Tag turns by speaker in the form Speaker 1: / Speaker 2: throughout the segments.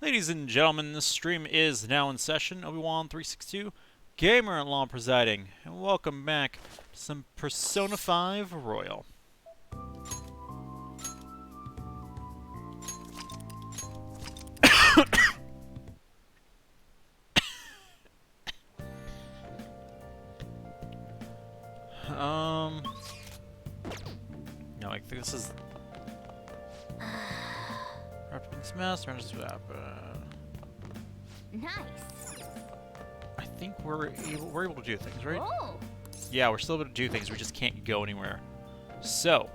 Speaker 1: Ladies and gentlemen, this stream is now in session. Obi-Wan 362, Gamer at Law presiding, and welcome back to some Persona 5 Royal. No, I think this is Replicant's Mask.
Speaker 2: Nice.
Speaker 1: I think we're able to do things, right?
Speaker 2: Oh.
Speaker 1: Yeah, we're still able to do things. We just can't go anywhere. So,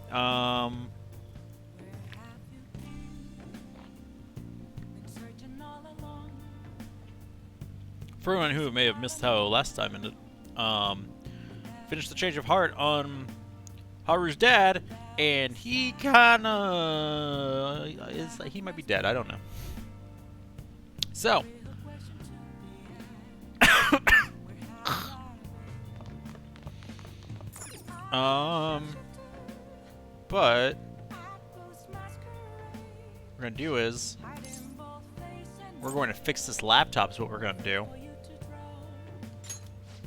Speaker 1: for anyone who may have missed how last time ended, finished the change of heart on Haru's dad, and he he might be dead. I don't know. So, but what we're gonna do is we're going to fix this laptop. Is what we're gonna do.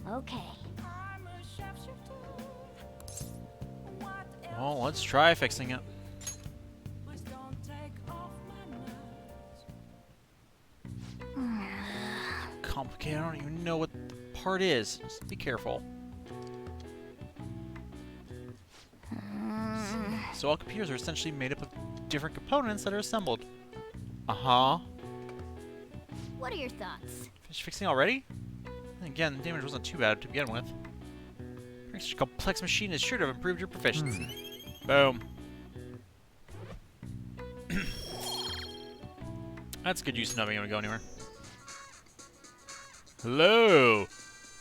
Speaker 2: Okay.
Speaker 1: Well, let's try fixing it. Complicated. I don't even know what the part is. Just be careful. So all computers are essentially made up of different components that are assembled. Uh-huh.
Speaker 2: What are your thoughts?
Speaker 1: Finished fixing already? And again, the damage wasn't too bad to begin with. Such a complex machine is sure to have improved your proficiency. Boom. That's good use of not being able to go anywhere. Hello!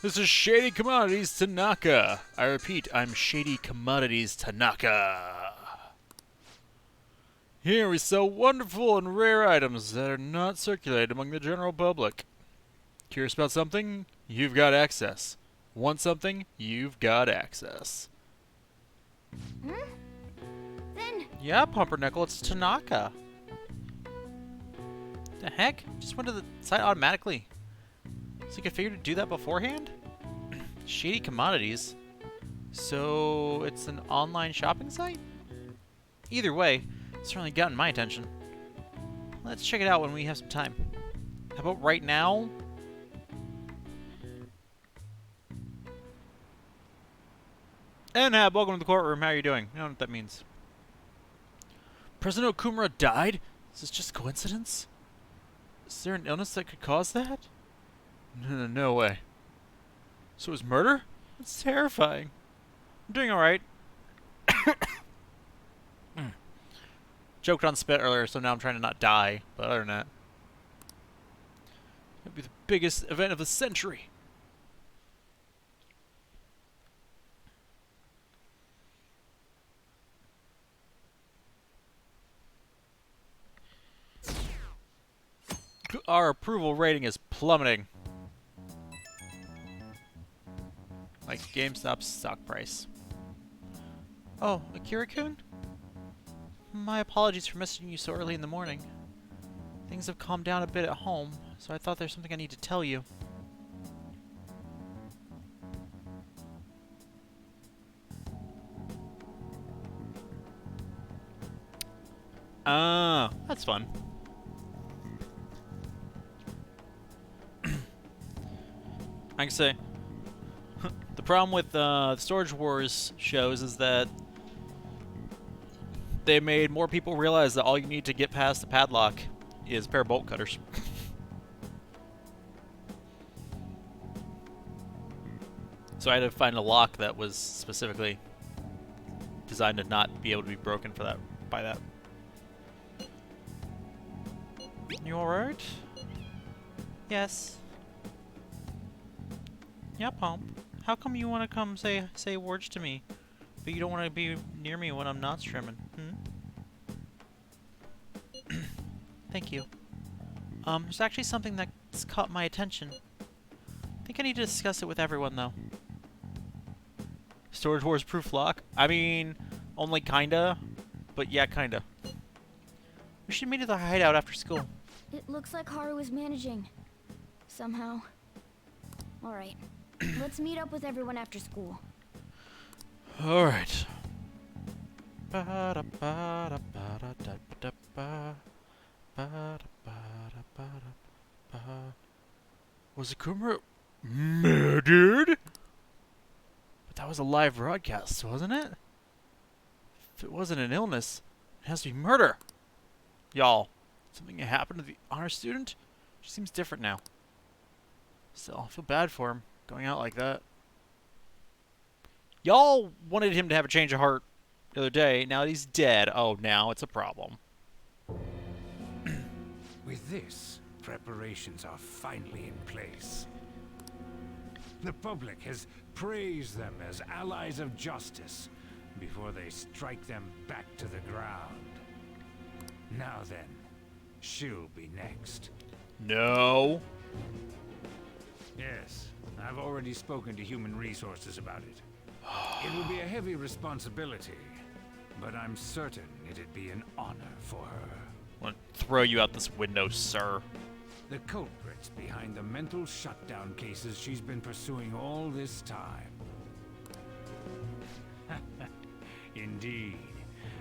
Speaker 1: This is Shady Commodities Tanaka. I repeat, I'm Shady Commodities Tanaka. Here we sell wonderful and rare items that are not circulated among the general public. Curious about something? You've got access. Want something? You've got access.
Speaker 2: Then.
Speaker 1: Yeah, Pumpernickel, it's Tanaka. The heck? Just went to the site automatically. So you could figure to do that beforehand? Shady Commodities. So it's an online shopping site? Either way, it's certainly gotten my attention. Let's check it out when we have some time. How about right now? And welcome to the courtroom. How are you doing? I don't know what that means. President Okumura died? Is this just coincidence? Is there an illness that could cause that? No way. So it was murder? That's terrifying. I'm doing alright. Joked on spit earlier, so now I'm trying to not die. But other than that, it'll be the biggest event of the century. Our approval rating is plummeting. Like GameStop's stock price. Oh, Akira-kun? My apologies for messaging you so early in the morning. Things have calmed down a bit at home, so I thought there's something I need to tell you. Ah, that's fun. I can say, the problem with the Storage Wars shows is that they made more people realize that all you need to get past the padlock is a pair of bolt cutters. So I had to find a lock that was specifically designed to not be able to be broken for that by that. You alright? Yes. Yeah, Pump. How come you want to come say words to me, but you don't want to be near me when I'm not streaming? Thank you. There's actually something that's caught my attention. I think I need to discuss it with everyone, though. Storage Wars proof lock? I mean, only kinda, but yeah, kinda. We should meet at the hideout after school.
Speaker 2: It looks like Haru is managing. Somehow. Alright. Let's meet up with everyone after school.
Speaker 1: Alright. Was Okumura murdered? But that was a live broadcast, wasn't it? If it wasn't an illness, it has to be murder. Y'all, something happened to the honor student? She seems different now. Still, I feel bad for him, going out like that. Y'all wanted him to have a change of heart the other day. Now that he's dead, oh, now it's a problem.
Speaker 3: With this, preparations are finally in place. The public has praised them as allies of justice before they strike them back to the ground. Now then, she'll be next.
Speaker 1: No.
Speaker 3: Yes, I've already spoken to Human Resources about it. It will be a heavy responsibility, but I'm certain it'd be an honor for her.
Speaker 1: I want to throw you out this window, sir.
Speaker 3: The culprits behind the mental shutdown cases she's been pursuing all this time. Indeed.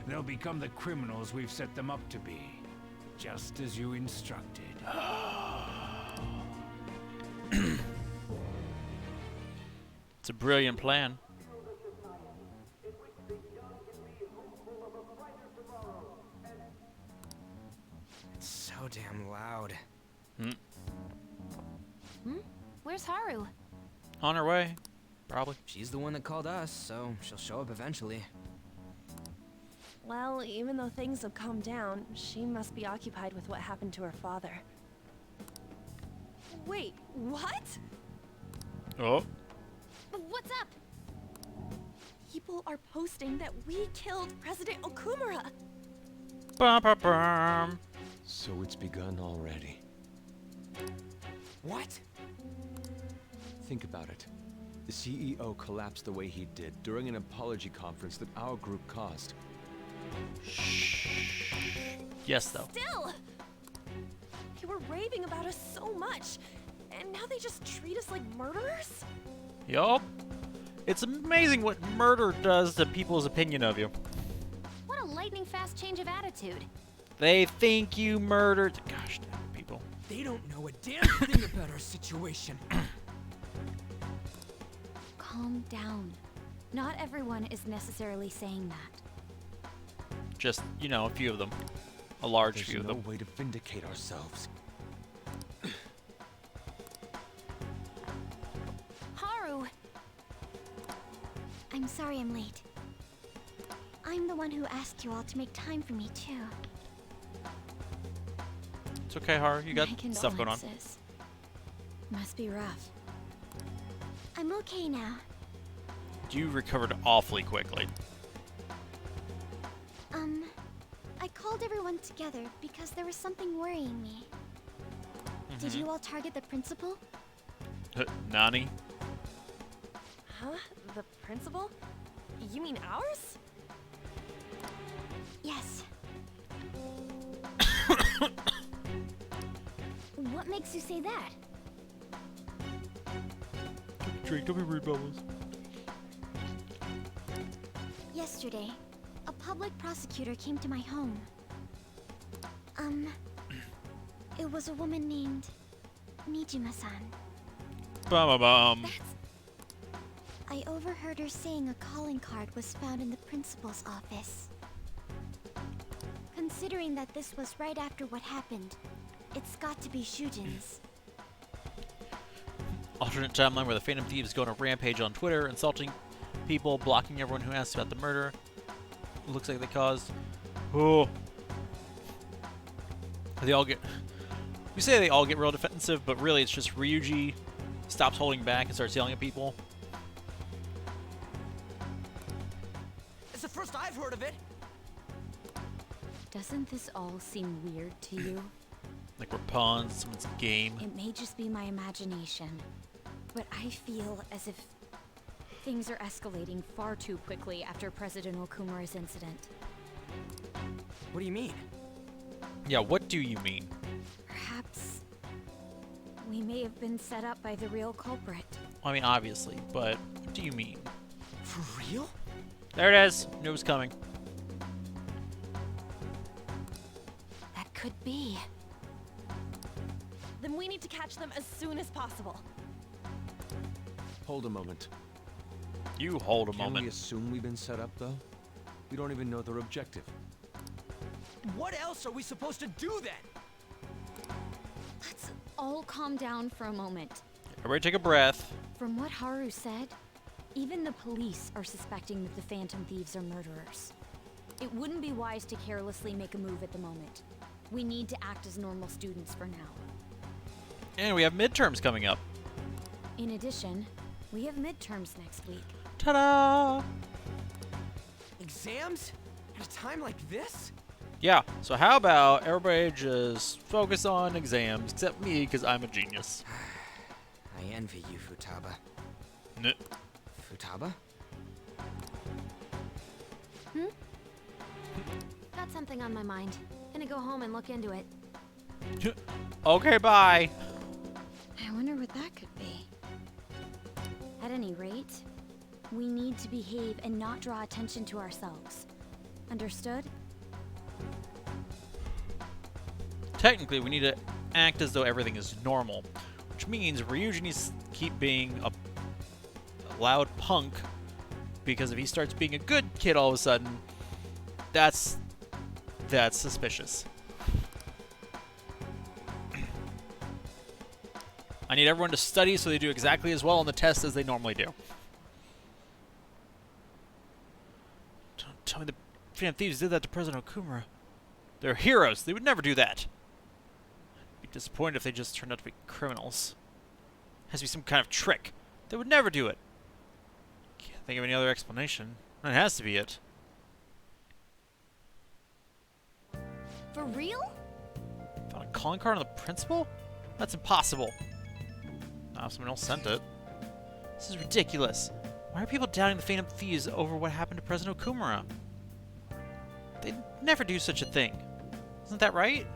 Speaker 3: They'll become the criminals we've set them up to be, just as you instructed.
Speaker 1: It's a brilliant plan.
Speaker 4: It's so damn loud.
Speaker 2: Where's Haru?
Speaker 1: On her way, probably.
Speaker 4: She's the one that called us, so she'll show up eventually.
Speaker 5: Well, even though things have calmed down, she must be occupied with what happened to her father. Wait, what?
Speaker 1: Oh.
Speaker 2: What's up?
Speaker 5: People are posting that we killed President Okumura.
Speaker 1: Bum, bum, bum.
Speaker 6: So it's begun already.
Speaker 4: What?
Speaker 6: Think about it. The CEO collapsed the way he did during an apology conference that our group caused.
Speaker 1: Yes, though.
Speaker 5: Still! They were raving about us so much, and now they just treat us like murderers?
Speaker 1: Yup. It's amazing what murder does to people's opinion of you.
Speaker 2: What a lightning fast change of attitude.
Speaker 1: They think you murdered. Gosh damn it, people.
Speaker 4: They don't know a damn thing about our situation.
Speaker 2: Calm down. Not everyone is necessarily saying that.
Speaker 1: Just, you know, a few of them. A large
Speaker 6: There's
Speaker 1: few of
Speaker 6: no
Speaker 1: them.
Speaker 6: way to vindicate ourselves.
Speaker 2: Haru! I'm sorry I'm late. I'm the one who asked you all to make time for me, too.
Speaker 1: It's okay, Haru. You got
Speaker 2: My
Speaker 1: stuff going on.
Speaker 2: condolences. Must be rough. I'm okay now.
Speaker 1: You recovered awfully quickly.
Speaker 2: I called everyone together because there was something worrying me. Did you all target the principal?
Speaker 1: Nani?
Speaker 5: Huh? The principal? You mean ours?
Speaker 2: Yes. What makes you say that?
Speaker 1: Drink, don't be rude, Bubbles.
Speaker 2: Yesterday, a public prosecutor came to my home. It was a woman named Mijima-san.
Speaker 1: Bum, bum, bum.
Speaker 2: I overheard her saying a calling card was found in the principal's office. Considering that this was right after what happened, it's got to be Shujin's.
Speaker 1: Alternate timeline where the Phantom Thieves go on a rampage on Twitter, insulting people, blocking everyone who asks about the murder. Looks like they caused. Oh. They all get. We say they all get real defensive, but really it's just Ryuji stops holding back and starts yelling at people.
Speaker 4: It's the first I've heard of it.
Speaker 2: Doesn't this all seem weird to you?
Speaker 1: Like we're pawns in someone's game.
Speaker 2: It may just be my imagination, but I feel as if things are escalating far too quickly after President Okumura's incident.
Speaker 4: What do you mean?
Speaker 1: Yeah, what do you mean?
Speaker 2: Perhaps we may have been set up by the real culprit.
Speaker 1: I mean, obviously, but what do you mean?
Speaker 4: For real?
Speaker 1: There it is. Knew it was coming.
Speaker 2: That could be.
Speaker 5: Then we need to catch them as soon as possible.
Speaker 6: Hold a moment.
Speaker 1: You hold a
Speaker 6: Can we
Speaker 1: moment.
Speaker 6: assume we've been set up, though? We don't even know their objective.
Speaker 4: What else are we supposed to do then?
Speaker 2: Let's all calm down for a moment.
Speaker 1: Everybody take a breath.
Speaker 2: From what Haru said, even the police are suspecting that the Phantom Thieves are murderers. It wouldn't be wise to carelessly make a move at the moment. We need to act as normal students for now.
Speaker 1: And we have midterms coming up.
Speaker 2: In addition, we have midterms next week.
Speaker 1: Ta-da!
Speaker 4: Exams? At a time like this?
Speaker 1: Yeah, so how about everybody just focus on exams, except me, because I'm a genius.
Speaker 4: I envy you, Futaba.
Speaker 1: N-
Speaker 4: Futaba?
Speaker 2: Got something on my mind. Gonna go home and look into it.
Speaker 1: Okay, bye.
Speaker 2: I wonder what that could be. At any rate, we need to behave and not draw attention to ourselves. Understood?
Speaker 1: Technically, we need to act as though everything is normal, which means Ryuji needs to keep being a loud punk, because if he starts being a good kid all of a sudden, that's suspicious. I need everyone to study so they do exactly as well on the test as they normally do. Don't tell me the Phantom Thieves did that to President Okumura. They're heroes. They would never do that. I'd be disappointed if they just turned out to be criminals. Has to be some kind of trick. They would never do it. Can't think of any other explanation. That has to be it.
Speaker 2: For real?
Speaker 1: Found a calling card on the principal? That's impossible. Now someone else sent it. This is ridiculous. Why are people doubting the Phantom Thieves over what happened to President Okumura? They'd never do such a thing. Isn't that right?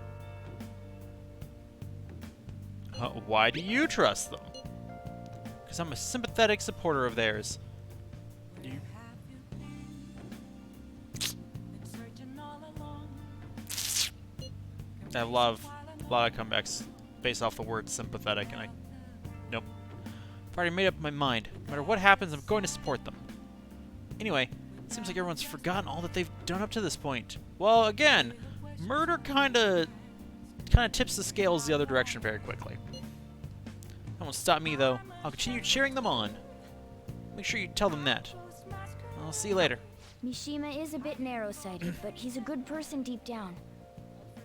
Speaker 1: Why do you trust them? Because I'm a sympathetic supporter of theirs. You... I have a lot of comebacks based off the word sympathetic, and nope. I've already made up my mind. No matter what happens, I'm going to support them. Anyway, it seems like everyone's forgotten all that they've done up to this point. Well, again, murder kinda tips the scales the other direction very quickly. That won't stop me, though. I'll continue cheering them on. Make sure you tell them that. I'll see you later.
Speaker 2: Mishima is a bit narrow-sighted, but he's a good person deep down.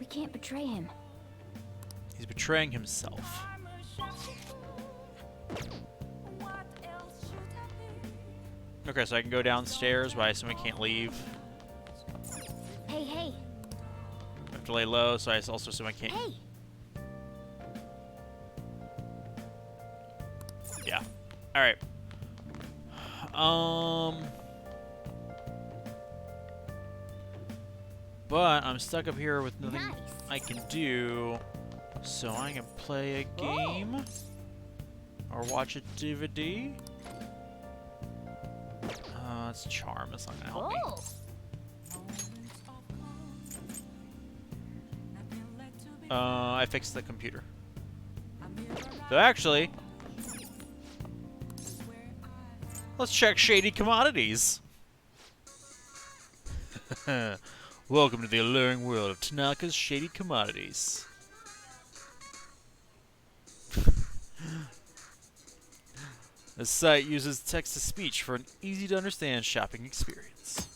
Speaker 2: We can't betray him.
Speaker 1: He's betraying himself. Okay, so I can go downstairs, but I assume I can't leave.
Speaker 2: Hey, hey,
Speaker 1: I have to lay low, so I also assume I can't.
Speaker 2: hey!
Speaker 1: Yeah. Alright. But I'm stuck up here with nothing
Speaker 2: Nice.
Speaker 1: I can do. So I can play a game. Or watch a DVD. It's charm. That's not gonna help me.
Speaker 2: Oh!
Speaker 1: I fixed the computer. So actually, let's check shady commodities. Welcome to the alluring world of Tanaka's shady commodities. This site uses text-to-speech for an easy-to-understand shopping experience.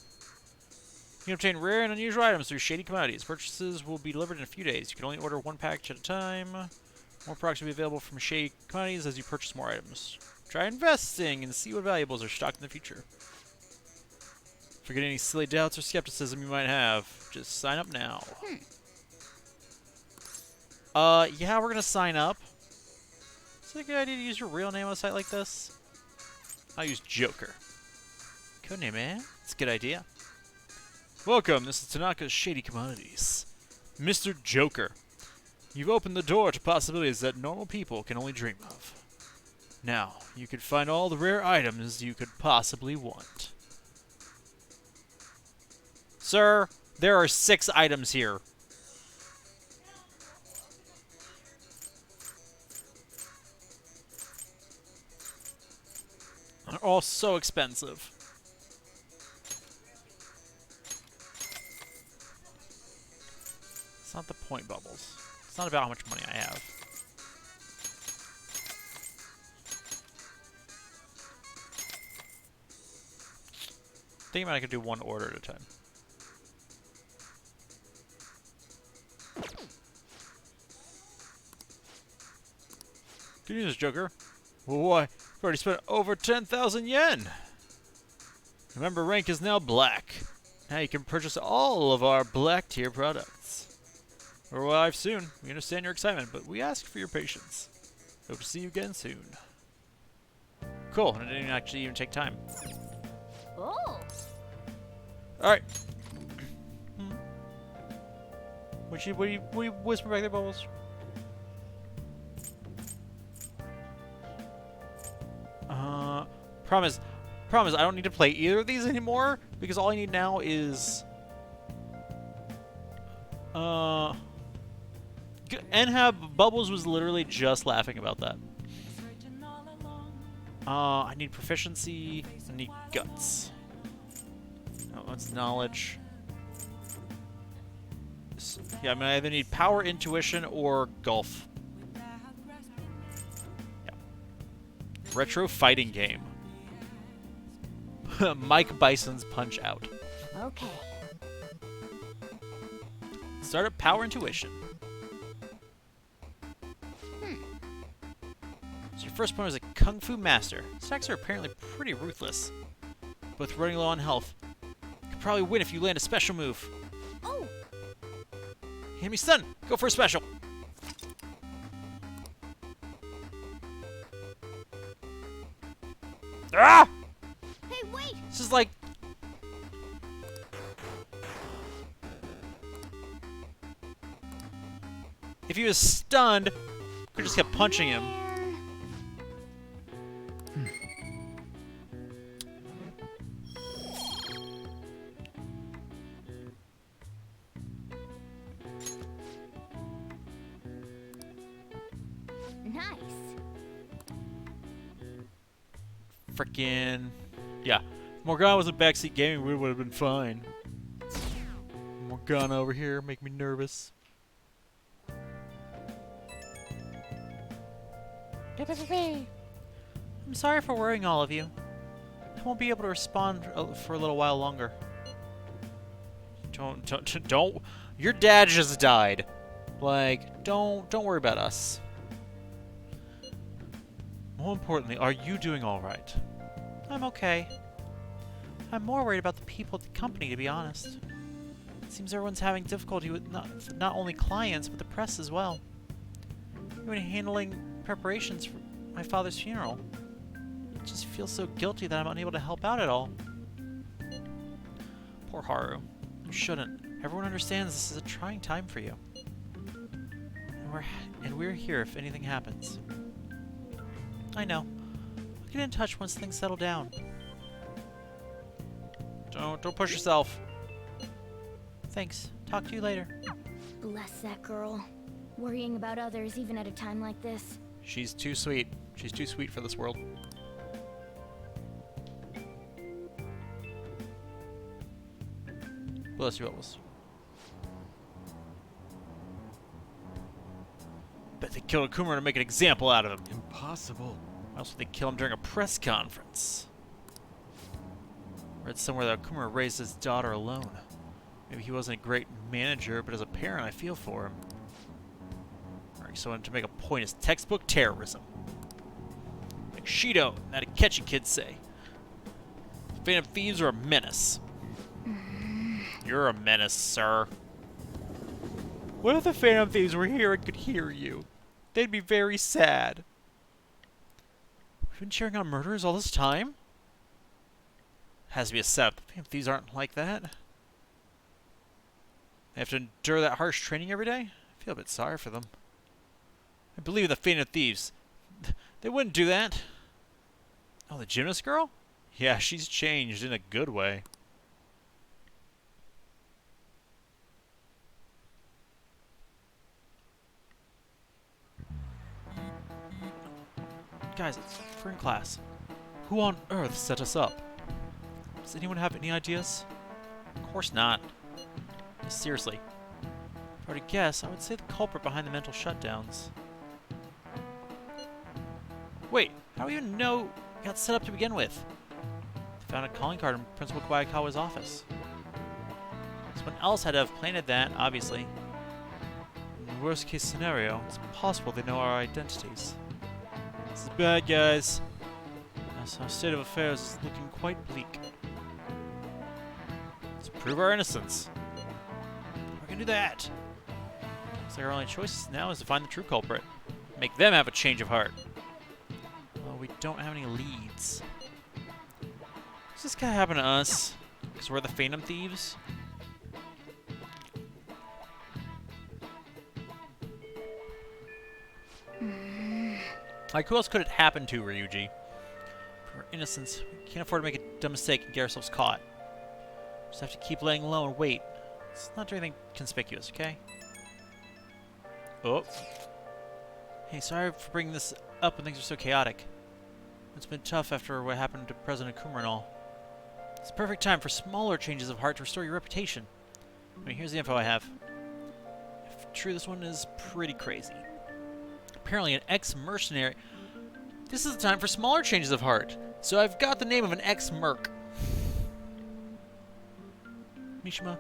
Speaker 1: You can obtain rare and unusual items through shady commodities. Purchases will be delivered in a few days. You can only order one package at a time. More products will be available from shady commodities as you purchase more items. Try investing and see what valuables are stocked in the future. Forget any silly doubts or skepticism you might have. Just sign up now. Yeah, we're gonna sign up. Is it a good idea to use your real name on a site like this? I'll use Joker. Codename, man. It's a good idea. Welcome, this is Tanaka's Shady Commodities. Mr. Joker, you've opened the door to possibilities that normal people can only dream of. Now, you can find all the rare items you could possibly want. Sir, there are 6 items here. They're all so expensive. It's not the point bubbles. It's not about how much money I have. Thinking about I could do one order at a time. Good news, Joker. Why, I've already spent over 10,000 yen. Remember, rank is now black. Now you can purchase all of our black tier products. We'll arrive soon. We understand your excitement, but we ask for your patience. Hope to see you again soon. Cool, and it didn't actually even take time.
Speaker 2: Oh.
Speaker 1: Alright. What you whisper back there, Bubbles? Promise, I don't need to play either of these anymore, because all I need now is... Bubbles was literally just laughing about that. I need proficiency, I need guts. Oh, that's knowledge. Yeah, I mean, I either need power, intuition, or golf. Yeah. Retro fighting game. Mike Bison's Punch Out.
Speaker 2: Okay.
Speaker 1: Start up power intuition. So your first opponent is a Kung Fu Master. Stacks are apparently pretty ruthless. Both running low on health. You could probably win if you land a special move.
Speaker 2: Oh.
Speaker 1: Hit me stun! Go for a special! Ah!
Speaker 2: Hey, wait!
Speaker 1: This is like... If he was stunned, I could just kept punching him.
Speaker 2: Nice.
Speaker 1: Frickin'... Yeah. Morgana was in backseat gaming, we would have been fine. Morgana over here, make me nervous. I'm sorry for worrying all of you. I won't be able to respond for a little while longer. Don't. Your dad just died. Like, don't worry about us. More importantly, are you doing all right? I'm okay. I'm more worried about the people at the company, to be honest. It seems everyone's having difficulty with not only clients, but the press as well. Even handling preparations for my father's funeral. I just feel so guilty that I'm unable to help out at all. Poor Haru. You shouldn't. Everyone understands this is a trying time for you. And we're here if anything happens. I know. I'll get in touch once things settle down. Don't push yourself. Thanks. Talk to you later.
Speaker 2: Bless that girl. Worrying about others even at a time like this.
Speaker 1: She's too sweet. She's too sweet for this world. Bless you, Elvis. Bet they killed Okumura to make an example out of him.
Speaker 6: Impossible.
Speaker 1: Why else would they kill him during a press conference? Read somewhere that Okumura raised his daughter alone. Maybe he wasn't a great manager, but as a parent, I feel for him. So to make a point is textbook terrorism. Like Shido and that Akechi kids say. Phantom Thieves are a menace. You're a menace, sir. What if the Phantom Thieves were here and could hear you? They'd be very sad. We've been cheering on murderers all this time? Has to be a setup. The Phantom Thieves aren't like that. They have to endure that harsh training every day? I feel a bit sorry for them. I believe in the fate of thieves. They wouldn't do that. Oh, the gymnast girl? Yeah, she's changed in a good way. Guys, we're in class. Who on earth set us up? Does anyone have any ideas? Of course not. Seriously. If I were to guess, I would say the culprit behind the mental shutdowns. Wait, how do we even know it got set up to begin with? They found a calling card in Principal Kobayakawa's office. Someone else had to have planted that, obviously. In the worst case scenario, it's possible they know our identities. This is bad, guys. Yes, our state of affairs is looking quite bleak. Let's prove our innocence. We're gonna do that. Looks like our only choice now is to find the true culprit. Make them have a change of heart. Well, we don't have any leads. Does this guy happen to us? Because we're the Phantom Thieves? Like, who else could it happen to, Ryuji? For our innocence, we can't afford to make a dumb mistake and get ourselves caught. Just have to keep laying low and wait. Let's not do anything conspicuous, okay? Oh. Hey, sorry for bringing this up when things are so chaotic. It's been tough after what happened to President Okumura and all. It's the perfect time for smaller changes of heart to restore your reputation. I mean, here's the info I have. If true, this one is pretty crazy. Apparently an ex-mercenary... This is the time for smaller changes of heart. So I've got the name of an ex-merc. Mishima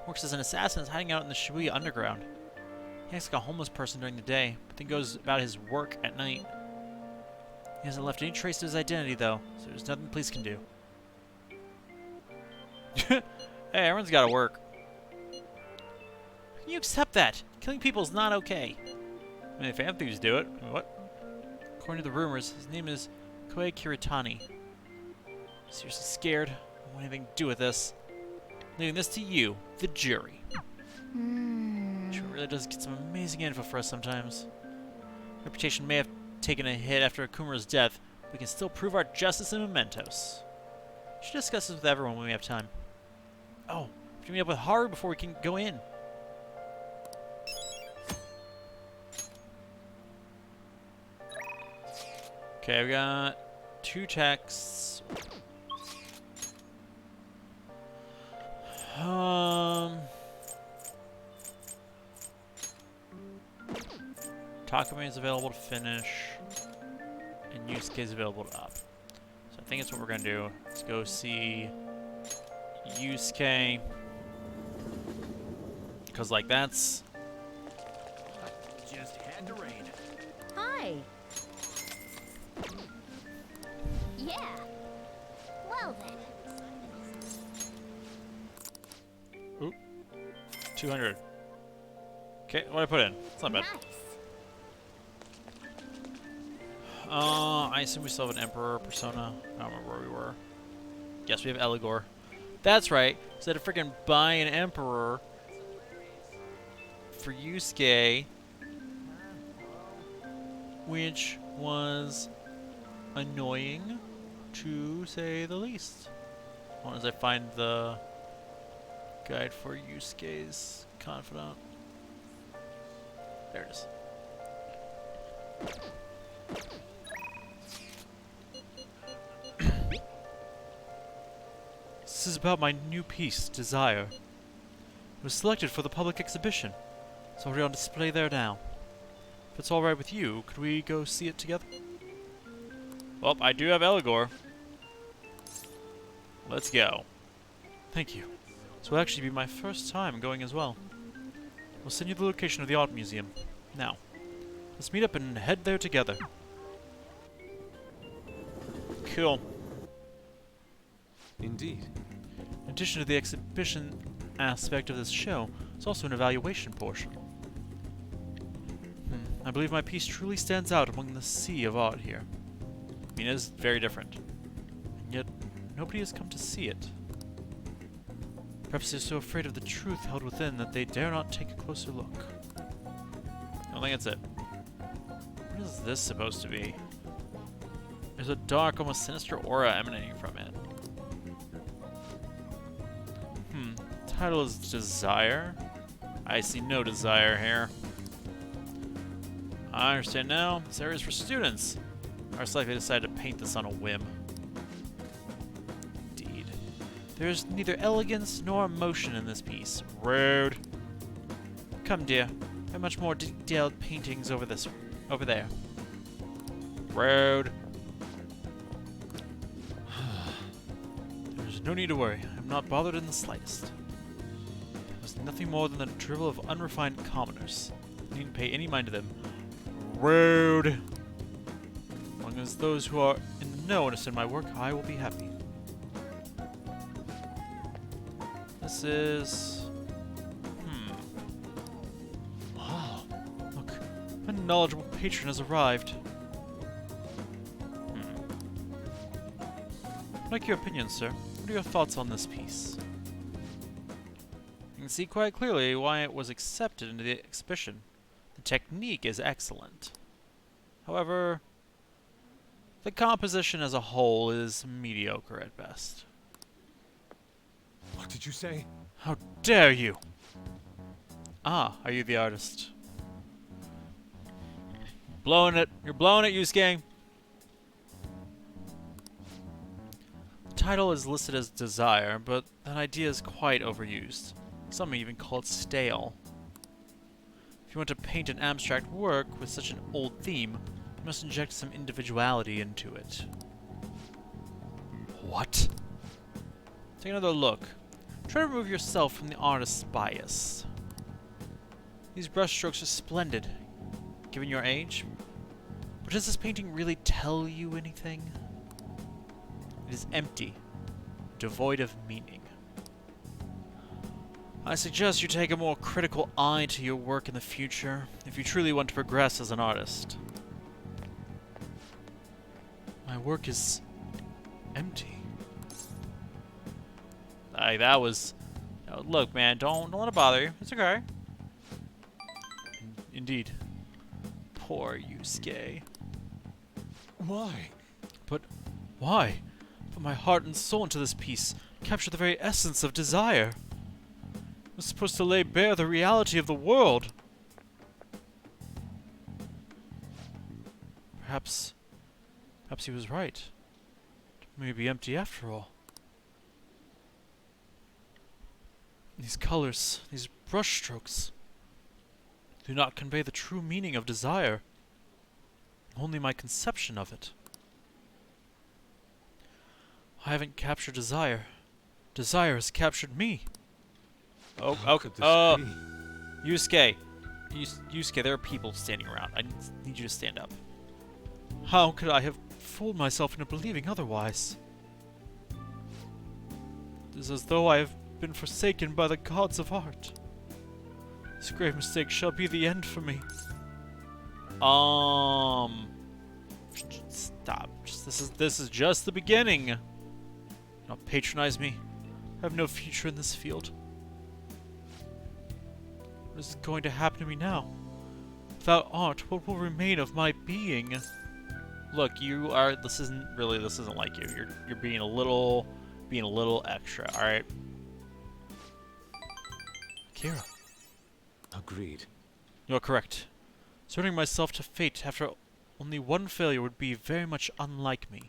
Speaker 1: works as an assassin hiding out in the Shibuya underground. He acts like a homeless person during the day, but then goes about his work at night. He hasn't left any trace of his identity, though, so there's nothing the police can do. Hey, everyone's gotta work. How can you accept that? Killing people is not okay. I mean, if Phantom Thieves do it, I mean, what? According to the rumors, his name is Koei Kiritani. Seriously scared. I don't want anything to do with this. Leaving this to you, the jury. Sure really does get some amazing info for us sometimes. Reputation may have taken a hit after Okumura's death, but we can still prove our justice in mementos. We should discuss this with everyone when we have time. Oh, we have to meet up with Haru before we can go in. Okay, I've got 2 texts. Takumi is available to finish, and Yusuke is available to up. So I think that's what we're gonna do. Let's go see Yusuke, because like that's
Speaker 4: Just had to rain.
Speaker 2: Hi. Yeah. Well then.
Speaker 1: oop, 200. Okay, what did I put in? It's not bad.
Speaker 2: Nice.
Speaker 1: I assume we still have an Emperor persona. I don't remember where we were. Yes, we have Eligor. That's right. So I had to freaking buy an Emperor for Yusuke, which was annoying, to say the least. As long as I find the guide for Yusuke's confidant. There it is. This is about my new piece, Desire. It was selected for the public exhibition. It's already on display there now. If it's alright with you, could we go see it together? Well, I do have Eligor. Let's go. Thank you. This will actually be my first time going as well. We'll send you the location of the art museum. Now, let's meet up and head there together. Cool.
Speaker 6: Indeed.
Speaker 1: In addition to the exhibition aspect of this show, it's also an evaluation portion. I believe my piece truly stands out among the sea of art here. I mean, it is very different. And yet, nobody has come to see it. Perhaps they're so afraid of the truth held within that they dare not take a closer look. I don't think that's it. What is this supposed to be? There's a dark, almost sinister aura emanating from it. Title is Desire. I see no desire here. I understand now. This area is for students. Most likely decided to paint this on a whim. Indeed. There's neither elegance nor emotion in this piece. Rude. Come, dear. There are much more detailed paintings over there. Rude. There's no need to worry. I'm not bothered in the slightest. Nothing more than the drivel of unrefined commoners. You needn't pay any mind to them. Rude! As long as those who are in the know understand my work, I will be happy. This is... Wow. Look, a knowledgeable patron has arrived. I'd like your opinion, sir. What are your thoughts on this piece? You can see quite clearly why it was accepted into the exhibition. The technique is excellent. However, the composition as a whole is mediocre at best.
Speaker 6: What did you say?
Speaker 1: How dare you! Ah, are you the artist? Blowing it. You're blowing it, Yusuke. The title is listed as Desire, but that idea is quite overused. Some even call it stale. If you want to paint an abstract work with such an old theme, you must inject some individuality into it. What? Take another look. Try to remove yourself from the artist's bias. These brushstrokes are splendid, given your age. But does this painting really tell you anything? It is empty, devoid of meaning. I suggest you take a more critical eye to your work in the future, if you truly want to progress as an artist. My work is empty. That was... look, man, don't let it bother you. It's okay. Indeed. Poor Yusuke.
Speaker 6: Why?
Speaker 1: But why? Put my heart and soul into this piece. Capture the very essence of desire. It was supposed to lay bare the reality of the world. Perhaps he was right. It may be empty after all. These colors, these brushstrokes, do not convey the true meaning of desire. Only my conception of it. I haven't captured desire. Desire has captured me. Oh,
Speaker 6: How
Speaker 1: okay.
Speaker 6: could this be?
Speaker 1: Yusuke. Yusuke, there are people standing around. I need you to stand up. How could I have fooled myself into believing otherwise? It is as though I have been forsaken by the gods of art. This grave mistake shall be the end for me. Stop. This is just the beginning. Don't patronize me. I have no future in this field. What is going to happen to me now? Without art, what will remain of my being? Look, you are. This isn't like you. You're being a little extra. All right. Kira.
Speaker 6: Agreed.
Speaker 1: You're correct. Surrendering myself to fate after only one failure would be very much unlike me.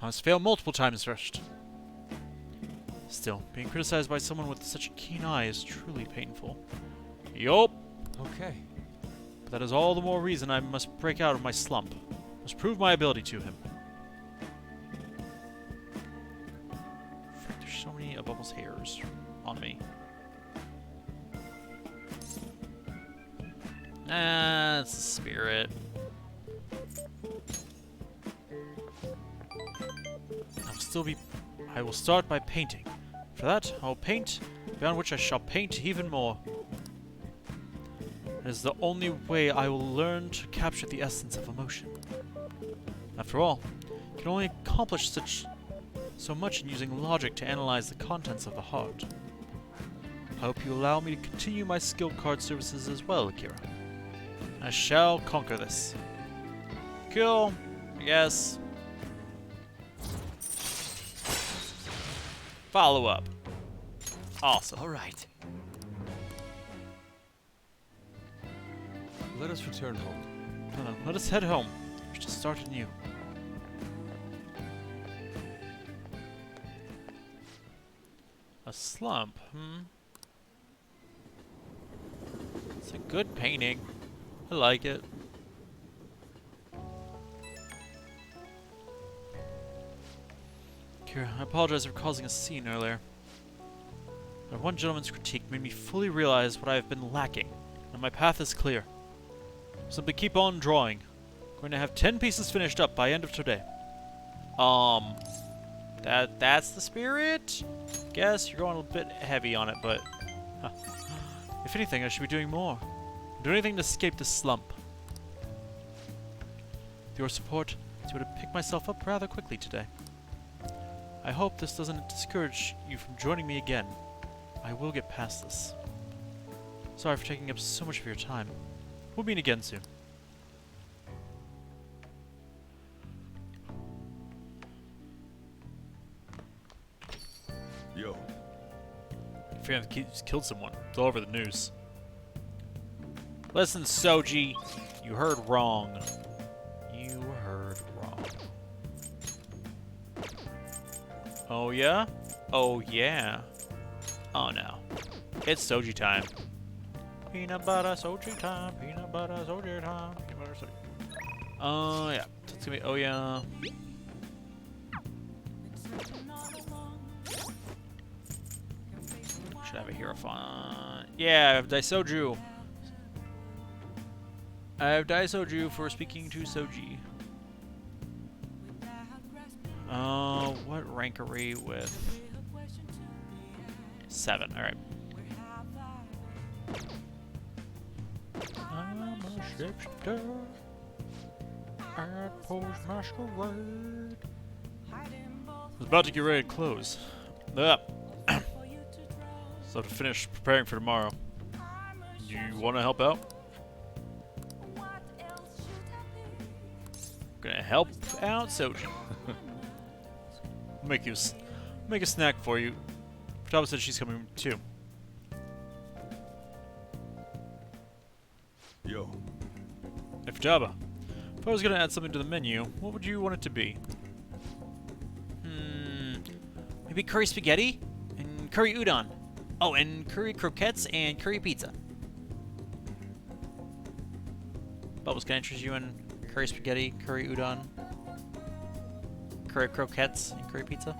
Speaker 1: I must fail multiple times first. Still, being criticized by someone with such a keen eye is truly painful. Yup.
Speaker 6: Okay.
Speaker 1: But that is all the more reason I must break out of my slump. Must prove my ability to him. Frick, there's so many of almost hairs on me. Ah, it's the spirit. I will start by painting. For that, I will paint, beyond which I shall paint even more. It is the only way I will learn to capture the essence of emotion. After all, you can only accomplish such so much in using logic to analyze the contents of the heart. I hope you allow me to continue my skill card services as well, Akira. I shall conquer this. Cool, I guess. Follow up. Awesome.
Speaker 4: All right.
Speaker 6: Let us return home.
Speaker 1: Let us head home. We should start anew. A slump, It's a good painting. I like it. Kira, I apologize for causing a scene earlier. But one gentleman's critique made me fully realize what I have been lacking, and my path is clear. Simply keep on drawing. I'm going to have 10 pieces finished up by end of today. That's the spirit? Guess you're going a bit heavy on it, but if anything, I should be doing more. Do anything to escape this slump. With your support, I was able to pick myself up rather quickly today. I hope this doesn't discourage you from joining me again. I will get past this. Sorry for taking up so much of your time. We'll meet again soon.
Speaker 6: Yo.
Speaker 1: Fan killed someone. It's all over the news. Listen, Soji, you heard wrong. You heard wrong. Oh yeah? Oh yeah. Oh no. It's Soji time. Peanut butter Soji time. Peanut butter Soji time. Peanut butter Soji. Oh yeah. It's gonna be oh yeah. Should have a hero font. Yeah, I have Daisoju. I have Daisoju for speaking to Soji. What rank are we with? 7, alright. I'm a shapeshifter at Poe's Masquerade. I was about to get ready to close. So to finish preparing for tomorrow. You want to help out? Gonna help out Soji. make a snack for you. Futaba said she's coming too.
Speaker 6: Yo.
Speaker 1: Hey Futaba, if I was gonna add something to the menu, what would you want it to be? Maybe curry spaghetti and curry udon. Oh, and curry croquettes and curry pizza. Bubbles, can I interest you in curry spaghetti, curry udon, curry croquettes, and curry pizza?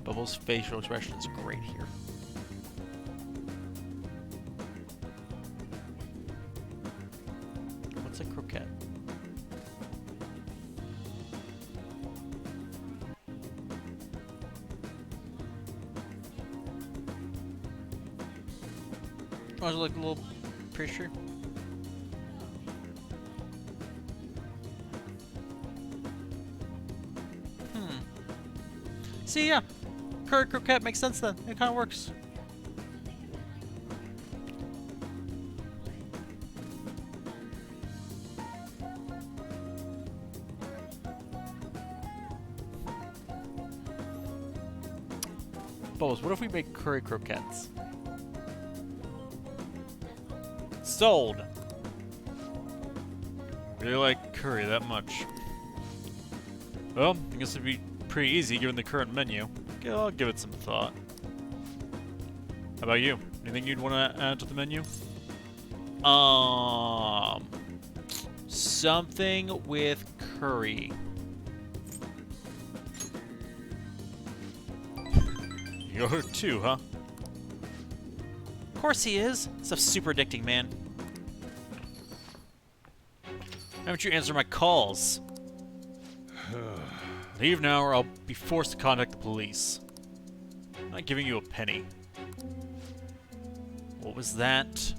Speaker 1: Bubbles' facial expression is great here. What's a croquette? Oh, is it like a little pastry? See, yeah. Curry croquette makes sense then. It kind of works. Bubbles, what if we make curry croquettes? Sold! Really like curry that much. Well, I guess it'd be pretty easy given the current menu. Okay, I'll give it some thought. How about you? Anything you'd want to add to the menu? Something with curry. You're too, huh? Of course he is. Stuff's super addicting, man. Why don't you answer my calls? Leave now or I'll be forced to contact the police. I'm not giving you a penny. What was that?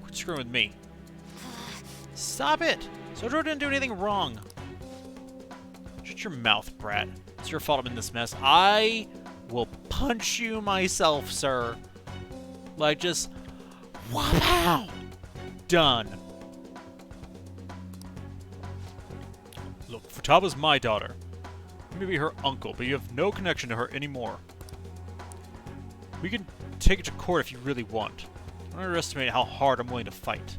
Speaker 1: Quit screwing with me. Stop it! Sojo didn't do anything wrong. Shut your mouth, brat. It's your fault I'm in this mess. I will punch you myself, sir. Like, just... Wow! Done. Look, Futaba's my daughter. You may be her uncle, but you have no connection to her anymore. We can take it to court if you really want. Don't underestimate how hard I'm willing to fight.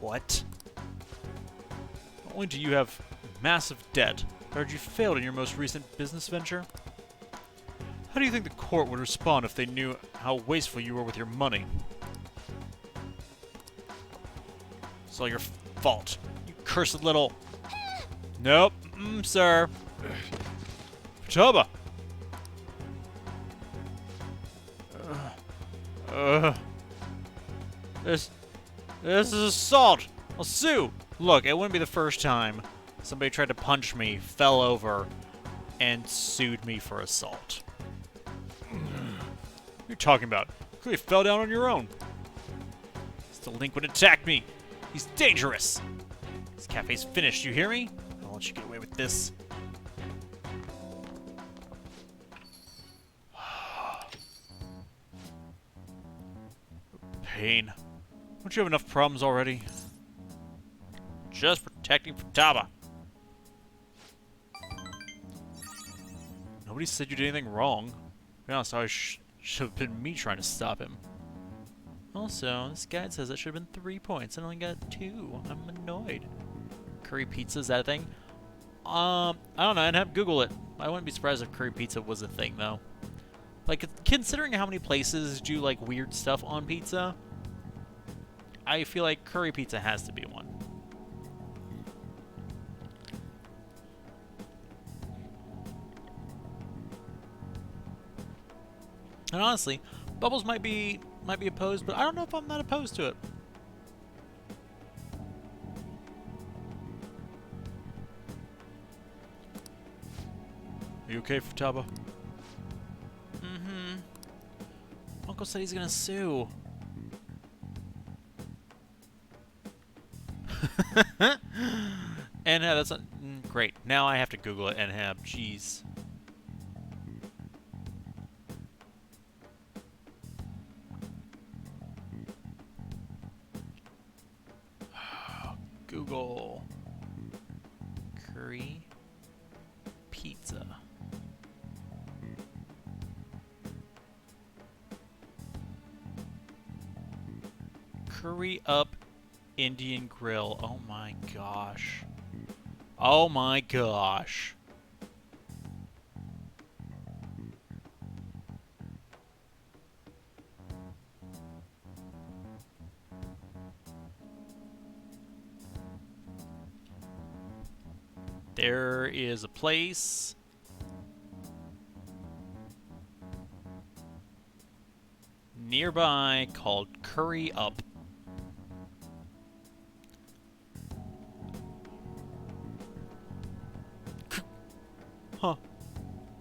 Speaker 1: What? Not only do you have massive debt, but heard you failed in your most recent business venture? How do you think the court would respond if they knew how wasteful you were with your money? It's all your fault. You cursed little... Nope. Sir. Futaba! This is assault! I'll sue! Look, it wouldn't be the first time somebody tried to punch me, fell over, and sued me for assault. What are you talking about? You clearly fell down on your own. This delinquent attacked me! He's dangerous! This cafe's finished, you hear me? I'll let you get away with this. Pain. Don't you have enough problems already? Just protecting Futaba. Nobody said you did anything wrong. To be honest, I should have been me trying to stop him. Also, this guide says it should have been 3 points and I only got 2. I'm annoyed. Curry pizza, is that a thing? I don't know, I'd have to Google it. I wouldn't be surprised if curry pizza was a thing, though. Like, considering how many places do, like, weird stuff on pizza, I feel like curry pizza has to be one. And honestly, Bubbles might be opposed, but I don't know if I'm not opposed to it. Are you okay, Futaba? Mm-hmm. Uncle said he's gonna sue. And that's not, great. Now I have to Google it and have. Jeez. Google curry pizza. Curry up Indian grill. Oh my gosh. Oh my gosh. There is a place nearby called Curry Up. Huh.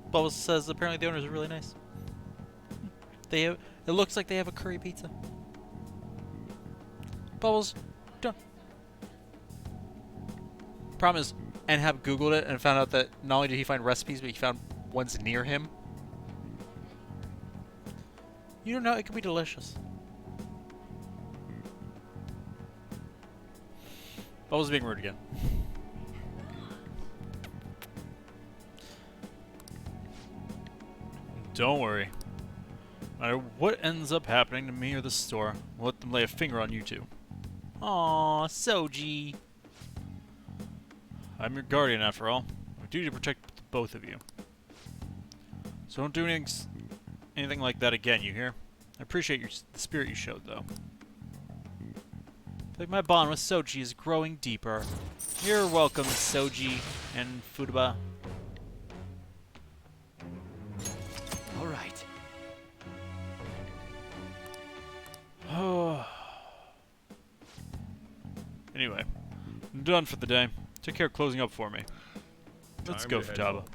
Speaker 1: Bubbles says apparently the owners are really nice. It looks like they have a curry pizza. Bubbles, don't. Problem is, and have Googled it and found out that not only did he find recipes, but he found ones near him. You don't know, it could be delicious. Bubbles being rude again. Don't worry. No matter what ends up happening to me or the store, we'll let them lay a finger on you two. Aww, Soji. I'm your guardian after all. I do to protect the both of you. So don't do anything like that again, you hear? I appreciate the spirit you showed, though. I think my bond with Soji is growing deeper. You're welcome, Soji and Futaba.
Speaker 4: All right.
Speaker 1: Oh. Anyway, I'm done for the day. Take care of closing up for me. Let's go, Futaba.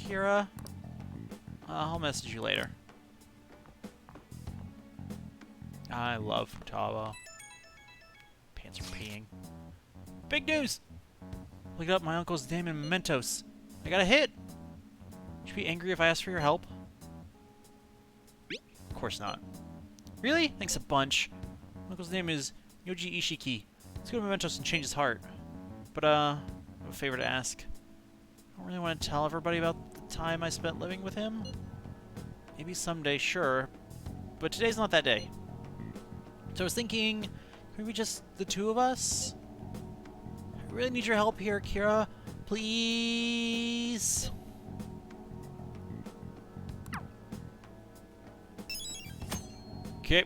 Speaker 1: Kira. I'll message you later. I love Futaba. Pants are peeing. Big news! Look up my uncle's name in mementos. I got a hit! Would you be angry if I asked for your help? Of course not. Really? Thanks a bunch. My uncle's name is Yoji Ishiki. Let's go to mementos and change his heart. But, I have a favor to ask. I don't really want to tell everybody about the time I spent living with him. Maybe someday, sure. But today's not that day. So I was thinking, maybe just the two of us? I really need your help here, Kira. Please? Okay.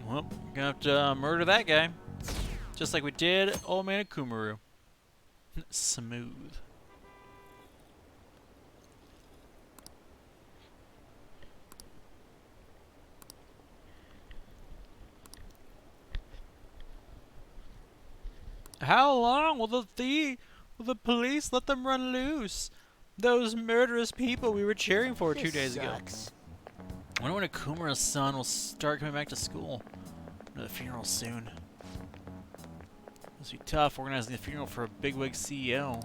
Speaker 1: Well, gonna have to murder that guy. Just like we did old man Okumura. Smooth. How long will the police let them run loose? Those murderous people we were cheering for 2 days ago. I wonder when Okumura's son will start coming back to school. Go to the funeral soon. Must be tough organizing the funeral for a bigwig CEO.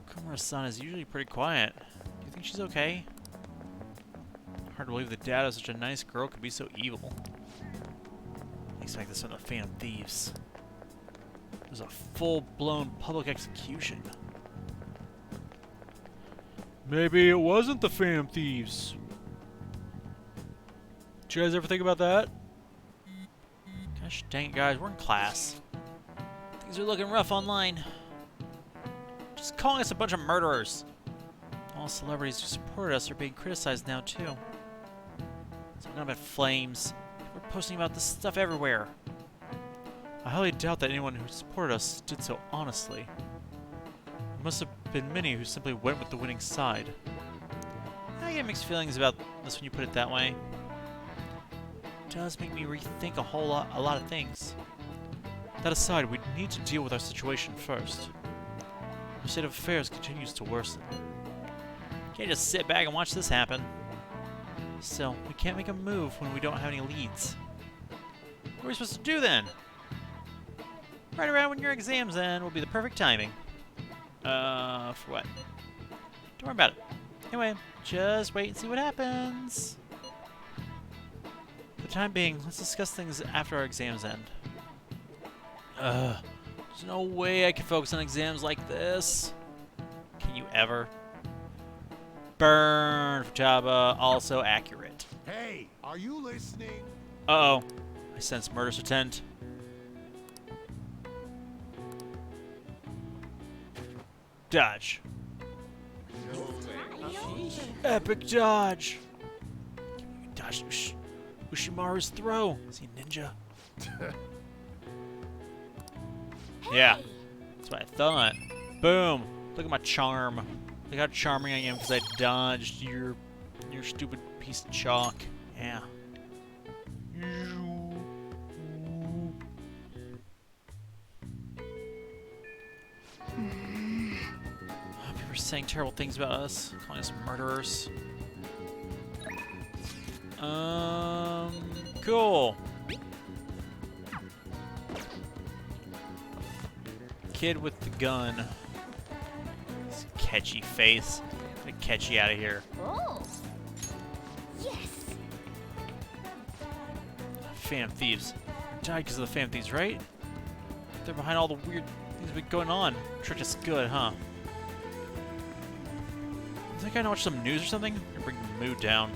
Speaker 1: Okumura's son is usually pretty quiet. Do you think she's okay? Hard to believe the dad of such a nice girl could be so evil. I expect this from the Phantom Thieves. It was a full-blown public execution. Maybe it wasn't the Phantom Thieves. Did you guys ever think about that? Gosh dang it, guys, we're in class. Things are looking rough online. Just calling us a bunch of murderers. All celebrities who supported us are being criticized now, too. It's going up in flames. We're posting about this stuff everywhere. I highly doubt that anyone who supported us did so honestly. There must have been many who simply went with the winning side. I get mixed feelings about this when you put it that way. It does make me rethink a lot of things. That aside, we need to deal with our situation first. Our state of affairs continues to worsen. Can't just sit back and watch this happen. Still, we can't make a move when we don't have any leads. What are we supposed to do then? Right around when your exams end will be the perfect timing. For what? Don't worry about it. Anyway, just wait and see what happens. For the time being, let's discuss things after our exams end. There's no way I can focus on exams like this. Can you ever? Burn, Futaba, also accurate.
Speaker 7: Hey, are you listening?
Speaker 1: Uh-oh. I sense murderous intent. Dodge. Epic dodge. You can dodge Ushimaru's throw. Is he a ninja? Yeah. That's what I thought. Boom. Look at my charm. Look how charming I am because I dodged your stupid piece of chalk. Yeah. People are saying terrible things about us, calling us murderers. Cool. Kid with the gun. This catchy face. I'm gonna catch you out of here.
Speaker 2: Oh. Yes.
Speaker 1: Phantom Thieves. They died because of the Phantom Thieves, right? They're behind all the weird things that have been going on. Tricked us good, huh? You think I know watch some news or something? Or bring the mood down.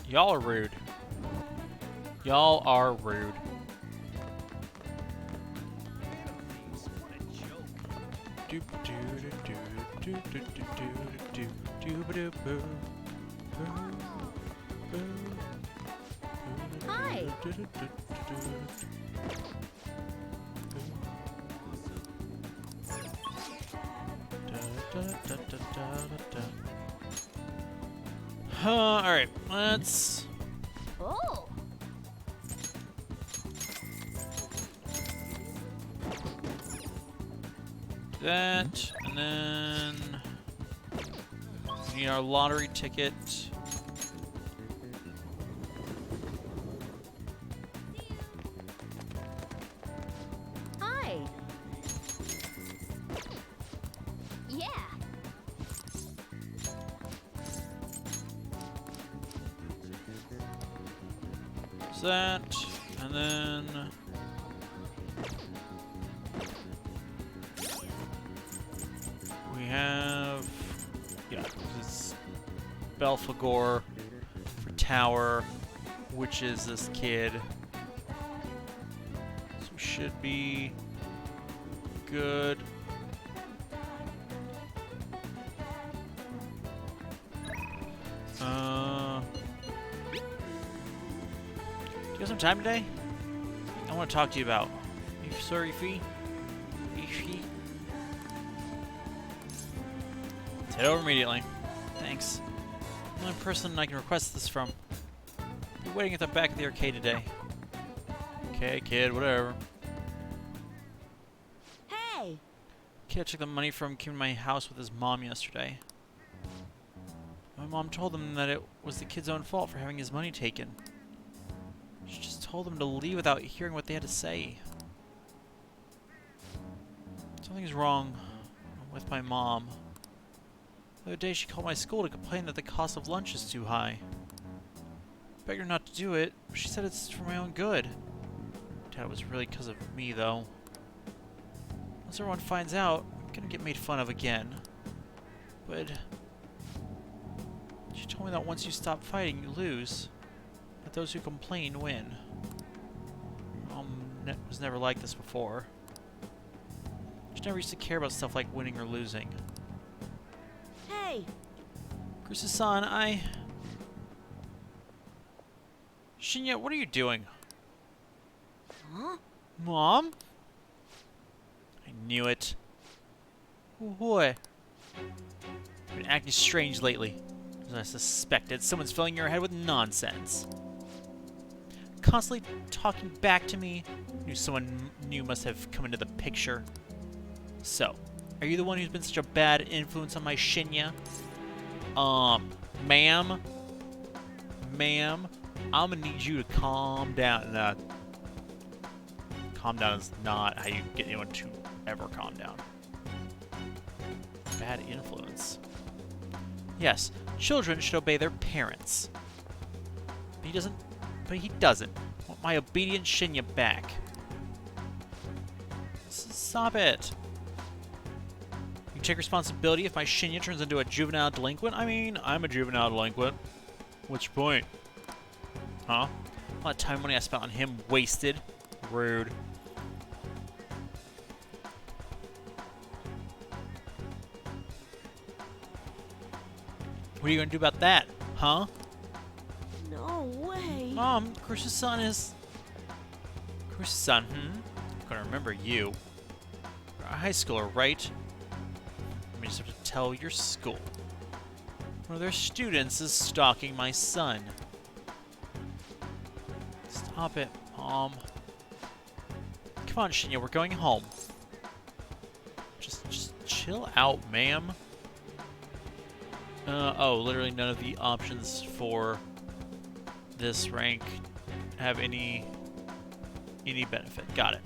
Speaker 1: Y'all are rude. Y'all are rude.
Speaker 2: Hi.
Speaker 1: Alright, let's...
Speaker 2: Oh.
Speaker 1: that, and then... we need our lottery ticket.
Speaker 2: Hi. Yeah.
Speaker 1: There's that, and then... we have... yeah, this Belphegor for Tower, which is this kid. So we should be good. Do you have some time today? I want to talk to you about. Sorry, Fee. Head over immediately. Thanks. The only person I can request this from. Be waiting at the back of the arcade today. Okay, kid, whatever.
Speaker 2: Hey.
Speaker 1: Kid took the money from came to my house with his mom yesterday. My mom told him that it was the kid's own fault for having his money taken. She just told him to leave without hearing what they had to say. Something's wrong with my mom. The other day she called my school to complain that the cost of lunch is too high. I begged her not to do it, but she said it's for my own good. Dad, it was really because of me, though. Once everyone finds out, I'm gonna get made fun of again. But she told me that once you stop fighting, you lose. That those who complain win. Was never like this before. She never used to care about stuff like winning or losing.
Speaker 2: Hey.
Speaker 1: Kurusu-san, Shinya, what are you doing?
Speaker 2: Huh?
Speaker 1: Mom? I knew it. What? You've been acting strange lately. As I suspected, someone's filling your head with nonsense. Constantly talking back to me. Knew someone new must have come into the picture. So, are you the one who's been such a bad influence on my Shinya? Ma'am? Ma'am? I'm gonna need you to calm down. Calm down is not how you get anyone to ever calm down. Bad influence. Yes, children should obey their parents. But he doesn't. I want my obedient Shinya back. Stop it. You take responsibility if my Shinya turns into a juvenile delinquent? I mean, I'm a juvenile delinquent. What's your point? Huh? All that time and money I spent on him wasted. Rude. What are you gonna do about that? Huh?
Speaker 5: No way.
Speaker 1: Mom, Kurusu-san is... Kurusu-san, I'm gonna remember you. You're a high schooler, right? I just have to tell your school. One of their students is stalking my son. Stop it, Mom. Come on, Shinya, we're going home. Just chill out, ma'am. Oh, literally none of the options for this rank have any benefit. Got it.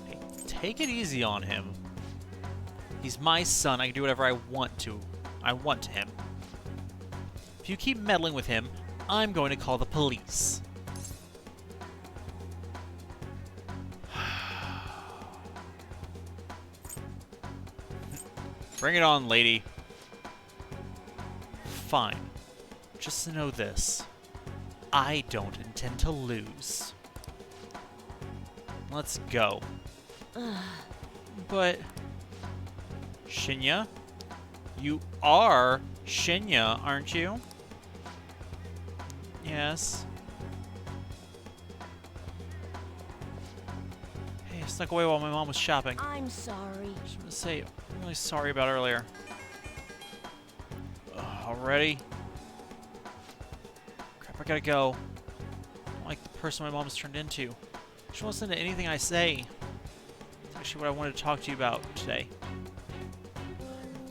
Speaker 1: Hey, take it easy on him. He's my son. I can do whatever I want to. I want to him. If you keep meddling with him, I'm going to call the police. Bring it on, lady. Fine. Just to know this. I don't intend to lose. Let's go. But... Shinya? You are Shinya, aren't you? Yes. Hey, snuck away while my mom was shopping.
Speaker 5: I'm sorry.
Speaker 1: I just want to say, I'm really sorry about earlier. Already? Crap, I gotta go. I don't like the person my mom has turned into. She won't listen to anything I say. It's actually what I wanted to talk to you about today.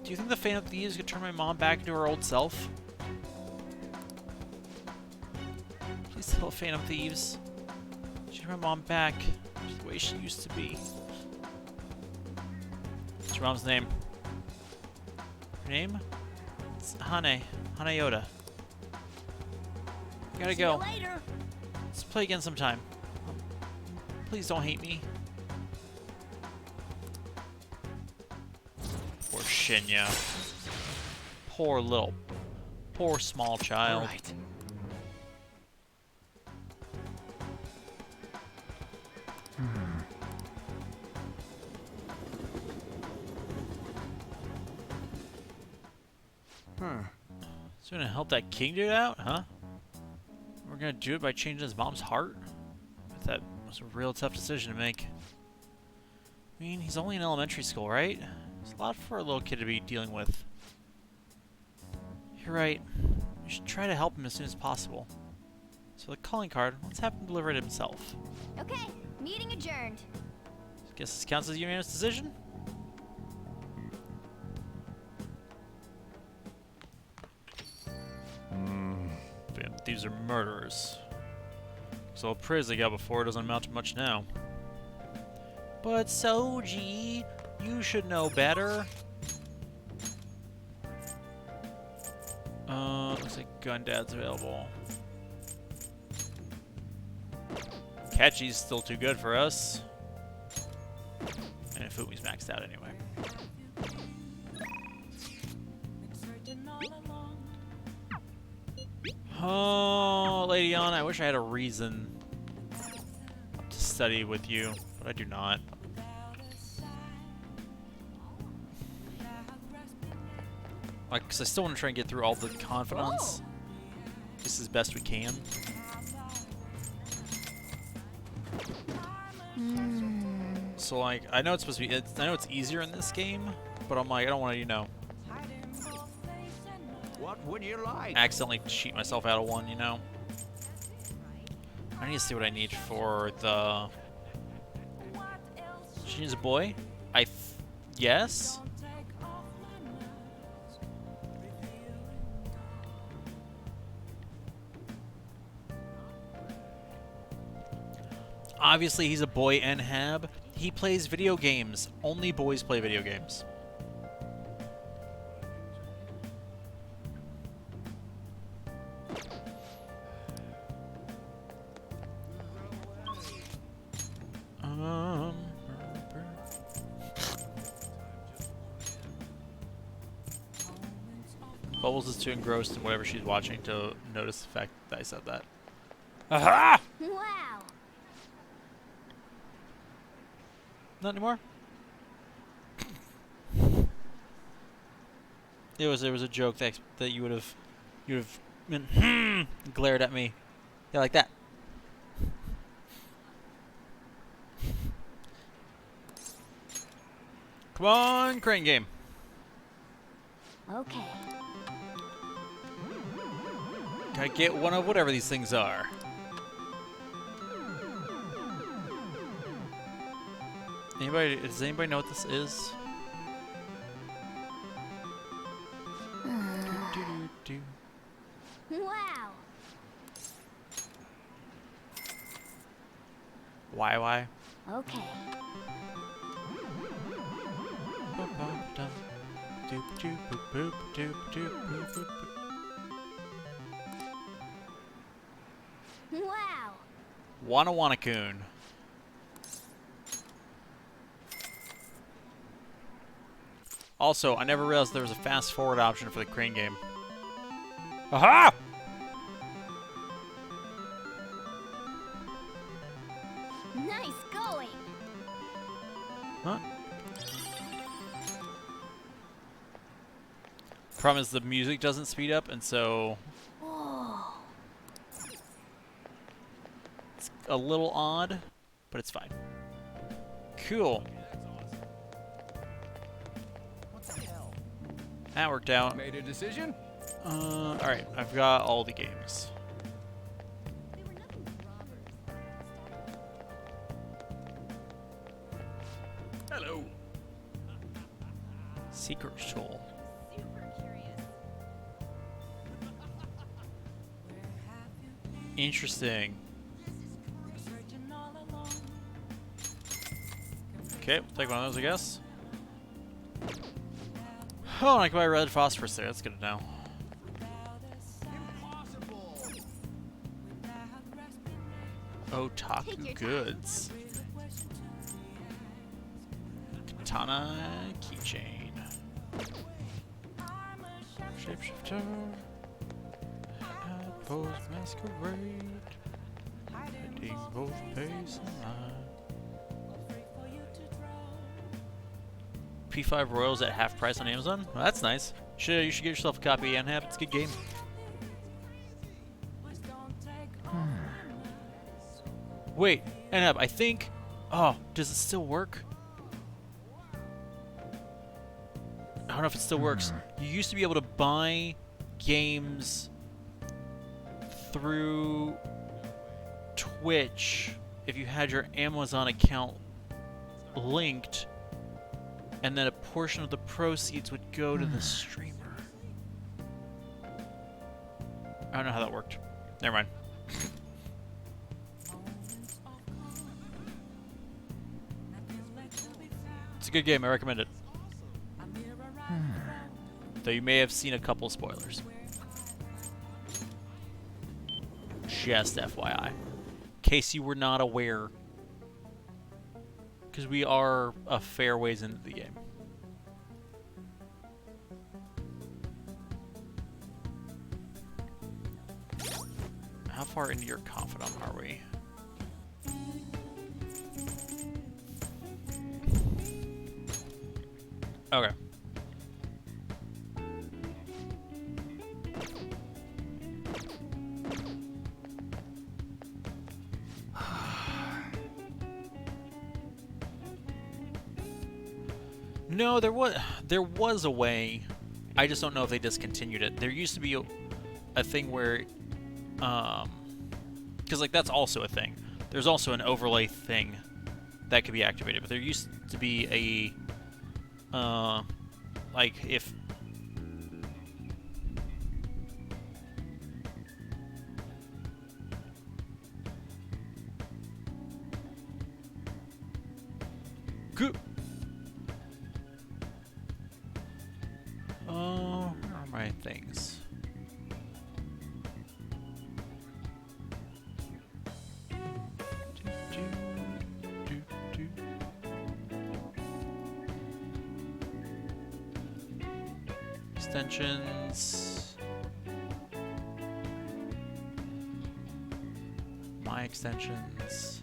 Speaker 1: Do you think the Phantom Thieves could turn my mom back into her old self? Please tell Phantom Thieves. She turn my mom back to the way she used to be. What's your mom's name? Her name? It's Hane. Hanayota. Gotta go.
Speaker 5: See you later.
Speaker 1: Let's play again sometime. Please don't hate me. Poor Shinya. Poor small child.
Speaker 6: All right.
Speaker 1: So we're gonna help that king dude out, huh? We're gonna do it by changing his mom's heart? But that was a real tough decision to make. I mean, he's only in elementary school, right? It's a lot for a little kid to be dealing with. You're right. We should try to help him as soon as possible. So the calling card, let's have him deliver it himself.
Speaker 2: Okay, meeting adjourned.
Speaker 1: Guess this counts as a unanimous decision? Damn, these are murderers. So all the praise they got before doesn't amount to much now. But Soji, you should know better. Looks like Gundad's available. Catchy's still too good for us. And Fumi's maxed out anyway. Oh, Lady Anna, I wish I had a reason to study with you, but I do not. Like, because I still want to try and get through all the confidants. Just as best we can. So, like, I know it's supposed to be, I know it's easier in this game, but I'm like, I don't want to, you know,
Speaker 7: What would you like?
Speaker 1: accidentally cheat myself out of one, you know? I need to see what I need for the... She needs a boy? Yes? Obviously, he's a boy NHAB. He plays video games. Only boys play video games. Bubbles is too engrossed in whatever she's watching to notice the fact that I said that. Aha!
Speaker 2: Wow.
Speaker 1: Not anymore? There was a joke that you would have been glared at me. Yeah, like that. Come on, crane game.
Speaker 2: Okay.
Speaker 1: Gotta get one of whatever these things are. Does anybody know what this is?
Speaker 2: Wow.
Speaker 1: Why?
Speaker 2: Okay. Wow.
Speaker 1: Wanna-Wanna-Kun. Also, I never realized there was a fast forward option for the crane game. Aha!
Speaker 2: Nice going.
Speaker 1: Huh? Problem is the music doesn't speed up, and so
Speaker 2: Whoa.
Speaker 1: it's a little odd, but it's fine. Cool.
Speaker 4: What the hell?
Speaker 1: That worked out.
Speaker 8: Made a decision?
Speaker 1: Alright, I've got all the games.
Speaker 8: Hello.
Speaker 1: Secret Soul. Interesting. Okay, we'll take one of those, I guess. Oh, I can buy red phosphorus there. That's good to know. Otaku goods. Katana keychain. Shapeshifter. Pose masquerade. Hiding both pace and line. P5 Royals at half price on Amazon. Well, that's nice. You should get yourself a copy, Anhab. It's a good game. Wait, Anhab, I think... Oh, does it still work? I don't know if it still works. You used to be able to buy games through Twitch if you had your Amazon account linked, and then a portion of the proceeds would go to the streamer. I don't know how that worked. Never mind. It's a good game. I recommend it. Though you may have seen a couple spoilers. Just FYI. In case you were not aware. Because we are a fair ways into the game. How far into your confidant are we? Okay. No, there was a way. I just don't know if they discontinued it. There used to be a thing where, because like that's also a thing. There's also an overlay thing that could be activated, but there used to be a, like if. Good. Where are my things? Extensions. My extensions.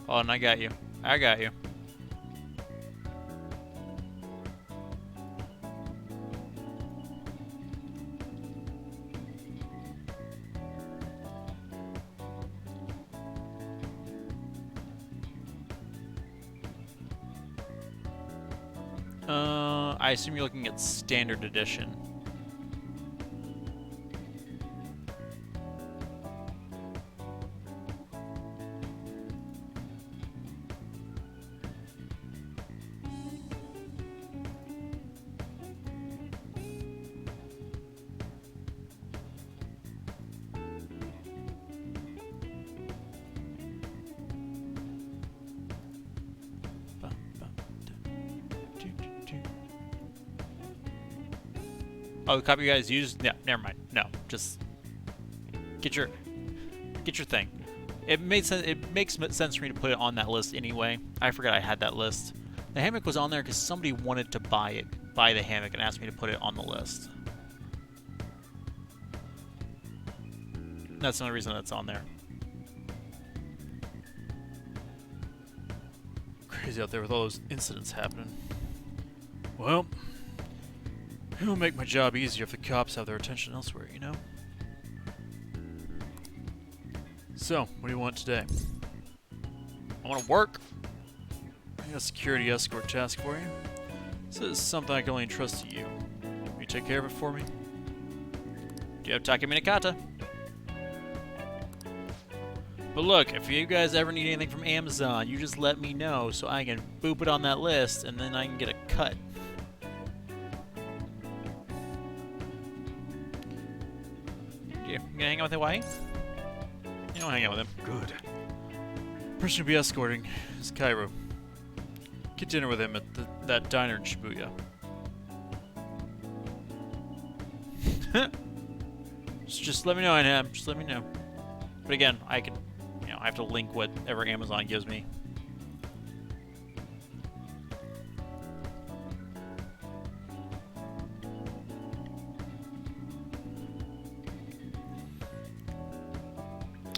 Speaker 1: Oh, and I got you. I got you. I assume you're looking at standard edition. Oh, the copy you guys used? Yeah, never mind. No, just get your thing. It made sense. It makes sense for me to put it on that list anyway. I forgot I had that list. The hammock was on there because somebody wanted to buy the hammock, and asked me to put it on the list. That's the only reason that's on there. Crazy out there with all those incidents happening. Well, It'll make my job easier if the cops have their attention elsewhere, you know? So, what do you want today? I want to work. I got a security escort task for you. This is something I can only entrust to you. Will you take care of it for me? Do you have Takeminikata? But look, if you guys ever need anything from Amazon, you just let me know so I can boop it on that list and then I can get a cut. You gonna hang out with Hawaii? You don't hang out with him.
Speaker 3: Good.
Speaker 1: Person to be escorting is Cairo. Get dinner with him at that diner in Shibuya. just let me know, Anham. Just let me know. But again, I can, I have to link whatever Amazon gives me.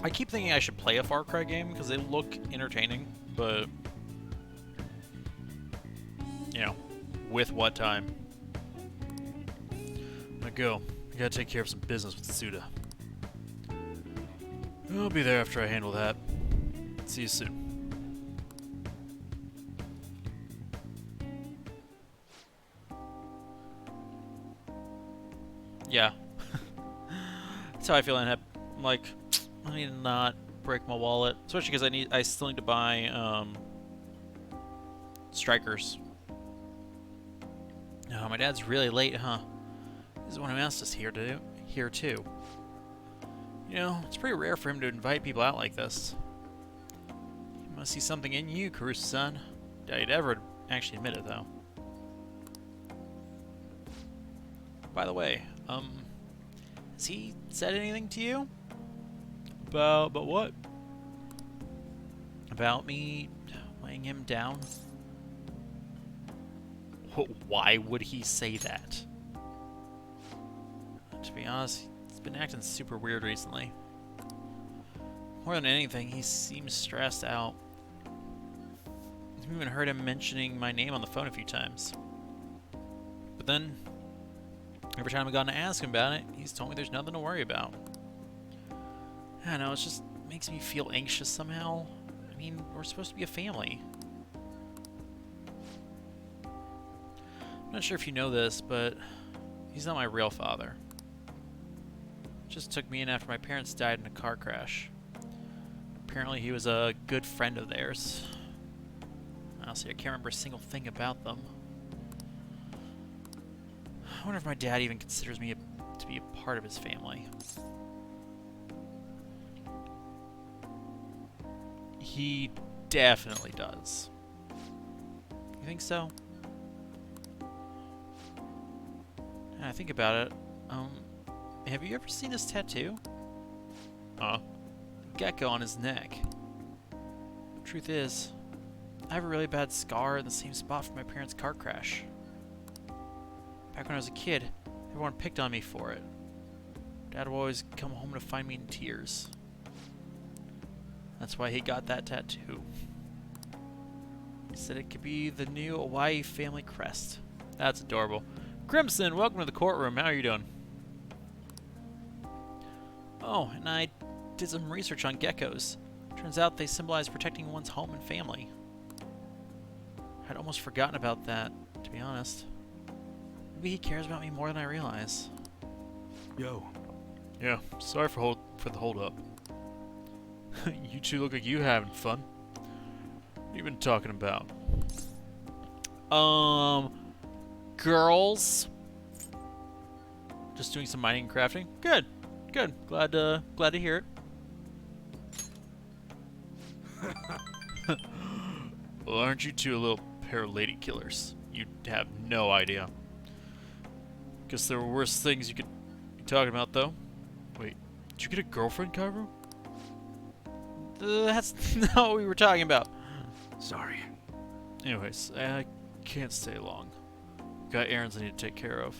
Speaker 1: I keep thinking I should play a Far Cry game because they look entertaining, but with what time? I go. I gotta take care of some business with Suda. I'll be there after I handle that. See you soon. Yeah. That's how I feel, and I'm like, I need to not break my wallet, especially because I still need to buy strikers. No, my dad's really late, huh? He's the one who asked us here too. It's pretty rare for him to invite people out like this. He must see something in you, Caruso-san. Doubt he'd ever actually admit it, though. By the way, has he said anything to you? About what? About me laying him down? Why would he say that? To be honest, he's been acting super weird recently. More than anything, he seems stressed out. I've even heard him mentioning my name on the phone a few times. But then, every time I've gone to ask him about it, he's told me there's nothing to worry about. I don't know, it just makes me feel anxious somehow. I mean, we're supposed to be a family. I'm not sure if you know this, but he's not my real father. Just took me in after my parents died in a car crash. Apparently he was a good friend of theirs. Honestly, I can't remember a single thing about them. I wonder if my dad even considers me to be a part of his family. He definitely does. You think so? I think about it. Have you ever seen his tattoo? Gecko on his neck. Truth is, I have a really bad scar in the same spot from my parents' car crash. Back when I was a kid, everyone picked on me for it. Dad would always come home to find me in tears. That's why he got that tattoo. He said it could be the new Hawaii family crest. That's adorable. Crimson, welcome to the courtroom. How are you doing? Oh, and I did some research on geckos. Turns out they symbolize protecting one's home and family. I'd almost forgotten about that, to be honest. Maybe he cares about me more than I realize.
Speaker 3: Yo.
Speaker 1: Yeah, sorry for the hold up. You two look like you having fun. What have you been talking about? Girls. Just doing some mining and crafting. Good. Good. Glad to hear it. Well, aren't you two a little pair of lady killers? You have no idea. Guess there were worse things you could be talking about, though. Wait, did you get a girlfriend, Cairo? That's not what we were talking about.
Speaker 3: Sorry.
Speaker 1: Anyways, I can't stay long. Got errands I need to take care of.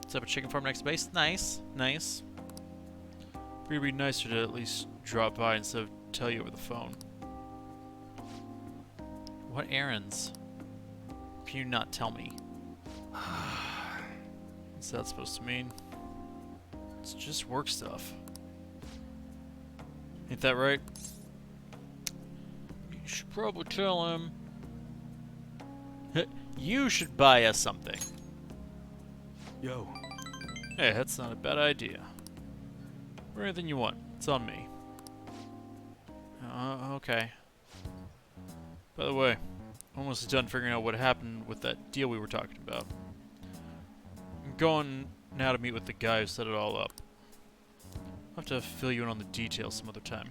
Speaker 1: Set up a chicken farm next base. Nice, nice. It'd be nicer to at least drop by instead of tell you over the phone. What errands? Can you not tell me? What's that supposed to mean? It's just work stuff. Ain't that right? You should probably tell him. You should buy us something.
Speaker 6: Yo.
Speaker 1: Hey, that's not a bad idea. Or anything you want. It's on me. Okay. By the way, almost done figuring out what happened with that deal we were talking about. I'm going now to meet with the guy who set it all up. I'll have to fill you in on the details some other time.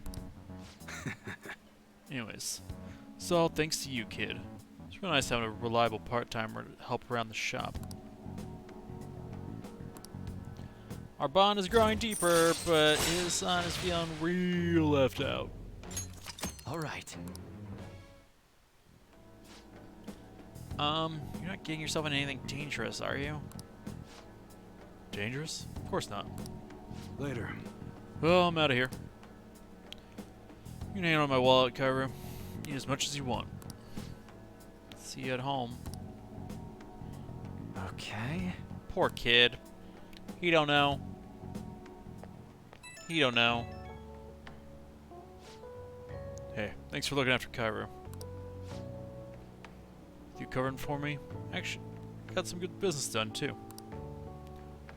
Speaker 1: Anyways, so thanks to you, kid. It's real nice having a reliable part-timer to help around the shop. Our bond is growing deeper, but his son is feeling real left out.
Speaker 6: All right.
Speaker 1: You're not getting yourself into anything dangerous, are you? Dangerous? Of course not.
Speaker 6: Later.
Speaker 1: Well, I'm out of here. You can hang on my wallet, Kairu. Eat as much as you want. See you at home.
Speaker 6: Okay.
Speaker 1: Poor kid. He don't know. He don't know. Hey, thanks for looking after Kairu. You covering for me? Actually, got some good business done too.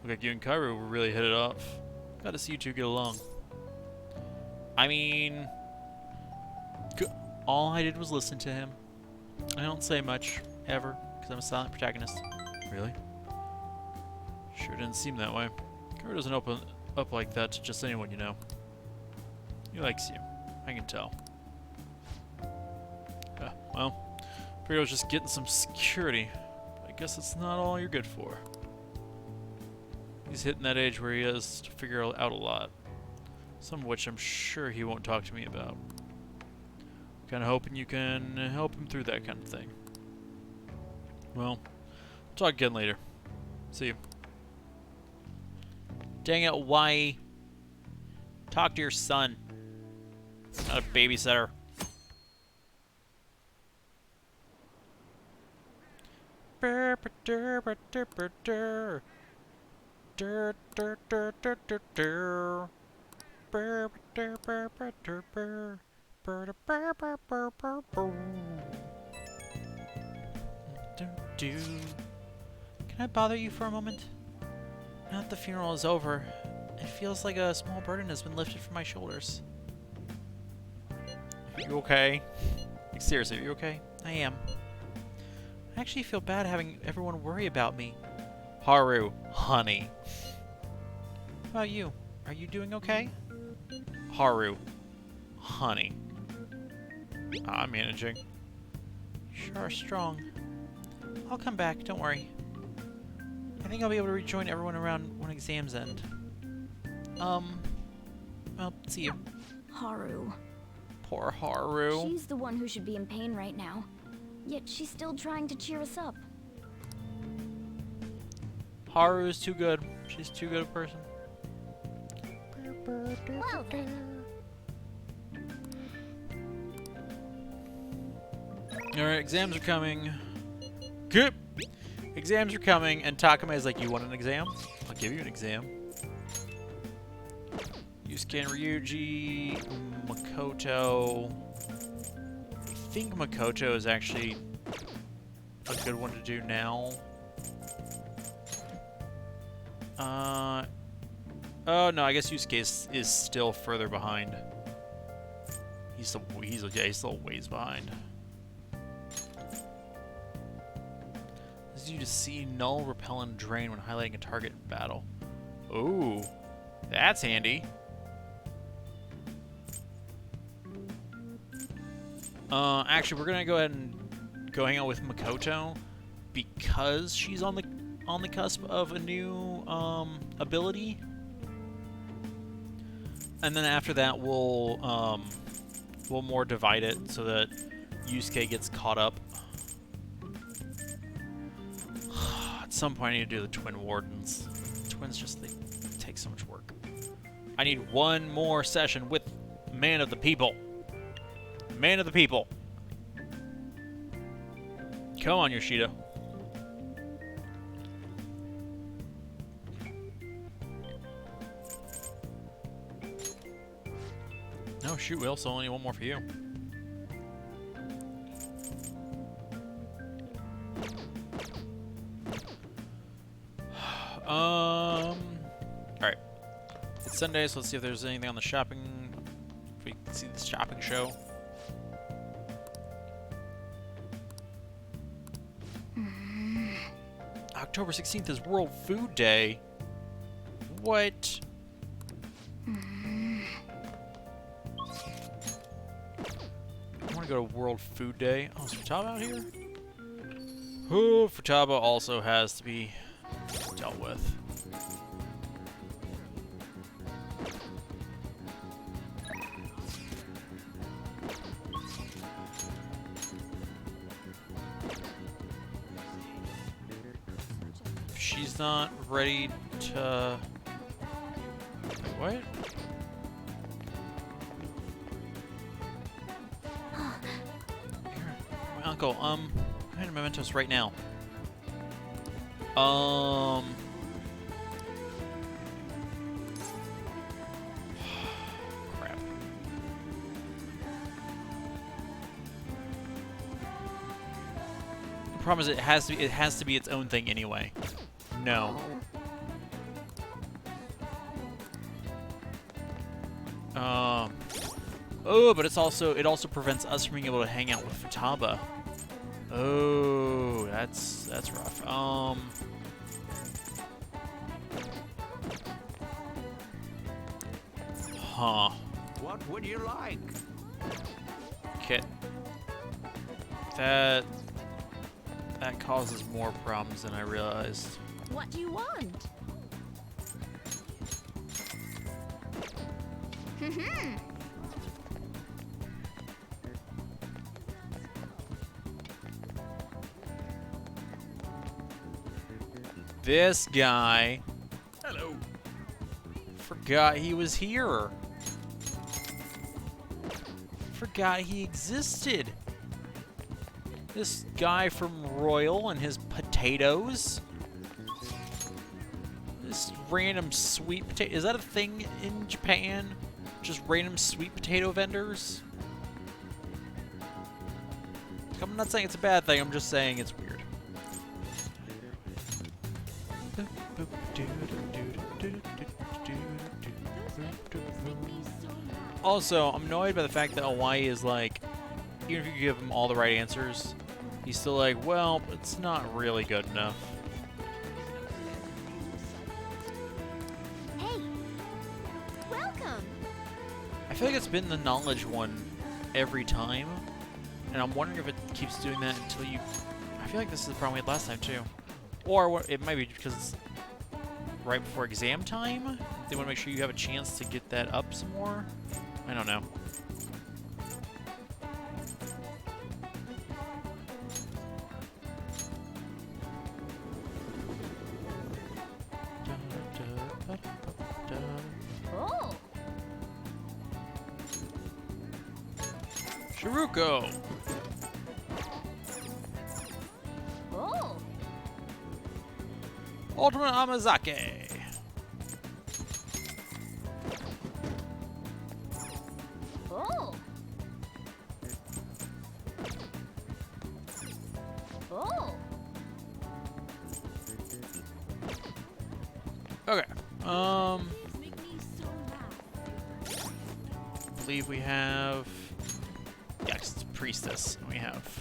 Speaker 1: Look like you and Kairu were really hit it off. Glad to see you two get along. I mean, all I did was listen to him. I don't say much, ever, because I'm a silent protagonist. Really? Sure didn't seem that way. Kairu doesn't open up like that to just anyone you know. He likes you. I can tell. Well, figured I was just getting some security. But I guess it's not all you're good for. He's hitting that age where he has to figure out a lot. Some of which I'm sure he won't talk to me about. Kinda hoping you can help him through that kind of thing. Well, talk again later. See you. Dang it, why? Talk to your son. Not a babysitter. Can I bother you for a moment? Now that the funeral is over, it feels like a small burden has been lifted from my shoulders. You okay? Like, seriously, are you okay? I am. I actually feel bad having everyone worry about me. Haru, honey. How about you? Are you doing okay? Haru, honey. I'm managing. You sure are strong. I'll come back, don't worry. I think I'll be able to rejoin everyone around when exams end. Well, see you.
Speaker 2: Haru.
Speaker 1: Poor Haru.
Speaker 2: She's the one who should be in pain right now. Yet she's still trying to cheer us up.
Speaker 1: Haru is too good. She's too good a person.
Speaker 2: Well then.
Speaker 1: Alright, exams are coming. Good. Exams are coming, and Takame is like, you want an exam? I'll give you an exam. Yusuke and Ryuji, Makoto. I think Makoto is actually a good one to do now. Oh no, I guess Yusuke is still further behind. He's still a ways behind. This is you to see null, repel, and drain when highlighting a target in battle. Ooh, that's handy. Actually, we're gonna go ahead and go hang out with Makoto because she's on the cusp of a new ability, and then after that we'll more divide it so that Yusuke gets caught up. At some point, I need to do the Twin Wardens. Twins they take so much work. I need one more session with Man of the People. Man of the People. Come on, Yoshida. Oh shoot, we also only one more for you. Alright. It's Sunday, so let's see if there's anything on the shopping. If we can see this shopping show. October 16th is World Food Day. What? I want to go to World Food Day. Oh, is Futaba out here? Oh, Futaba also has to be dealt with. She's not ready to... Wait, what? My uncle, I'm in Mementos right now. Crap. The problem is it has to be its own thing anyway. No. Oh, but it also prevents us from being able to hang out with Futaba. Oh, that's rough. Huh.
Speaker 3: What would you like?
Speaker 1: Okay. That causes more problems than I realized.
Speaker 2: What do you want?
Speaker 1: This guy
Speaker 8: Hello.
Speaker 1: forgot he was here. Forgot he existed. This guy from Royal and his potatoes. This random sweet potato. Is that a thing in Japan? Just random sweet potato vendors? I'm not saying it's a bad thing, I'm just saying it's weird. Also, I'm annoyed by the fact that Hawaii is like, even if you give him all the right answers, he's still like, well, it's not really good enough.
Speaker 5: Hey, welcome.
Speaker 1: I feel like it's been the knowledge one every time, and I'm wondering if it keeps doing that until you... I feel like this is the problem we had last time, too. Or it might be because it's right before exam time. They want to make sure you have a chance to get that up some more. I don't know.
Speaker 5: Oh,
Speaker 1: Shiruko!
Speaker 5: oh.
Speaker 1: Ultimate Amazake!
Speaker 5: Oh. Oh.
Speaker 1: Okay.
Speaker 5: Make me so mad.
Speaker 1: I believe we have... Yes, it's Priestess. We have...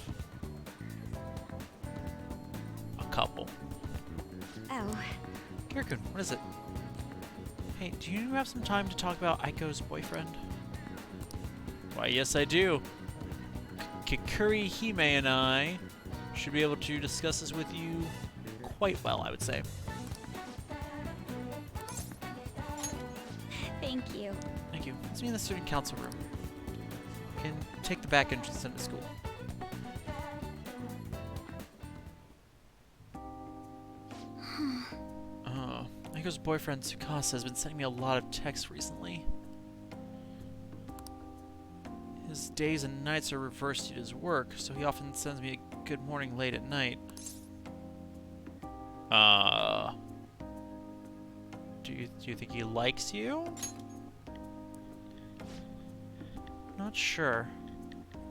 Speaker 1: a couple.
Speaker 2: Oh,
Speaker 1: Kirikun, what is it? Hey, do you have some time to talk about Aiko's boyfriend? Why, yes I do. Kikuri Hime and I should be able to discuss this with you quite well, I would say.
Speaker 2: thank you.
Speaker 1: Thank you. Let's meet in the student council room. You can take the back entrance into school. Aiko's boyfriend Tsukasa has been sending me a lot of texts recently. His days and nights are reversed due to his work, so he often sends me a good morning late at night. Do you think he likes you? Not sure.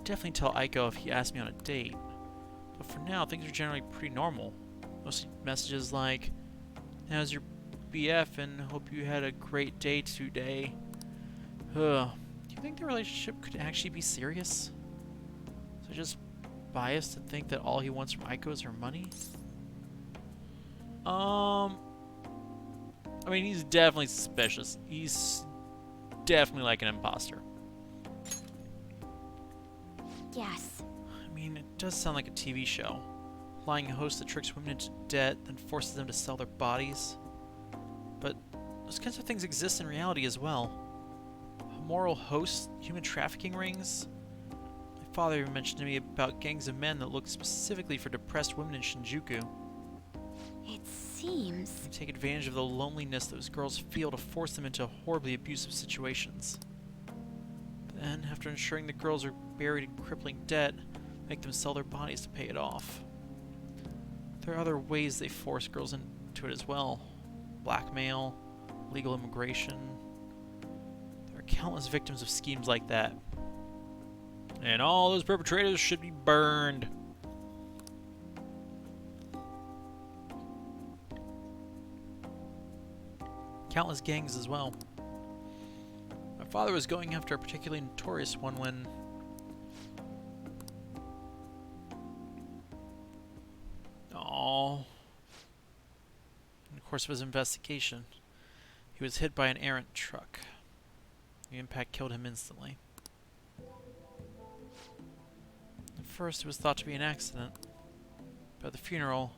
Speaker 1: Definitely tell Aiko if he asks me on a date. But for now, things are generally pretty normal. Mostly messages like, "How's your BF and hope you had a great day today." Ugh. Do you think the relationship could actually be serious? So just biased to think that all he wants from Aiko is her money? I mean, he's definitely suspicious. He's definitely like an imposter.
Speaker 2: Yes.
Speaker 1: I mean, it does sound like a TV show. Lying host that tricks women into debt, then forces them to sell their bodies. But those kinds of things exist in reality as well. Immoral hosts, human trafficking rings. My father even mentioned to me about gangs of men that look specifically for depressed women in Shinjuku.
Speaker 2: It seems...
Speaker 1: They take advantage of the loneliness those girls feel to force them into horribly abusive situations. Then, after ensuring the girls are buried in crippling debt, make them sell their bodies to pay it off. There are other ways they force girls into it as well. Blackmail, illegal immigration. There are countless victims of schemes like that. And all those perpetrators should be burned. Countless gangs as well. My father was going after a particularly notorious one when... In the course of his investigation, he was hit by an errant truck. The impact killed him instantly. At first, it was thought to be an accident. But at the funeral,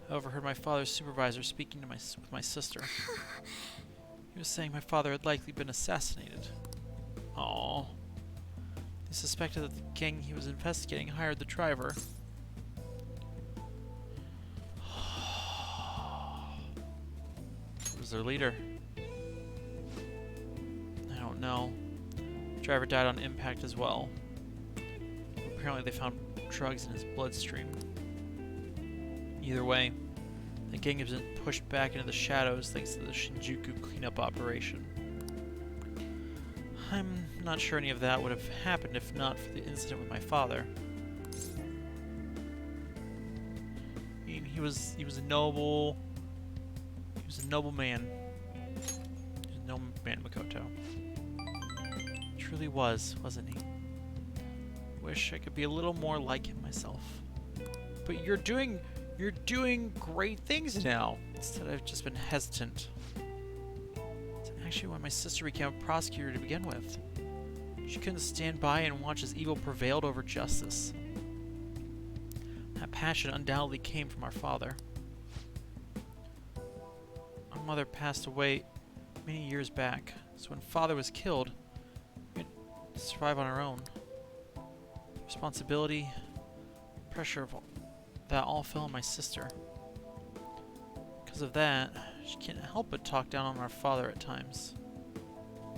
Speaker 1: I overheard my father's supervisor speaking to with my sister. He was saying my father had likely been assassinated. Aww. They suspected that the gang he was investigating hired the driver. Who was their leader? I don't know. The driver died on impact as well. Apparently they found drugs in his bloodstream. Either way, the gang has been pushed back into the shadows thanks to the Shinjuku cleanup operation. I'm not sure any of that would have happened if not for the incident with my father. I mean, he was a noble man. He was a noble man, Makoto. Truly was, wasn't he? Wish I could be a little more like him myself. But you're doing great things now. Instead, I've just been hesitant. It's actually why my sister became a prosecutor to begin with. She couldn't stand by and watch as evil prevailed over justice. That passion undoubtedly came from our father. Our mother passed away many years back, so when father was killed, we had to survive on our own. Responsibility, pressure of that all fell on my sister. Because of that, she can't help but talk down on our father at times.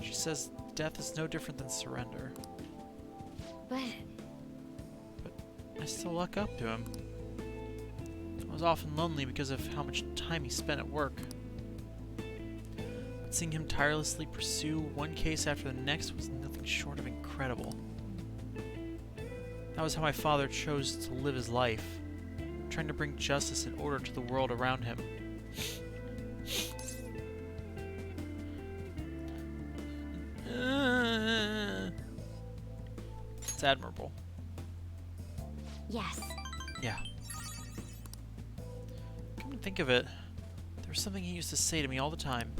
Speaker 1: She says death is no different than surrender.
Speaker 2: But
Speaker 1: I still look up to him. I was often lonely because of how much time he spent at work. But seeing him tirelessly pursue one case after the next was nothing short of incredible. That was how my father chose to live his life, trying to bring justice and order to the world around him. It's admirable.
Speaker 2: yes.
Speaker 1: Yeah. Come to think of it, there was something he used to say to me all the time.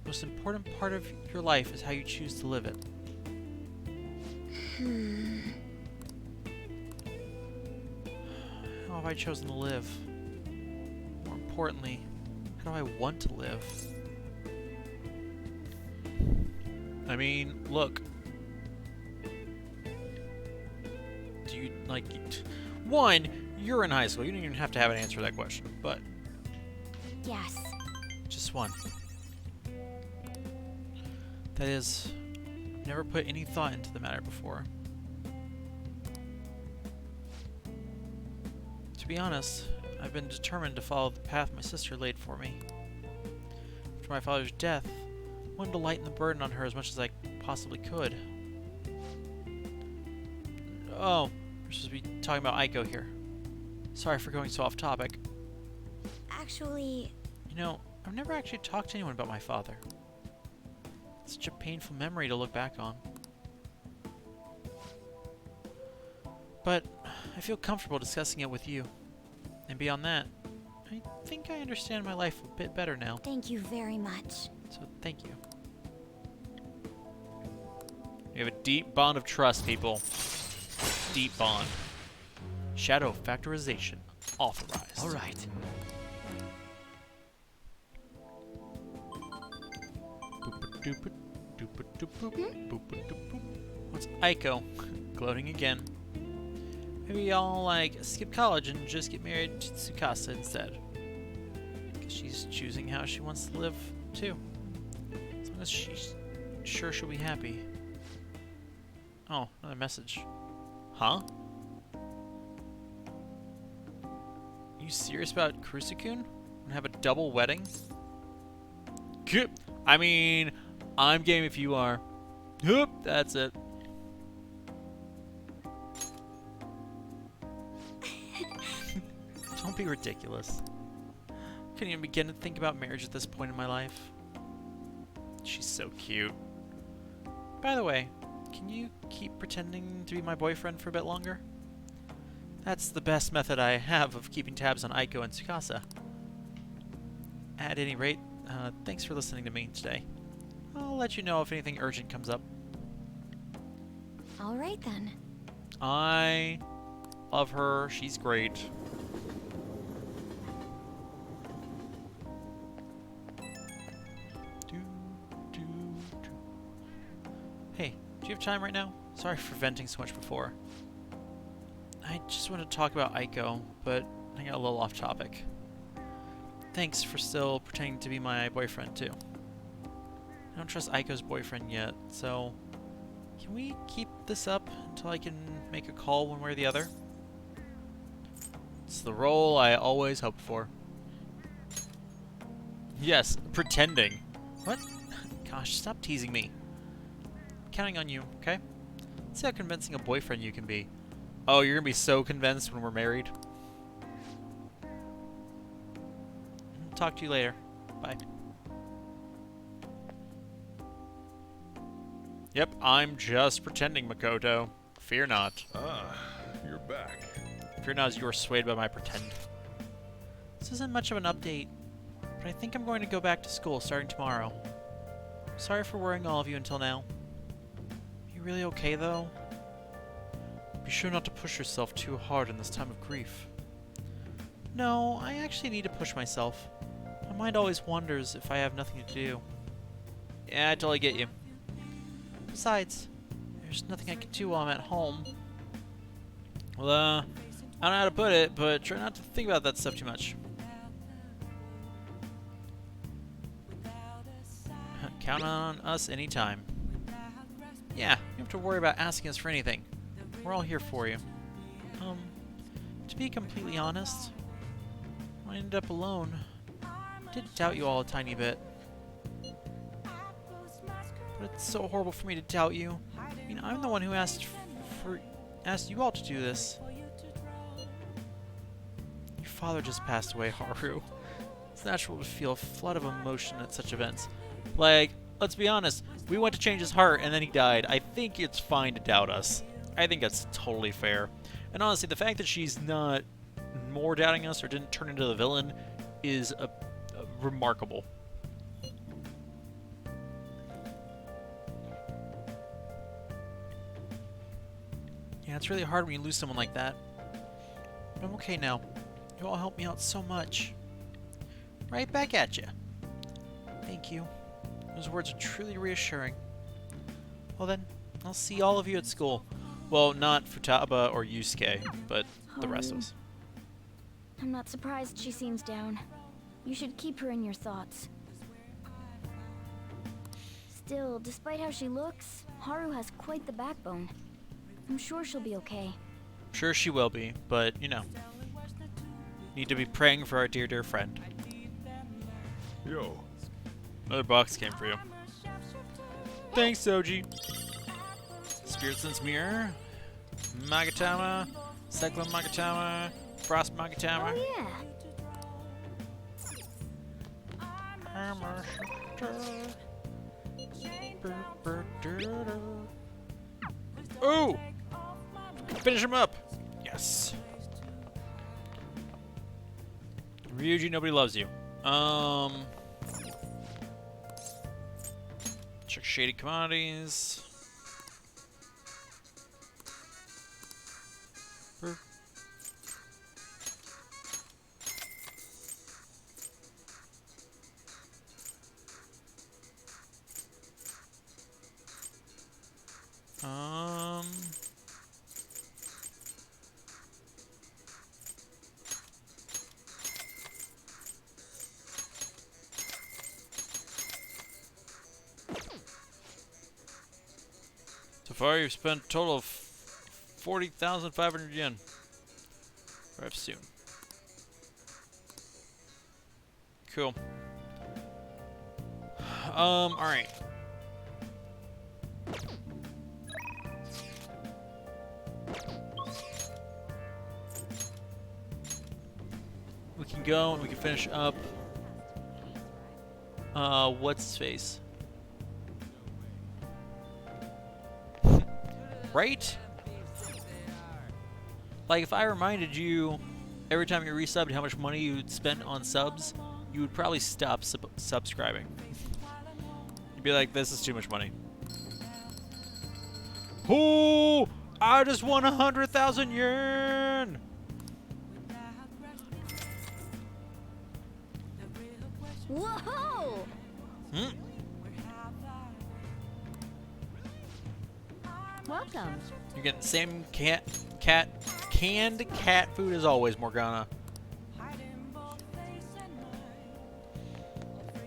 Speaker 1: The most important part of your life is how you choose to live it. How have I chosen to live? More importantly, how do I want to live? I mean, look. Do you, like... One, you're in high school. You don't even have to have an answer to that question. But,
Speaker 2: Yes.
Speaker 1: just one. That is, I've never put any thought into the matter before. To be honest, I've been determined to follow the path my sister laid for me. After my father's death, I wanted to lighten the burden on her as much as I possibly could. Oh, we're supposed to be talking about Aiko here. Sorry for going so off topic.
Speaker 2: Actually,
Speaker 1: You know, I've never actually talked to anyone about my father. It's such a painful memory to look back on. But I feel comfortable discussing it with you. And beyond that, I think I understand my life a bit better now.
Speaker 2: thank you very much.
Speaker 1: So thank you. We have a deep bond of trust, people. Deep bond. Shadow factorization authorized.
Speaker 6: All right.
Speaker 1: What's Aiko? Gloating again. Maybe I'll like skip college and just get married to Tsukasa instead. Because she's choosing how she wants to live too. As long as she's sure she'll be happy. Oh, another message. Huh? You serious about Kurusukun? Gonna have a double wedding? I mean, I'm game if you are. Yep, that's it. Don't be ridiculous. Couldn't even begin to think about marriage at this point in my life. She's so cute. By the way, can you keep pretending to be my boyfriend for a bit longer? That's the best method I have of keeping tabs on Aiko and Tsukasa. At any rate, thanks for listening to me today. I'll let you know if anything urgent comes up.
Speaker 2: All right then.
Speaker 1: I love her. She's great. Hey, do you have time right now? Sorry for venting so much before. I just want to talk about Aiko, but I got a little off topic. Thanks for still pretending to be my boyfriend, too. I don't trust Aiko's boyfriend yet, so can we keep this up until I can make a call one way or the other? It's the role I always hoped for. Yes, pretending. What? Gosh, stop teasing me. I'm counting on you, okay? Let's see how convincing a boyfriend you can be. Oh, you're gonna be so convinced when we're married. Talk to you later. Bye. Yep, I'm just pretending, Makoto. Fear not.
Speaker 9: Ah, you're back.
Speaker 1: Fear not as you are swayed by my pretend. This isn't much of an update, but I think I'm going to go back to school starting tomorrow. Sorry for worrying all of you until now. You really okay, though? Be sure not to push yourself too hard in this time of grief. No, I actually need to push myself. My mind always wonders if I have nothing to do. Yeah, I totally get you. Besides, there's nothing I can do while I'm at home. Well, I don't know how to put it, but try not to think about that stuff too much. Count on us anytime. Yeah, you don't have to worry about asking us for anything. We're all here for you. To be completely honest, when I ended up alone, I did doubt you all a tiny bit. But it's so horrible for me to doubt you. I mean, I'm the one who asked you all to do this. Your father just passed away, Haru. It's natural to feel a flood of emotion at such events. Like, let's be honest, we went to change his heart and then he died. I think it's fine to doubt us. I think that's totally fair. And honestly, the fact that she's not more doubting us or didn't turn into the villain is remarkable. Yeah, it's really hard when you lose someone like that. But I'm okay now. You all helped me out so much. Right back at you. Thank you. Those words are truly reassuring. Well then, I'll see all of you at school. Well, not Futaba or Yusuke, but the rest of us.
Speaker 2: I'm not surprised she seems down. You should keep her in your thoughts. Still, despite how she looks, Haru has quite the backbone. I'm sure she'll be okay.
Speaker 1: Sure she will be, but, you know. Need to be praying for our dear, dear friend.
Speaker 9: Yo.
Speaker 1: Another box came for you. Thanks, Soji. Spirit Sense Mirror. Magatama, Cyclone Magatama, Frost Magatama.
Speaker 2: Oh yeah.
Speaker 1: Hammer shooter. Ooh! Finish him up! Yes. Ryuji, nobody loves you. Check shady commodities. Um. So far, you've spent a total of 40,500 yen. Arrive soon. Cool. Alright. We can go and we can finish up. What's his face? Right? Like, if I reminded you every time you resubbed how much money you'd spent on subs, you would probably stop subscribing. You'd be like, this is too much money. Oh, I just won 100,000 yen!
Speaker 2: Whoa!
Speaker 1: Hmm?
Speaker 2: Welcome.
Speaker 1: You're getting the same canned cat food as always, Morgana.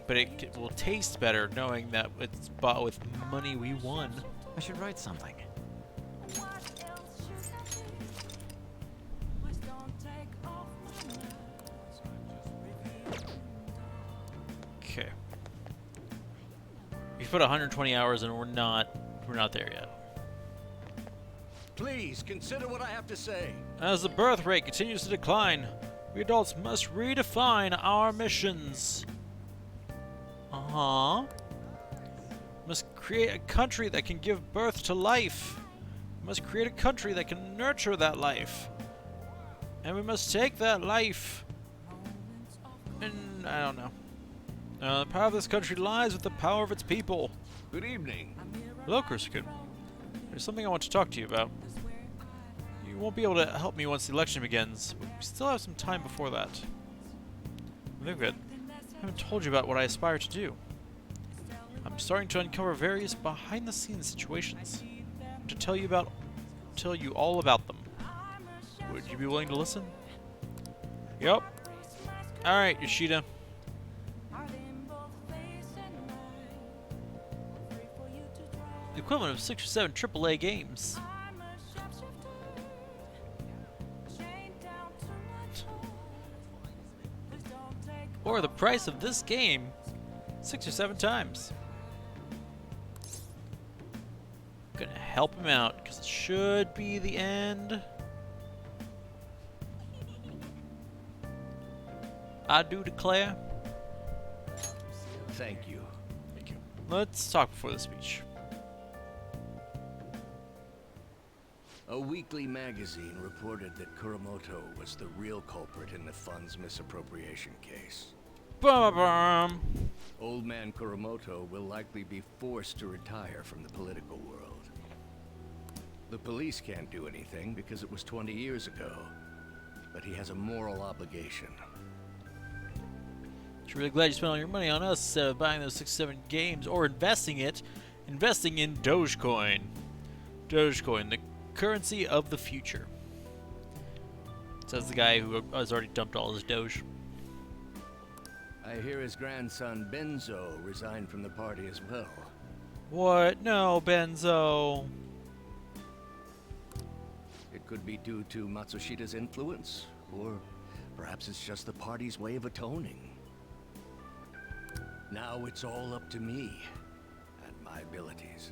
Speaker 1: But it will taste better knowing that it's bought with money we won.
Speaker 4: I should write something.
Speaker 1: Okay. We've put 120 hours and we're not there yet.
Speaker 7: Please consider what I have to say.
Speaker 1: As the birth rate continues to decline, we adults must redefine our missions. Must create a country that can give birth to life. We must create a country that can nurture that life. And we must take that life. And I don't know. The power of this country lies with the power of its people.
Speaker 7: Good evening.
Speaker 1: Hello, Kursuke. There's something I want to talk to you about. You won't be able to help me once the election begins, but we still have some time before that. Very good. I haven't told you about what I aspire to do. I'm starting to uncover various behind-the-scenes situations. To tell you all about them. Would you be willing to listen? Yep. Alright, Yoshida. The equivalent of 6 or 7 AAA games. Or the price of this game 6 or 7 times. Gonna help him out because it should be the end. I do declare.
Speaker 7: Thank you.
Speaker 1: Thank you. Let's talk before the speech.
Speaker 7: A weekly magazine reported that Kuramoto was the real culprit in the fund's misappropriation case.
Speaker 1: Bum.
Speaker 7: Old man Kuramoto will likely be forced to retire from the political world. The police can't do anything because it was 20 years ago, but he has a moral obligation.
Speaker 1: I'm really glad you spent all your money on us instead of buying those 6 or 7 games or investing in Dogecoin. Dogecoin, the currency of the future. Says the guy who has already dumped all his Doge.
Speaker 7: I hear his grandson Benzo resigned from the party as well.
Speaker 1: What? No, Benzo.
Speaker 7: It could be due to Matsushida's influence, or perhaps it's just the party's way of atoning. Now it's all up to me and my abilities.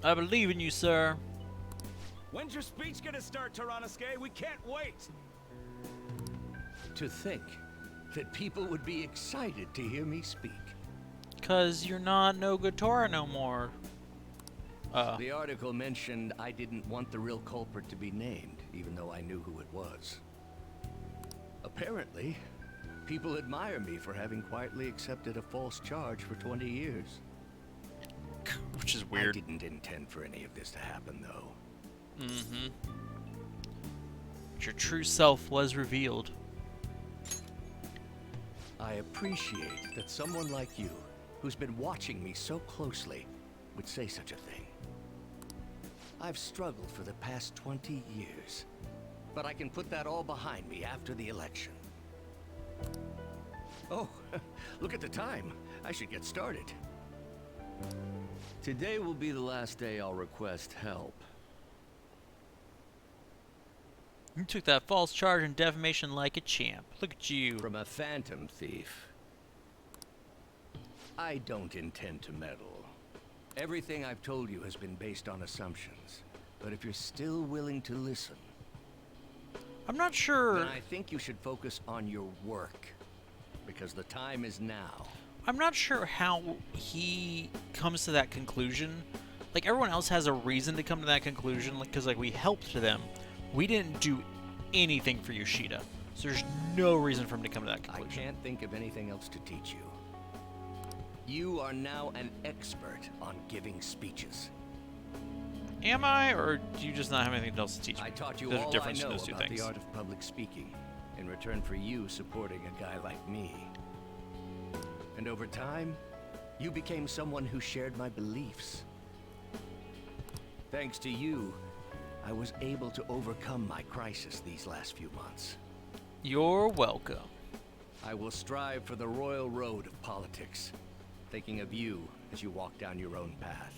Speaker 1: I believe in you, sir.
Speaker 4: When's your speech gonna start, Tyranosuke? We can't wait!
Speaker 7: To think that people would be excited to hear me speak.
Speaker 1: 'Cause you're not no good Tora no more.
Speaker 7: The article mentioned I didn't want the real culprit to be named, even though I knew who it was. Apparently, people admire me for having quietly accepted a false charge for 20 years.
Speaker 1: Which is weird.
Speaker 7: I didn't intend for any of this to happen, though.
Speaker 1: Mm-hmm. But your true self was revealed.
Speaker 7: I appreciate that someone like you, who's been watching me so closely, would say such a thing. I've struggled for the past 20 years, but I can put that all behind me after the election. Oh, look at the time. I should get started. Today will be the last day I'll request help.
Speaker 1: You took that false charge and defamation like a champ. Look at you.
Speaker 7: From a phantom thief. I don't intend to meddle. Everything I've told you has been based on assumptions. But if you're still willing to listen,
Speaker 1: I'm not sure.
Speaker 7: then I think you should focus on your work. Because the time is now.
Speaker 1: I'm not sure how he comes to that conclusion. Like, everyone else has a reason to come to that conclusion, like, because, like, we helped them. We didn't do anything for Yoshida. So there's no reason for him to come to that
Speaker 7: I
Speaker 1: conclusion.
Speaker 7: can't think of anything else to teach you. You are now an expert on giving speeches.
Speaker 1: Am I, or do you just not have anything else to teach me?
Speaker 7: I taught you
Speaker 1: There's a
Speaker 7: all I
Speaker 1: difference in
Speaker 7: know
Speaker 1: those two
Speaker 7: about
Speaker 1: things.
Speaker 7: the art of public speaking, in return for you supporting a guy like me. And over time, you became someone who shared my beliefs. Thanks to you, I was able to overcome my crisis these last few months.
Speaker 1: You're welcome.
Speaker 7: I will strive for the royal road of politics, thinking of you as you walk down your own path.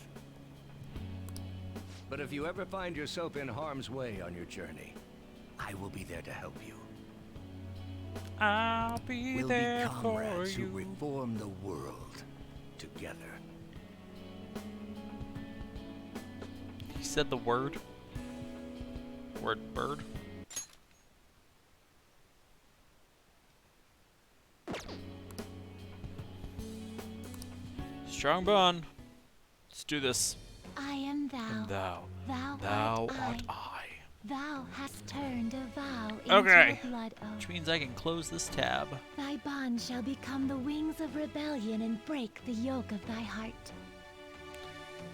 Speaker 7: But if you ever find yourself in harm's way on your journey, I will be there to help you.
Speaker 1: I'll be
Speaker 7: We'll
Speaker 1: there
Speaker 7: be
Speaker 1: for
Speaker 7: comrades who
Speaker 1: you.
Speaker 7: reform the world together.
Speaker 1: He said the word. Word bird. Strong bond. Let's do this.
Speaker 2: I am thou.
Speaker 1: And thou.
Speaker 2: Thou
Speaker 1: Art
Speaker 2: art I.
Speaker 1: I.
Speaker 2: Thou hast turned a vow into
Speaker 1: Okay.
Speaker 2: a blood oath.
Speaker 1: Which means I can close this tab.
Speaker 2: Thy bond shall become the wings of rebellion and break the yoke of thy heart.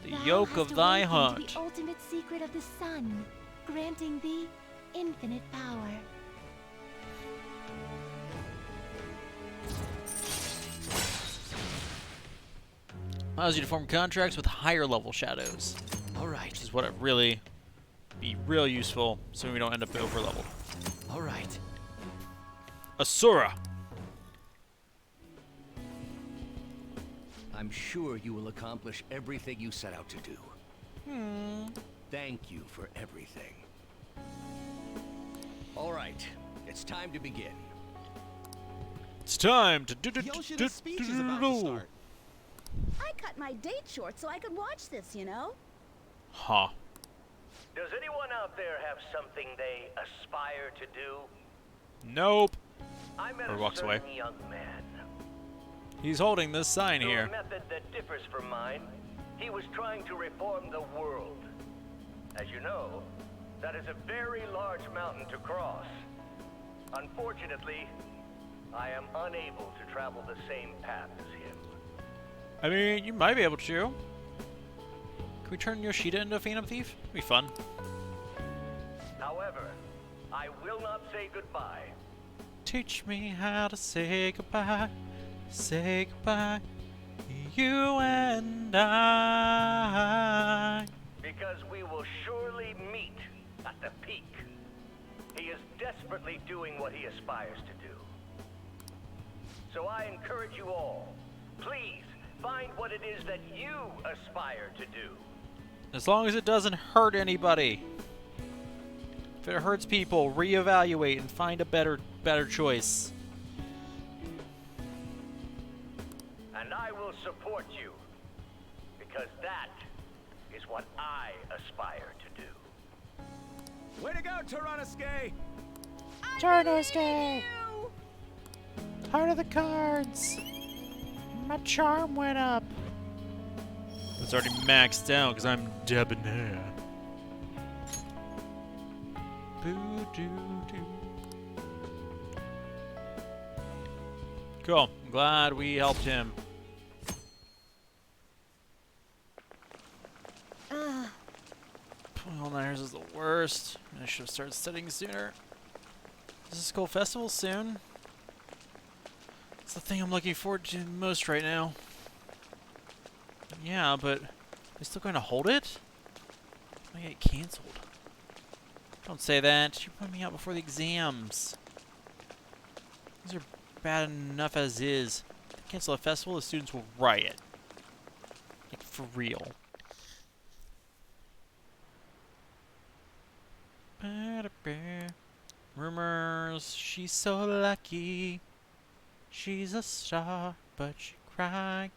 Speaker 1: The
Speaker 2: Thou
Speaker 1: yoke
Speaker 2: hast
Speaker 1: of thy
Speaker 2: awakened
Speaker 1: heart.
Speaker 2: to the ultimate secret of the sun, granting thee infinite power.
Speaker 1: Allows you to form contracts with higher level shadows.
Speaker 7: Alright,
Speaker 1: Which is what it really be real useful so we don't end up over leveled.
Speaker 7: alright.
Speaker 1: Asura!
Speaker 7: I'm sure you will accomplish everything you set out to do. Thank you for everything. Alright, it's time to begin.
Speaker 1: It's time to do
Speaker 4: Yoshida's speech is about to start.
Speaker 10: I cut my date short so I could watch this, you know?
Speaker 1: Huh.
Speaker 11: Does anyone out there have something they aspire to do?
Speaker 1: Nope.
Speaker 11: I met
Speaker 1: Or
Speaker 11: a
Speaker 1: walks away.
Speaker 11: certain young man.
Speaker 1: He's holding this sign
Speaker 11: Through
Speaker 1: here.
Speaker 11: a method that differs from mine, he was trying to reform the world. As you know, that is a very large mountain to cross. Unfortunately, I am unable to travel the same path as him.
Speaker 1: I mean, you might be able to. Can we turn Yoshida into a Phantom Thief? It'd be fun.
Speaker 11: However, I will not say goodbye.
Speaker 1: Teach me how to say goodbye. Say goodbye. You and I.
Speaker 11: Because we will surely meet at the peak. He is desperately doing what he aspires to do. So I encourage you all, please find what it is that you aspire to do.
Speaker 1: As long as it doesn't hurt anybody. If it hurts people, reevaluate and find a better choice.
Speaker 11: And I will support you. Because that is what I aspire to do.
Speaker 4: Way to go, Tyranosuke!
Speaker 1: Tyranosuke! Heart of the cards! My charm went up. It's already maxed out because I'm debonair. Boo-doo-doo. Cool. I'm glad we helped him. All-nighters is the worst. I should have started studying sooner. Is this school festival soon? It's the thing I'm looking forward to most right now. Yeah, but they still going to hold it? I get canceled. Don't say that. You're putting me out before the exams. These are bad enough as is. If they cancel a festival, the students will riot. Like, for real. Rumors, she's so lucky. She's a star, but she cries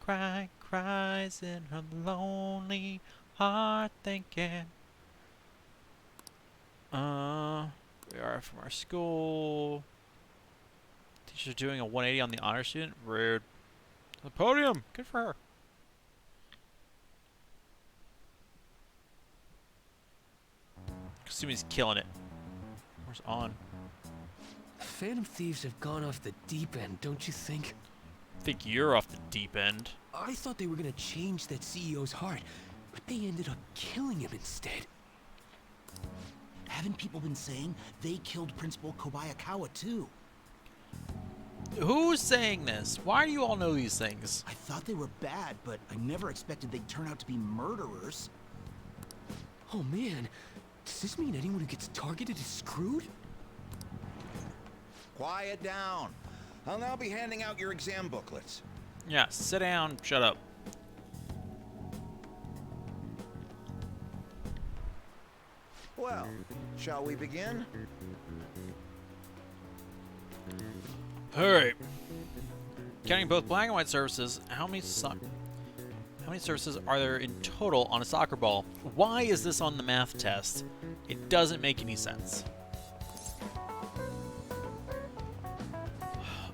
Speaker 1: in her lonely heart thinking. We are from our school. Teacher's doing a 180 on the honor student. Rude. The podium. Good for her. Kasumi's killing it. Where's On?
Speaker 12: Phantom Thieves have gone off the deep end, don't you think?
Speaker 1: I think you're off the deep end.
Speaker 12: I thought they were gonna change that CEO's heart, but they ended up killing him instead.
Speaker 13: Haven't people been saying they killed Principal Kobayakawa too?
Speaker 1: Who's saying this? Why do you all know these things?
Speaker 13: I thought they were bad, but I never expected they'd turn out to be murderers.
Speaker 12: Oh man, does this mean anyone who gets targeted is screwed?
Speaker 14: Quiet down. I'll now be handing out your exam booklets.
Speaker 1: Yeah, sit down, shut up.
Speaker 14: Well, shall we begin?
Speaker 1: Alright. Counting both black and white surfaces, how many surfaces are there in total on a soccer ball? Why is this on the math test? It doesn't make any sense.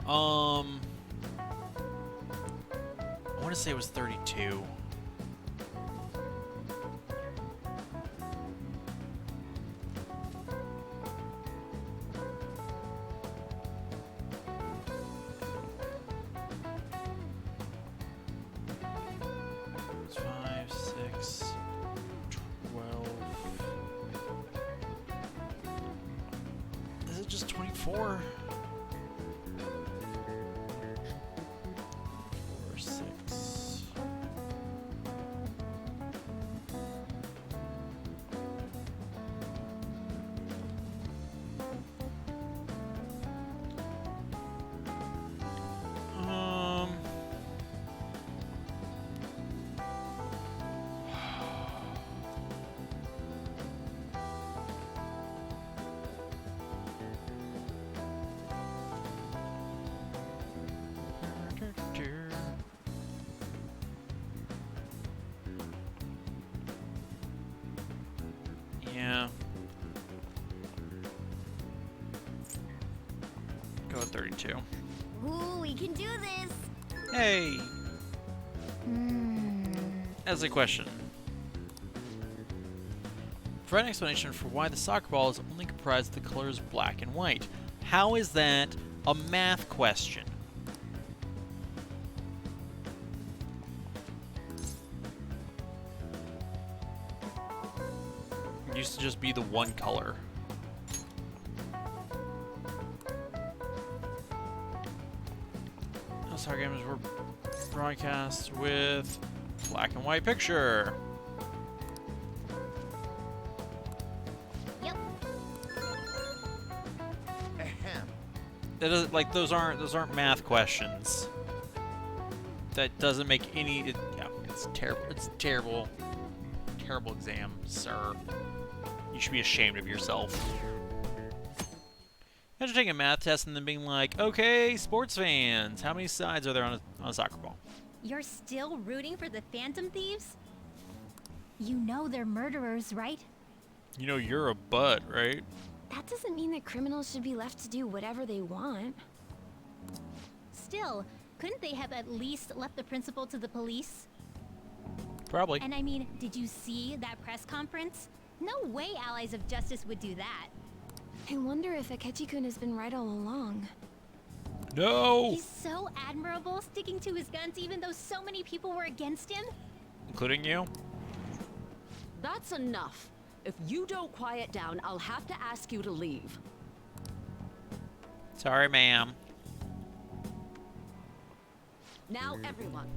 Speaker 1: I want to say it was 32. It's 5, 6, 12. Is it just 24? 6. Yeah. Go with 32.
Speaker 2: Ooh, we can do this.
Speaker 1: Hey. As a question. Provide an explanation for why the soccer ball is only comprised of the colors black and white. How is that a math question? It used to just be the one color. Soccer games were broadcast with black and white picture.
Speaker 2: Yep.
Speaker 14: Ahem.
Speaker 1: That doesn't, like, those aren't math questions. That doesn't make any. Yeah, it's terrible. It's terrible. Terrible exam, sir. You should be ashamed of yourself. Imagine taking a math test and then being like, okay, sports fans, how many sides are there on a soccer ball?
Speaker 2: You're still rooting for the Phantom Thieves? You know they're murderers, right?
Speaker 1: You know you're a butt, right?
Speaker 2: That doesn't mean that criminals should be left to do whatever they want.
Speaker 15: Still, couldn't they have at least left the principal to the police?
Speaker 1: Probably.
Speaker 15: And I mean, did you see that press conference? No way allies of justice would do that.
Speaker 2: I wonder if Akechi-kun has been right all along.
Speaker 1: No!
Speaker 15: He's so admirable, sticking to his guns even though so many people were against him.
Speaker 1: Including you?
Speaker 16: That's enough. If you don't quiet down, I'll have to ask you to leave.
Speaker 1: Sorry, ma'am.
Speaker 16: Now, everyone.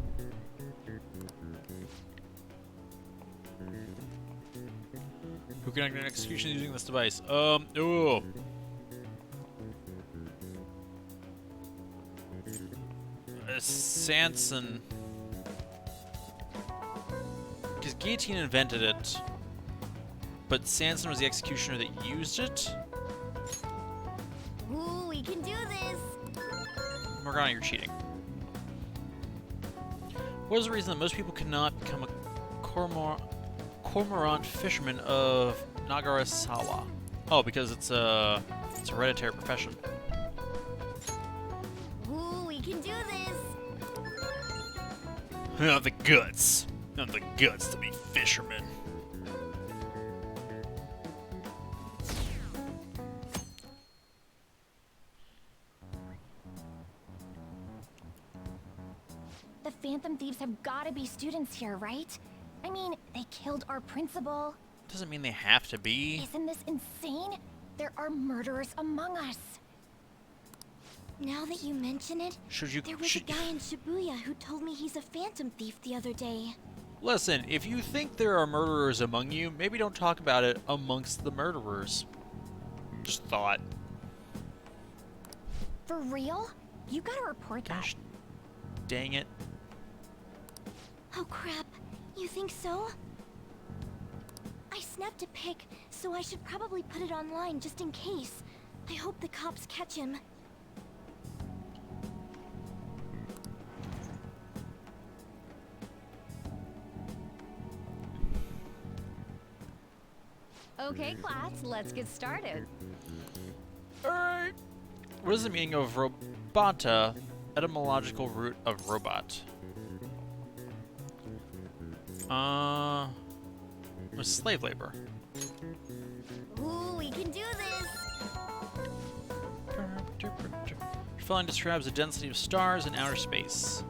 Speaker 1: Who can conduct an execution using this device? Ooh. Sanson. Because Guillotine invented it, but Sanson was the executioner that used it?
Speaker 2: Ooh, we can do this!
Speaker 1: Morgana, you're cheating. What is the reason that most people cannot become a cormorant fisherman of Nagarasawa? Oh, because it's a hereditary profession.
Speaker 2: Ooh, we can do this!
Speaker 1: Not the guts. Not the guts to be fishermen.
Speaker 2: The Phantom Thieves have gotta be students here, right? I mean, they killed our principal.
Speaker 1: Doesn't mean they have to be.
Speaker 2: Isn't this insane? There are murderers among us. Now that you mention it, there was a guy in Shibuya who told me he's a Phantom Thief the other day.
Speaker 1: Listen, if you think there are murderers among you, maybe don't talk about it amongst the murderers. Just thought.
Speaker 2: For real? You gotta report that.
Speaker 1: Dang it.
Speaker 2: Oh crap, you think so? I snapped a pic, so I should probably put it online just in case. I hope the cops catch him.
Speaker 15: Okay, class, let's get started.
Speaker 1: Alright. What is the meaning of robota? Etymological root of robot. Slave labor.
Speaker 2: Ooh, we can do this!
Speaker 1: Filling describes the density of stars in outer space.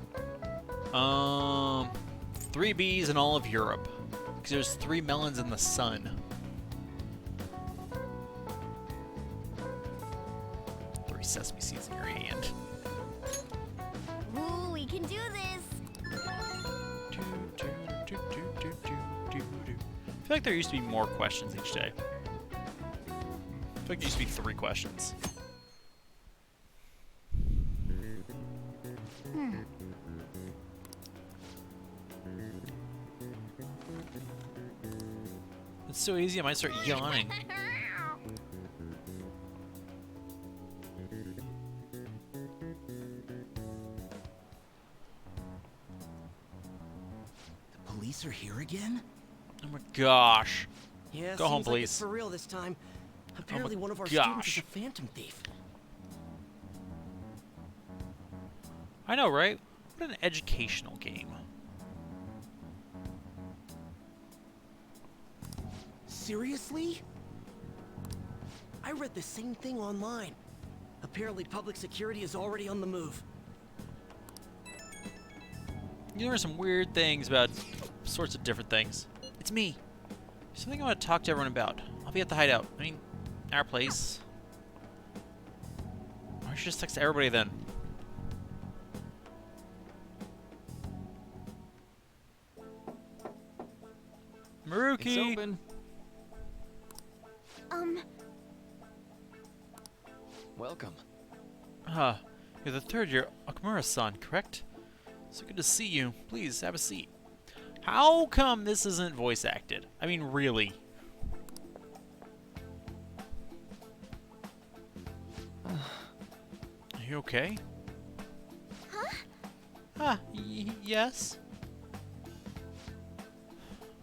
Speaker 1: 3 bees in all of Europe. Because there's 3 melons in the sun. 3 sesame seeds in your hand.
Speaker 2: Ooh, we can do this!
Speaker 1: I feel like there used to be more questions each day. I feel like there used to be 3 questions. It's so easy, I might start yawning.
Speaker 13: The police are here again?
Speaker 1: Oh my gosh.
Speaker 4: Yeah,
Speaker 1: Go home,
Speaker 4: seems like
Speaker 1: please.
Speaker 4: it's for real this time. Apparently one of our
Speaker 1: gosh.
Speaker 4: students is a Phantom Thief.
Speaker 1: I know, right? What an educational game.
Speaker 4: Seriously? I read the same thing online. Apparently public security is already on the move.
Speaker 1: You learn some weird things about sorts of different things. It's me. Something I want to talk to everyone about. I'll be at the hideout. I mean, our place. Why don't you just text everybody then? Maruki!
Speaker 12: It's open. Welcome.
Speaker 1: You're the 3rd year Okumura-san, correct? So good to see you. Please, have a seat. How come this isn't voice acted? I mean, really? Are you okay? Huh? Yes?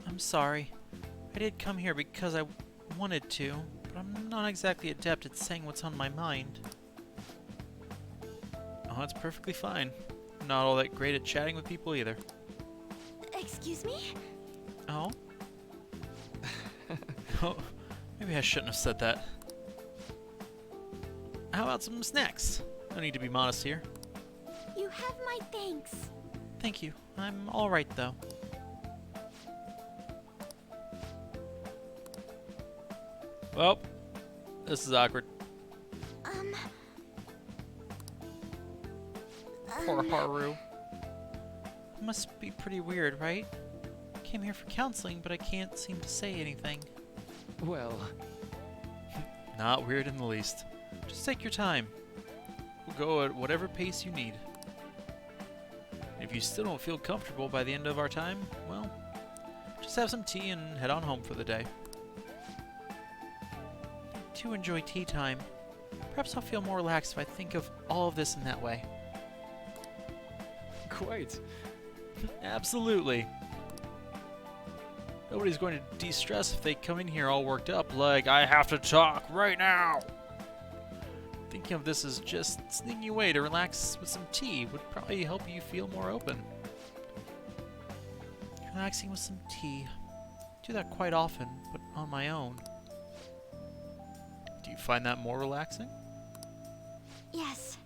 Speaker 1: I'm sorry. I did come here because I wanted to, but I'm not exactly adept at saying what's on my mind. Oh, that's perfectly fine. I'm not all that great at chatting with people either.
Speaker 2: Excuse me?
Speaker 1: Oh? Oh, maybe I shouldn't have said that. How about some snacks? No need to be modest here.
Speaker 2: You have my thanks.
Speaker 1: Thank you. I'm alright, though. Well, this is awkward. Poor Haru. It must be pretty weird, right? Came here for counseling, but I can't seem to say anything.
Speaker 6: Well...
Speaker 1: Not weird in the least. Just take your time. We'll go at whatever pace you need. If you still don't feel comfortable by the end of our time, well, just have some tea and head on home for the day. I do enjoy tea time. Perhaps I'll feel more relaxed if I think of all of this in that way.
Speaker 6: Quite.
Speaker 1: Absolutely. Nobody's going to de-stress if they come in here all worked up like, I have to talk right now. Thinking of this as just sneaking away to relax with some tea would probably help you feel more open. Relaxing with some tea. I do that quite often, but on my own. Do you find that more relaxing?
Speaker 2: Yes.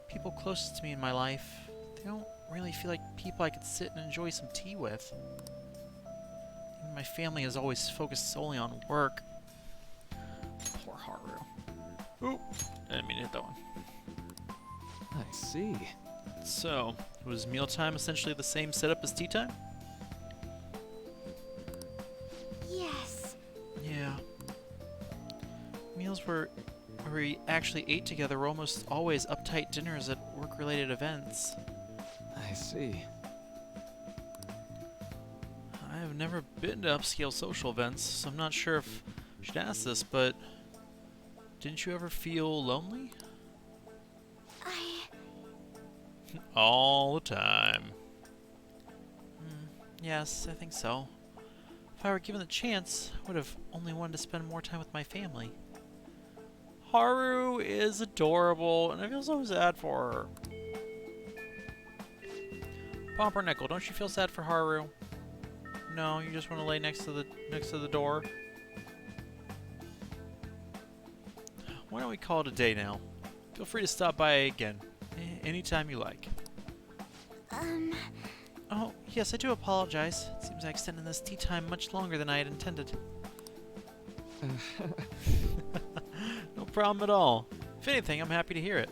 Speaker 1: People closest to me in my life, they don't really feel like people I could sit and enjoy some tea with. Even my family is always focused solely on work. Poor Haru. Oop, I didn't mean to hit that one.
Speaker 6: I see.
Speaker 1: So, was mealtime essentially the same setup as tea time?
Speaker 2: Yes.
Speaker 1: Yeah. Meals where we actually ate together were almost always uptight dinners at work-related events.
Speaker 6: I see.
Speaker 1: I have never been to upscale social events, so I'm not sure if I should ask this, but didn't you ever feel lonely? All the time. Yes, I think so. If I were given the chance, I would have only wanted to spend more time with my family. Haru is adorable, and I feel so sad for her. Pumpernickel, don't you feel sad for Haru? No, you just want to lay next to the door. Why don't we call it a day now? Feel free to stop by again, anytime you like. Oh, yes, I do apologize. It seems I extended this tea time much longer than I had intended. No problem at all. If anything, I'm happy to hear it.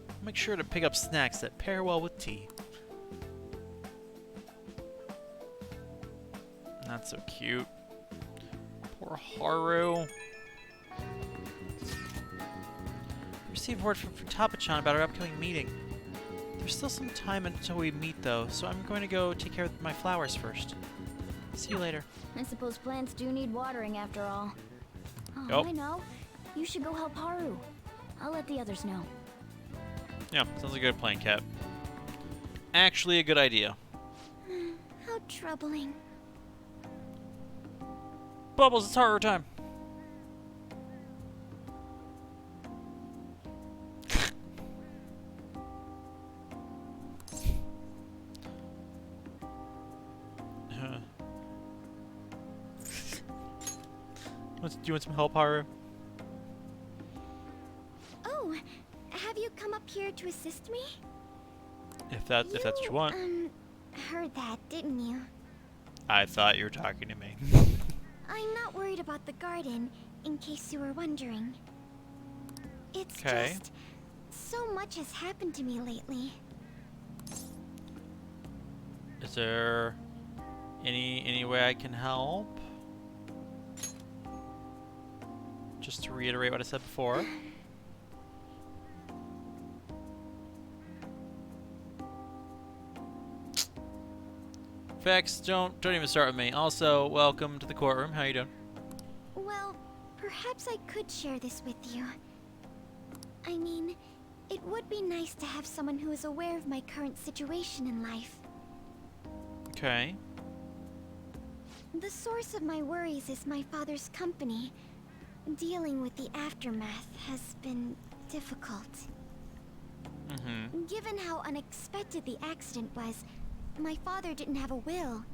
Speaker 1: I'll make sure to pick up snacks that pair well with tea. Not so cute. Poor Haru. Received word from Futaba-chan about our upcoming meeting. There's still some time until we meet, though, so I'm going to go take care of my flowers first. See you later.
Speaker 2: I suppose plants do need watering after all. Oh,
Speaker 1: Yep.
Speaker 2: I know. You should go help Haru. I'll let the others know.
Speaker 1: Yeah, sounds like a good plan, Cat. Actually, a good idea.
Speaker 2: How troubling.
Speaker 1: Bubbles, it's Haru time. Do you want some help, Haru?
Speaker 2: Oh, have you come up here to assist me?
Speaker 1: If that's what you want.
Speaker 2: Heard that, didn't you?
Speaker 1: I thought you were talking to me.
Speaker 2: I'm not worried about the garden, in case you were wondering. It's
Speaker 1: Okay.
Speaker 2: just so much has happened to me lately.
Speaker 1: Is there any way I can help? Just to reiterate what I said before. Vex, don't even start with me. Also, welcome to the courtroom. How you doing?
Speaker 2: Well, perhaps I could share this with you. I mean, it would be nice to have someone who is aware of my current situation in life.
Speaker 1: Okay.
Speaker 2: The source of my worries is my father's company, Dealing with the aftermath has been difficult. Given how unexpected the accident was, my father didn't have a will.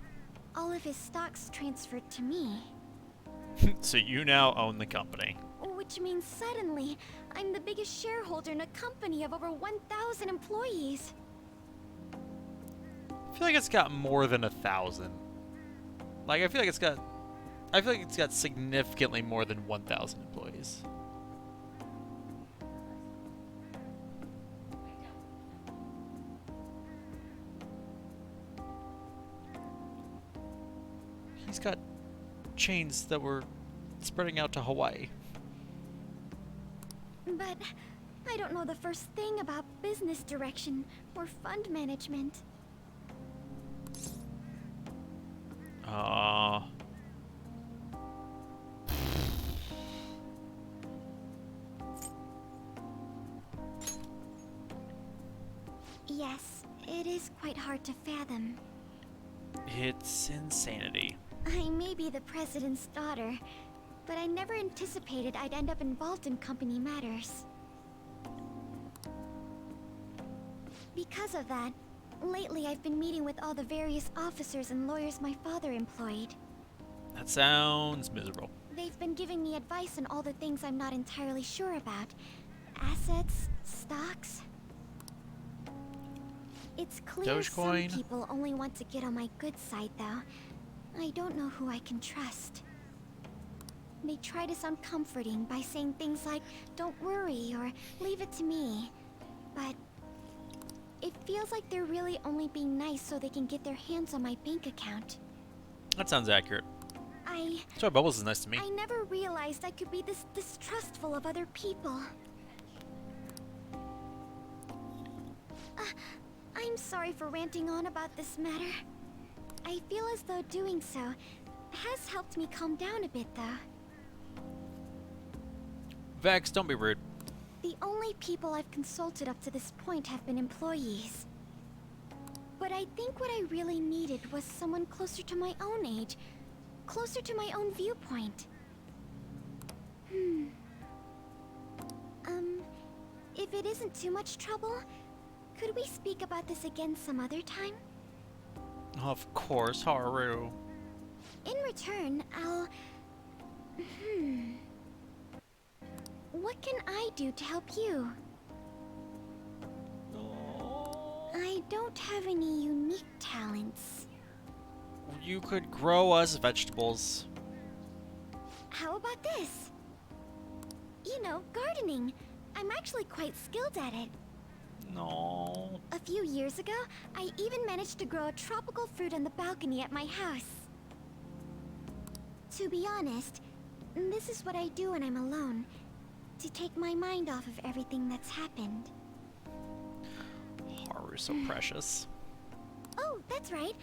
Speaker 2: All of his stocks transferred to me.
Speaker 1: So you now own the company.
Speaker 2: Which means suddenly, I'm the biggest shareholder in a company of over 1,000 employees.
Speaker 1: I feel like it's got more than 1,000. Like, I feel like it's got significantly more than 1,000 employees. He's got chains that were spreading out to Hawaii.
Speaker 2: But I don't know the first thing about business direction or fund management. Yes, it is quite hard to fathom.
Speaker 1: It's insanity.
Speaker 2: I may be the president's daughter, but I never anticipated I'd end up involved in company matters. Because of that, lately I've been meeting with all the various officers and lawyers my father employed.
Speaker 1: That sounds miserable.
Speaker 2: They've been giving me advice on all the things I'm not entirely sure about. Assets, stocks. It's clear
Speaker 1: Dogecoin.
Speaker 2: some people only want to get on my good side, though. I don't know who I can trust. They try to sound comforting by saying things like, "Don't worry," or "Leave it to me." But it feels like they're really only being nice so they can get their hands on my bank account.
Speaker 1: That sounds accurate.
Speaker 2: I
Speaker 1: That's why Bubbles is nice to me.
Speaker 2: never realized I could be this distrustful of other people. I'm sorry for ranting on about this matter. I feel as though doing so has helped me calm down a bit, though.
Speaker 1: Vex, don't be rude.
Speaker 2: The only people I've consulted up to this point have been employees. But I think what I really needed was someone closer to my own age, closer to my own viewpoint. If it isn't too much trouble, could we speak about this again some other time?
Speaker 1: Of course, Haru.
Speaker 2: In return, I'll... What can I do to help you? I don't have any unique talents.
Speaker 1: You could grow us vegetables.
Speaker 2: How about this? You know, gardening. I'm actually quite skilled at it.
Speaker 1: No.
Speaker 2: A few years ago, I even managed to grow a tropical fruit on the balcony at my house. To be honest, this is what I do when I'm alone, to take my mind off of everything that's happened.
Speaker 1: Haru's so precious.
Speaker 2: Oh, that's right.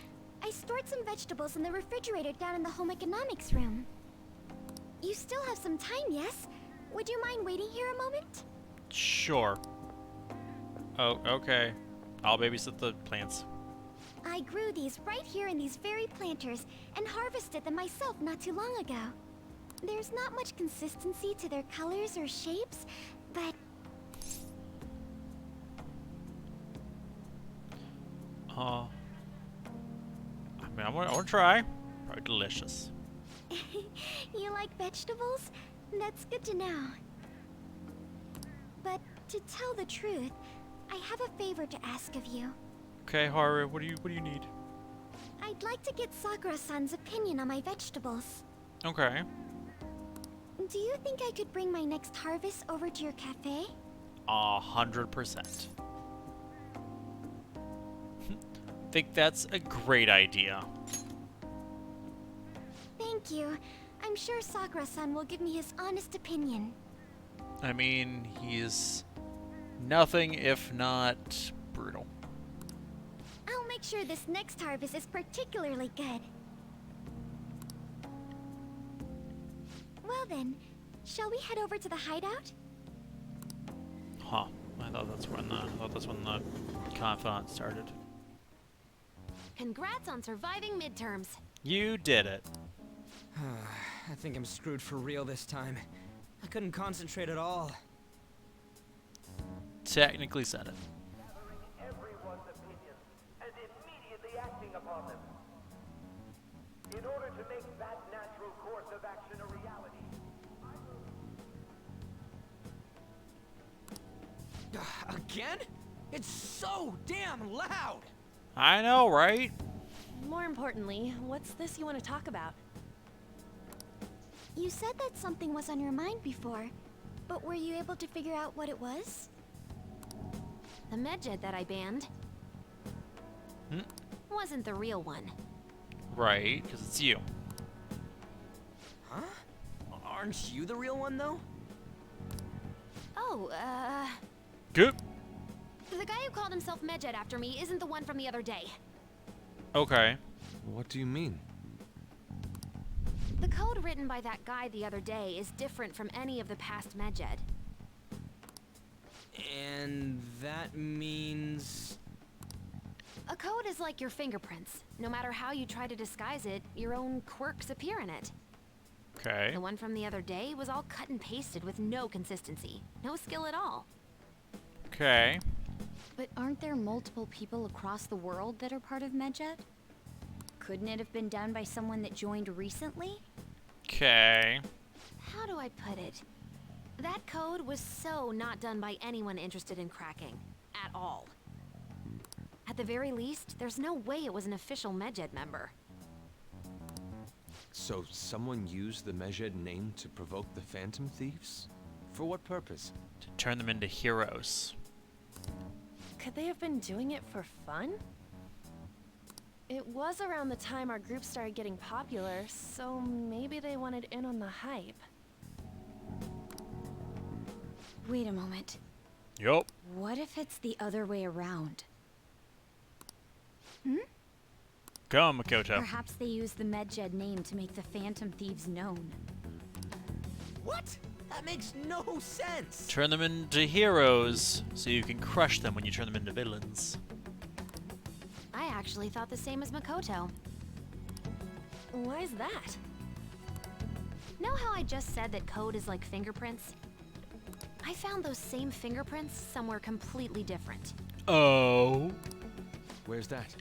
Speaker 2: I stored some vegetables in the refrigerator down in the home economics room. You still have some time, yes? Would you mind waiting here a moment?
Speaker 1: Sure. Oh, okay. I'll babysit the plants.
Speaker 2: I grew these right here in these very planters and harvested them myself not too long ago. There's not much consistency to their colors or shapes, but...
Speaker 1: I mean, I want to try. Probably delicious.
Speaker 2: You like vegetables? That's good to know. But to tell the truth, I have a favor to ask of you.
Speaker 1: Okay, Haru, what do you need?
Speaker 2: I'd like to get Sakura-san's opinion on my vegetables.
Speaker 1: Okay.
Speaker 2: Do you think I could bring my next harvest over to your cafe?
Speaker 1: 100%. Think that's a great idea.
Speaker 2: Thank you. I'm sure Sakura-san will give me his honest opinion.
Speaker 1: I mean, he's nothing if not brutal.
Speaker 2: I'll make sure this next harvest is particularly good. Well then, shall we head over to the hideout?
Speaker 1: Huh. I thought that's when the confidant started.
Speaker 5: Congrats on surviving midterms.
Speaker 1: You did it.
Speaker 12: I think I'm screwed for real this time.
Speaker 4: I couldn't concentrate at all.
Speaker 1: Technically said it.
Speaker 11: Gathering everyone's opinions and immediately acting upon them. In order to make that natural course of action a reality,
Speaker 4: Again? It's so damn loud!
Speaker 1: I know, right?
Speaker 5: More importantly, what's this you want to talk about?
Speaker 2: You said that something was on your mind before, but were you able to figure out what it was?
Speaker 15: The medjed that I banned wasn't the real one.
Speaker 1: Right, because it's you.
Speaker 4: Huh? Aren't you the real one, though?
Speaker 15: Oh,
Speaker 1: Good.
Speaker 15: the guy who called himself medjed after me isn't the one from the other day.
Speaker 1: Okay.
Speaker 6: What do you mean?
Speaker 15: The code written by that guy the other day is different from any of the past medjed.
Speaker 4: And that means...
Speaker 15: A code is like your fingerprints. No matter how you try to disguise it, your own quirks appear in it.
Speaker 1: Okay.
Speaker 15: The one from the other day was all cut and pasted with no consistency. No skill at all.
Speaker 1: Okay.
Speaker 2: But aren't there multiple people across the world that are part of Medjed? Couldn't it have been done by someone that joined recently?
Speaker 1: Okay.
Speaker 15: How do I put it? That code was so not done by anyone interested in cracking. At all. At the very least, there's no way it was an official Medjed member.
Speaker 6: So someone used the Medjed name to provoke the Phantom Thieves? For what purpose?
Speaker 1: To turn them into heroes.
Speaker 5: Could they have been doing it for fun? It was around the time our group started getting popular, so maybe they wanted in on the hype.
Speaker 2: Wait a moment.
Speaker 1: Yup.
Speaker 2: What if it's the other way around?
Speaker 1: Come, Makoto.
Speaker 2: Perhaps they use the Medjed name to make the Phantom Thieves known.
Speaker 4: What? That makes no sense!
Speaker 1: Turn them into heroes so you can crush them when you turn them into villains.
Speaker 15: I actually thought the same as Makoto.
Speaker 5: Why is that?
Speaker 15: Know how I just said that code is like fingerprints? I found those same fingerprints somewhere completely different.
Speaker 1: Oh.
Speaker 6: Where's that?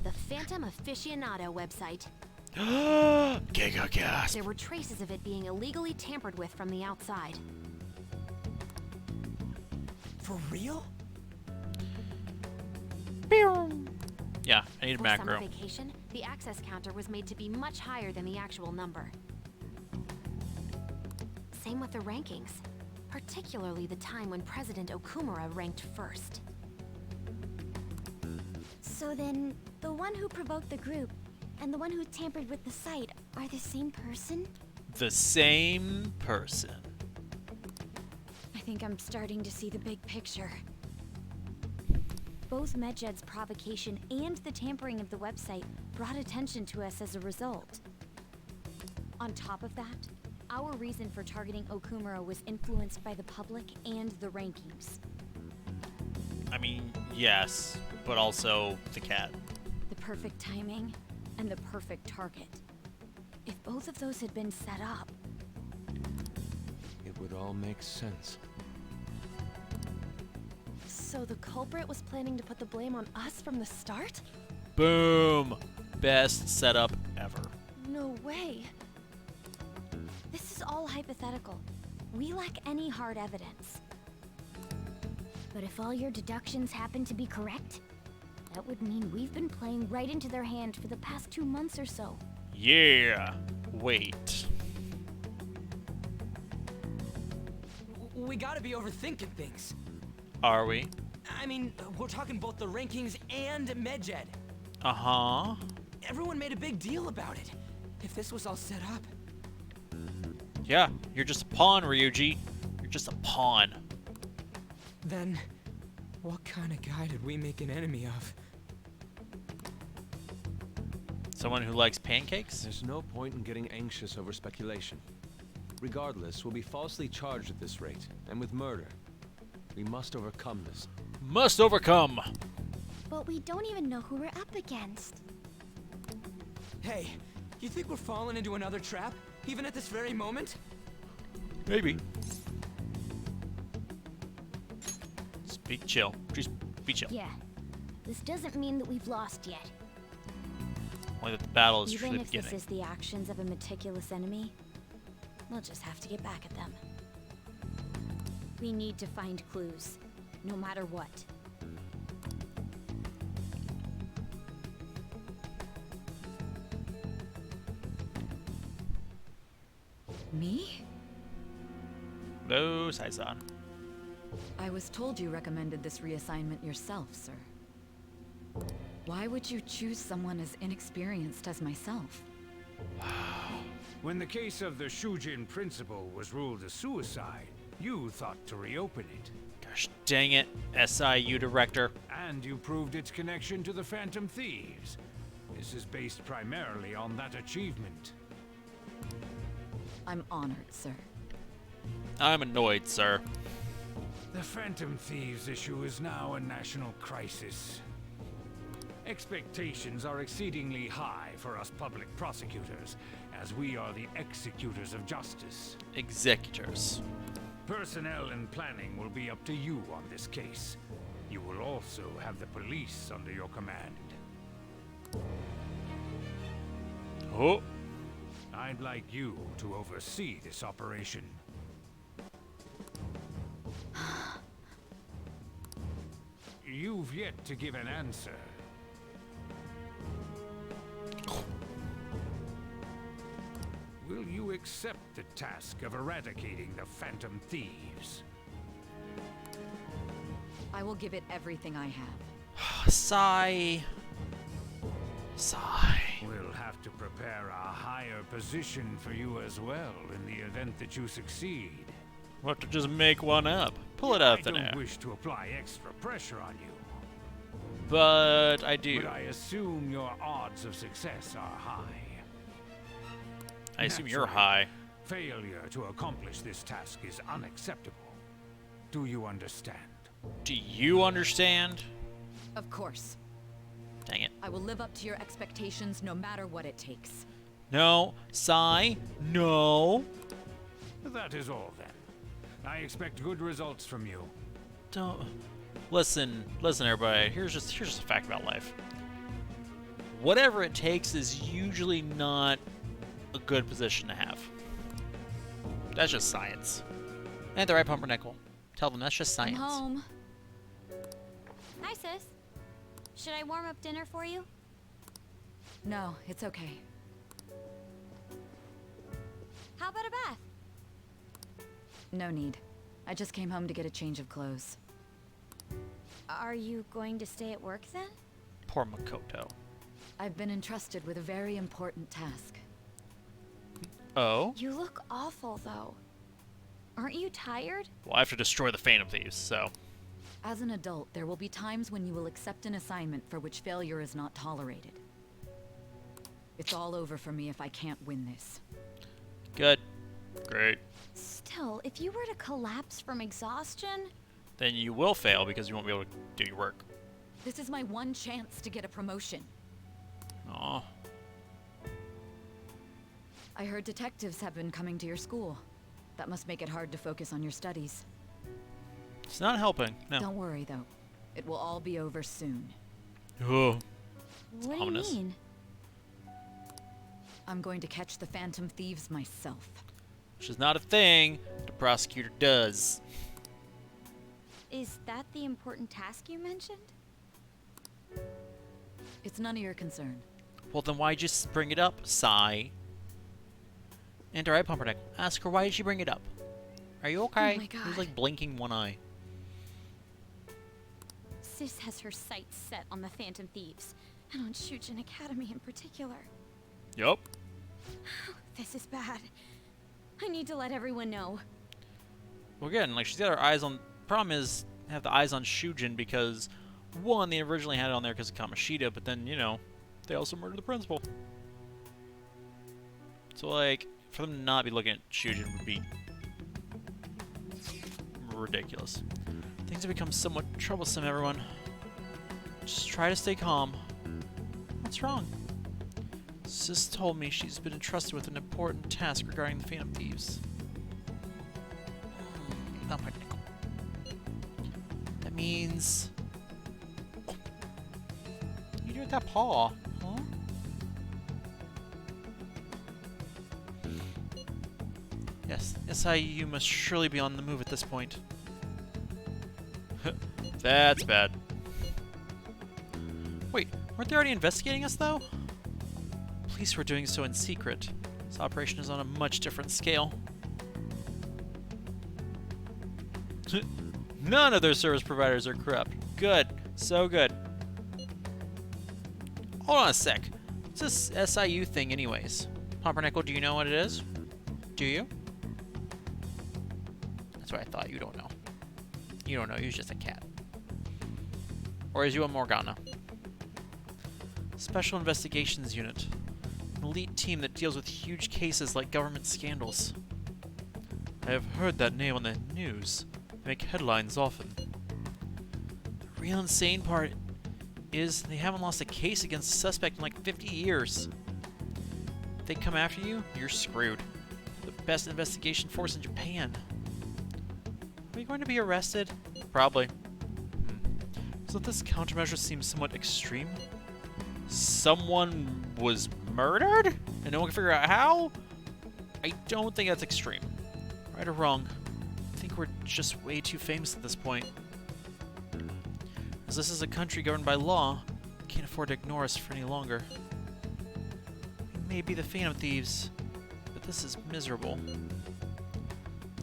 Speaker 15: The Phantom Aficionado website.
Speaker 1: Giga-gasp.
Speaker 15: There were traces of it being illegally tampered with from the outside.
Speaker 4: For real?
Speaker 1: Yeah, I need
Speaker 15: For
Speaker 1: macro.
Speaker 15: summer vacation, the access counter was made to be much higher than the actual number. Same with the rankings, particularly the time when President Okumura ranked first.
Speaker 2: So then, the one who provoked the group and the one who tampered with the site are the same person?
Speaker 1: The same person.
Speaker 2: I think I'm starting to see the big picture. Both Medjed's provocation and the tampering of the website brought attention to us as a result. On top of that, our reason for targeting Okumura was influenced by the public and the rankings.
Speaker 1: I mean, yes, but also the cat.
Speaker 2: The perfect timing and the perfect target. If both of those had been set up,
Speaker 6: It would all make sense.
Speaker 5: So the culprit was planning to put the blame on us from the start?
Speaker 1: Boom. Best setup ever.
Speaker 5: No way.
Speaker 2: this is all hypothetical. We lack any hard evidence. But if all your deductions happen to be correct, that would mean we've been playing right into their hand for the past 2 months or so.
Speaker 1: Yeah. Wait.
Speaker 4: We gotta be overthinking things.
Speaker 1: Are we?
Speaker 4: I mean, we're talking both the rankings and Medjed.
Speaker 1: Uh-huh.
Speaker 4: Everyone made a big deal about it. If this was all set up...
Speaker 1: Yeah, you're just a pawn, Ryuji. You're just a pawn.
Speaker 4: Then, what kind of guy did we make an enemy of?
Speaker 1: Someone who likes pancakes?
Speaker 6: There's no point in getting anxious over speculation. Regardless, we'll be falsely charged at this rate, and with murder. We must overcome this.
Speaker 1: Must overcome!
Speaker 2: But we don't even know who we're up against.
Speaker 4: Hey, you think we're falling into another trap?
Speaker 12: Even at this very moment?
Speaker 1: Maybe. Just be chill. Just be chill.
Speaker 2: Yeah. This doesn't mean that we've lost yet.
Speaker 1: Only that the battle is
Speaker 2: Even
Speaker 1: truly
Speaker 2: if
Speaker 1: beginning.
Speaker 2: this is the actions of a meticulous enemy, we'll just have to get back at them. We need to find clues, no matter what.
Speaker 17: Me?
Speaker 1: Hello, Saizan.
Speaker 17: I was told you recommended this reassignment yourself, sir. Why would you choose someone as inexperienced as myself?
Speaker 3: When the case of the Shujin principal was ruled a suicide, you thought to reopen it.
Speaker 1: Gosh dang it, SIU director.
Speaker 3: And you proved its connection to the Phantom Thieves. This is based primarily on that achievement.
Speaker 17: I'm honored, sir.
Speaker 1: I'm annoyed, sir.
Speaker 3: The Phantom Thieves issue is now a national crisis. Expectations are exceedingly high for us public prosecutors, as we are the executors of justice.
Speaker 1: Executors.
Speaker 3: Personnel and planning will be up to you on this case. You will also have the police under your command.
Speaker 1: Oh.
Speaker 3: I'd like you to oversee this operation. You've yet to give an answer. Will you accept the task of eradicating the Phantom Thieves?
Speaker 17: I will give it everything I have.
Speaker 1: Sigh. Sigh.
Speaker 3: We'll have to prepare a higher position for you as well in the event that you succeed.
Speaker 1: We'll have to just make one up. Pull it out
Speaker 3: I
Speaker 1: the air.
Speaker 3: don't wish to apply extra pressure on you.
Speaker 1: But I do.
Speaker 3: But I assume your odds of success are high.
Speaker 1: I assume you're
Speaker 3: Naturally,
Speaker 1: high.
Speaker 3: Failure to accomplish this task is unacceptable. Do you understand?
Speaker 1: Do you understand?
Speaker 17: Of course.
Speaker 1: Dang it.
Speaker 17: I will live up to your expectations no matter what it takes.
Speaker 1: No. Sigh. No.
Speaker 3: That is all then. I expect good results from you.
Speaker 1: Don't. Listen, everybody. Here's just a fact about life. Whatever it takes is usually not a good position to have. That's just science. And the right pumpernickel. Tell them that's just science.
Speaker 2: I'm home. Hi, sis. Should I warm up dinner for you?
Speaker 17: No, it's okay.
Speaker 2: How about a bath?
Speaker 17: No need. I just came home to get a change of clothes.
Speaker 2: Are you going to stay at work then?
Speaker 1: Poor Makoto.
Speaker 17: I've been entrusted with a very important task.
Speaker 1: Oh?
Speaker 2: You look awful, though. Aren't you tired?
Speaker 1: Well, I have to destroy the Phantom Thieves, so.
Speaker 17: As an adult, there will be times when you will accept an assignment for which failure is not tolerated. It's all over for me if I can't win this.
Speaker 1: Good. Great.
Speaker 2: Still, if you were to collapse from exhaustion...
Speaker 1: Then you will fail because you won't be able to do your work.
Speaker 17: This is my one chance to get a promotion.
Speaker 1: Aw.
Speaker 17: I heard detectives have been coming to your school. That must make it hard to focus on your studies.
Speaker 1: It's not helping, no.
Speaker 17: Don't worry, though. It will all be over soon.
Speaker 1: Oh.
Speaker 2: What
Speaker 1: ominous.
Speaker 2: do you mean?
Speaker 17: I'm going to catch the Phantom Thieves myself.
Speaker 1: Which is not a thing the prosecutor does.
Speaker 2: Is that the important task you mentioned?
Speaker 17: It's none of your concern.
Speaker 1: Well, then why'd you bring it up, Sigh? And alright, Pumpernickel. Ask her why did she bring it up? Are you okay?
Speaker 2: Oh my
Speaker 1: He was
Speaker 2: God.
Speaker 1: like blinking one eye.
Speaker 2: Sis has her sights set on the Phantom Thieves, and on Shujin Academy in particular.
Speaker 1: Yup.
Speaker 2: This is bad. I need to let everyone know.
Speaker 1: Well, again, like she's got her eyes on. Problem is, have the eyes on Shujin because one, they originally had it on there because of Kamoshida, but then they also murdered the principal. So like, for them to not be looking at Shujin would be ridiculous. Things have become somewhat troublesome, everyone. Just try to stay calm. What's wrong? Sis told me she's been entrusted with an important task regarding the Phantom Thieves. Not my nickel. That means... What you do with that paw? Huh? Yes, SIU must surely be on the move at this point. That's bad. Wait, weren't they already investigating us, though? Police were doing so in secret. This operation is on a much different scale. None of their service providers are corrupt. Good. So good. Hold on a sec. What's this SIU thing anyways? Pumpernickel, do you know what it is? Do you? That's what I thought. You don't know. You don't know. You're just a cat. Or is you a Morgana? Special Investigations Unit. An elite team that deals with huge cases like government scandals. I have heard that name on the news. They make headlines often. The real insane part is they haven't lost a case against a suspect in like 50 years. If they come after you, you're screwed. They're the best investigation force in Japan. Are you going to be arrested? Probably. Doesn't this countermeasure seem somewhat extreme? Someone was murdered? And no one can figure out how? I don't think that's extreme. Right or wrong, I think we're just way too famous at this point. As this is a country governed by law, we can't afford to ignore us for any longer. We may be the Phantom Thieves, but this is miserable.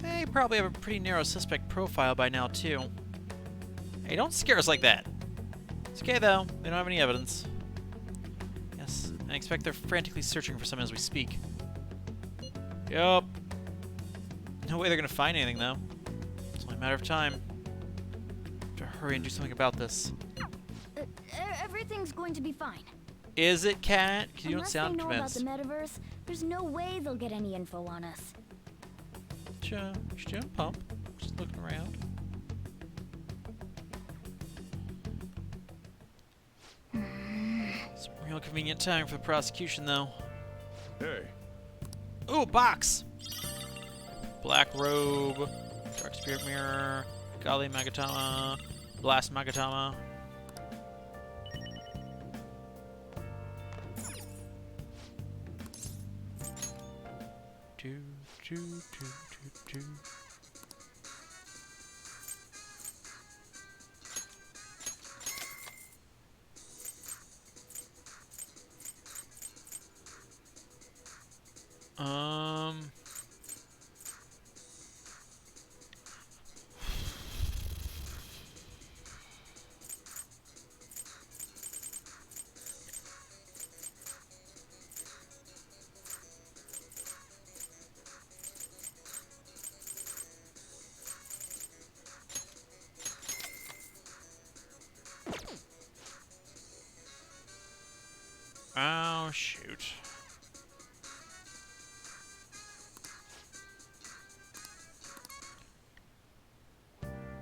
Speaker 1: They probably have a pretty narrow suspect profile by now, too. Hey, don't scare us like that. It's okay, though. They don't have any evidence. Yes, I expect they're frantically searching for someone as we speak. Yup. No way they're gonna find anything, though. It's only a matter of time. Have to hurry and do something about this.
Speaker 2: Everything's going to be fine.
Speaker 1: Is it, Cat? 'Cause you don't
Speaker 2: Unless
Speaker 1: sound
Speaker 2: they know
Speaker 1: convinced.
Speaker 2: about the metaverse, there's no way they'll get any info on us.
Speaker 1: She's doing pump. Just looking around. It's a real convenient time for the prosecution, though.
Speaker 9: Hey.
Speaker 1: Ooh, box! Black robe, dark spirit mirror, Gali Magatama, Blast Magatama. Do, do, do, do, do. Oh, shoot.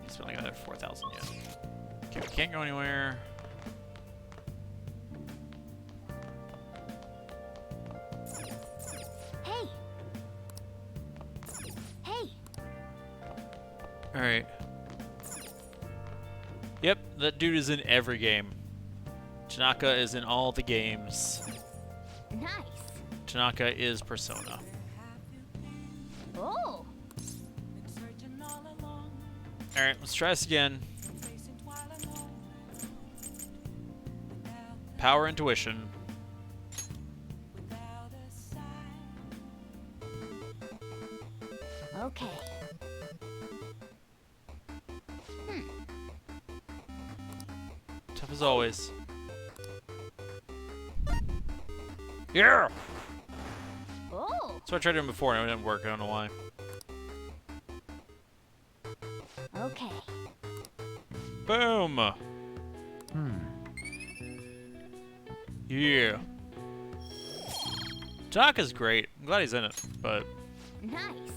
Speaker 1: Spent like another 4,000 yen. Okay, we can't go anywhere.
Speaker 2: Hey! Hey!
Speaker 1: Alright. Yep, that dude is in every game. Tanaka is in all the games.
Speaker 2: Nice.
Speaker 1: Tanaka is Persona.
Speaker 2: Oh!
Speaker 1: Alright, let's try this again. Power intuition.
Speaker 2: Okay.
Speaker 1: Tough as always. Yeah!
Speaker 2: Oh!
Speaker 1: So I tried doing before and it didn't work. I don't know why.
Speaker 2: Okay.
Speaker 1: Boom! Yeah. Tanaka's great. I'm glad he's in it, but...
Speaker 2: Nice.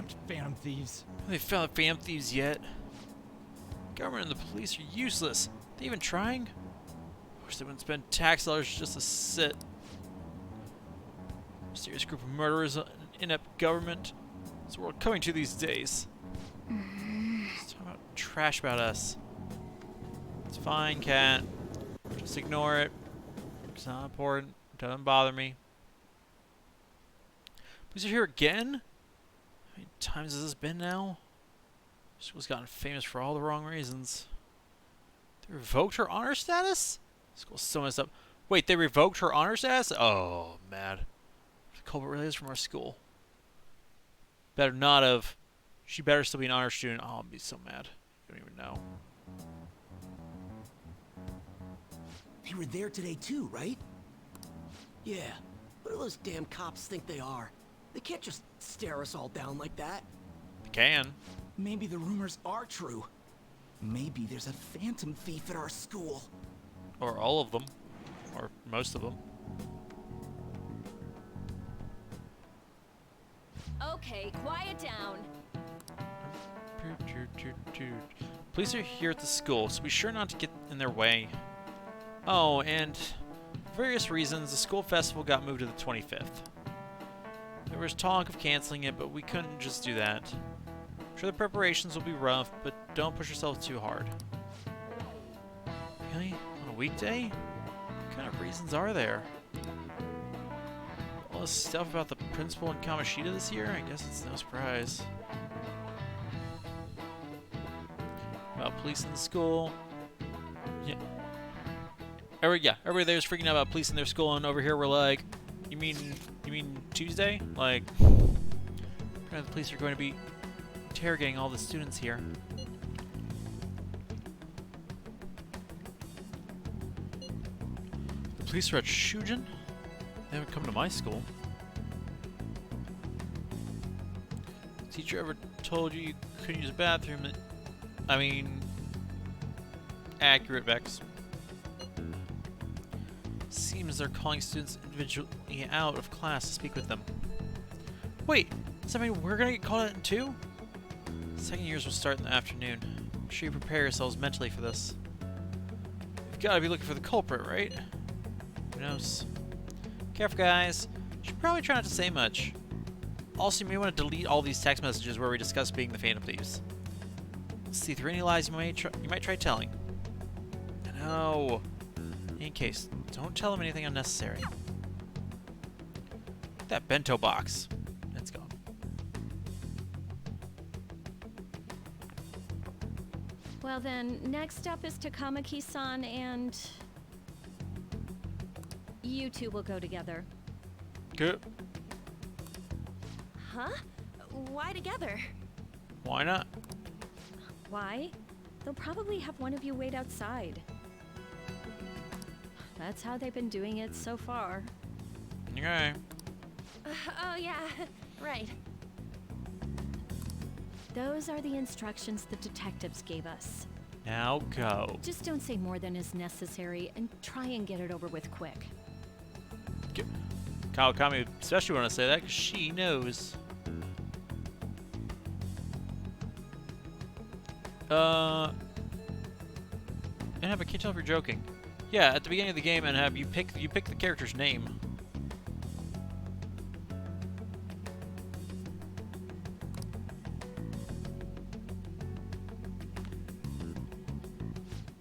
Speaker 12: Damned Phantom Thieves.
Speaker 1: They found Phantom Thieves yet? Government and the police are useless. They even trying? Wish they wouldn't spend tax dollars just to sit. Mysterious group of murderers, an inept government. It's the world coming to these days. Just talk about trash about us. It's fine, cat. Just ignore it. It's not important. It doesn't bother me. Police are here again? How many times has this been now? School's gotten famous for all the wrong reasons. They revoked her honor status? School's so messed up. Wait, they revoked her honor status? Oh, mad. The culprit really is from our school. Better not have. She better still be an honor student. Oh, I'll be so mad. You don't even know.
Speaker 4: They were there today too, right? Yeah. What do those damn cops think they are? They can't just stare us all down like that.
Speaker 1: They can.
Speaker 13: Maybe the rumors are true. Maybe there's a phantom thief at our school.
Speaker 1: Or all of them. Or most of them.
Speaker 16: Okay, quiet down.
Speaker 1: Police are here at the school, so be sure not to get in their way. Oh, and for various reasons, the school festival got moved to the 25th. There was talk of canceling it, but we couldn't just do that. I'm sure the preparations will be rough, but don't push yourself too hard. Really? On a weekday? What kind of reasons are there? All this stuff about the principal and Kamoshida this year? I guess it's no surprise. About police in the school. Yeah. Everybody there is freaking out about police in their school, and over here we're like, you mean Tuesday? Like, the police are going to be interrogating all the students here. The police are at Shujin? They haven't come to my school. Teacher ever told you couldn't use a bathroom? I mean, accurate, Vex. Seems they're calling students individually out of class to speak with them. Wait, does that mean we're gonna get called out too? Second years will start in the afternoon. Make sure you prepare yourselves mentally for this. You've gotta be looking for the culprit, right? Who knows? Careful, guys. You should probably try not to say much. Also, you may want to delete all these text messages where we discuss being the Phantom Thieves. See through any lies you might try telling. No. In any case, don't tell them anything unnecessary. That bento box. Let's go.
Speaker 5: Well then, next up is Takamaki-san and... you two will go together.
Speaker 1: Good.
Speaker 5: Huh? Why together?
Speaker 1: Why not?
Speaker 5: Why? They'll probably have one of you wait outside. That's how they've been doing it so far.
Speaker 1: Okay.
Speaker 5: Oh yeah, right. Those are the instructions the detectives gave us.
Speaker 1: Now go.
Speaker 5: Just don't say more than is necessary and try and get it over with quick.
Speaker 1: Kawakami especially want to say that because she knows. And I can't tell if you're joking. Yeah, at the beginning of the game, and have you pick the character's name.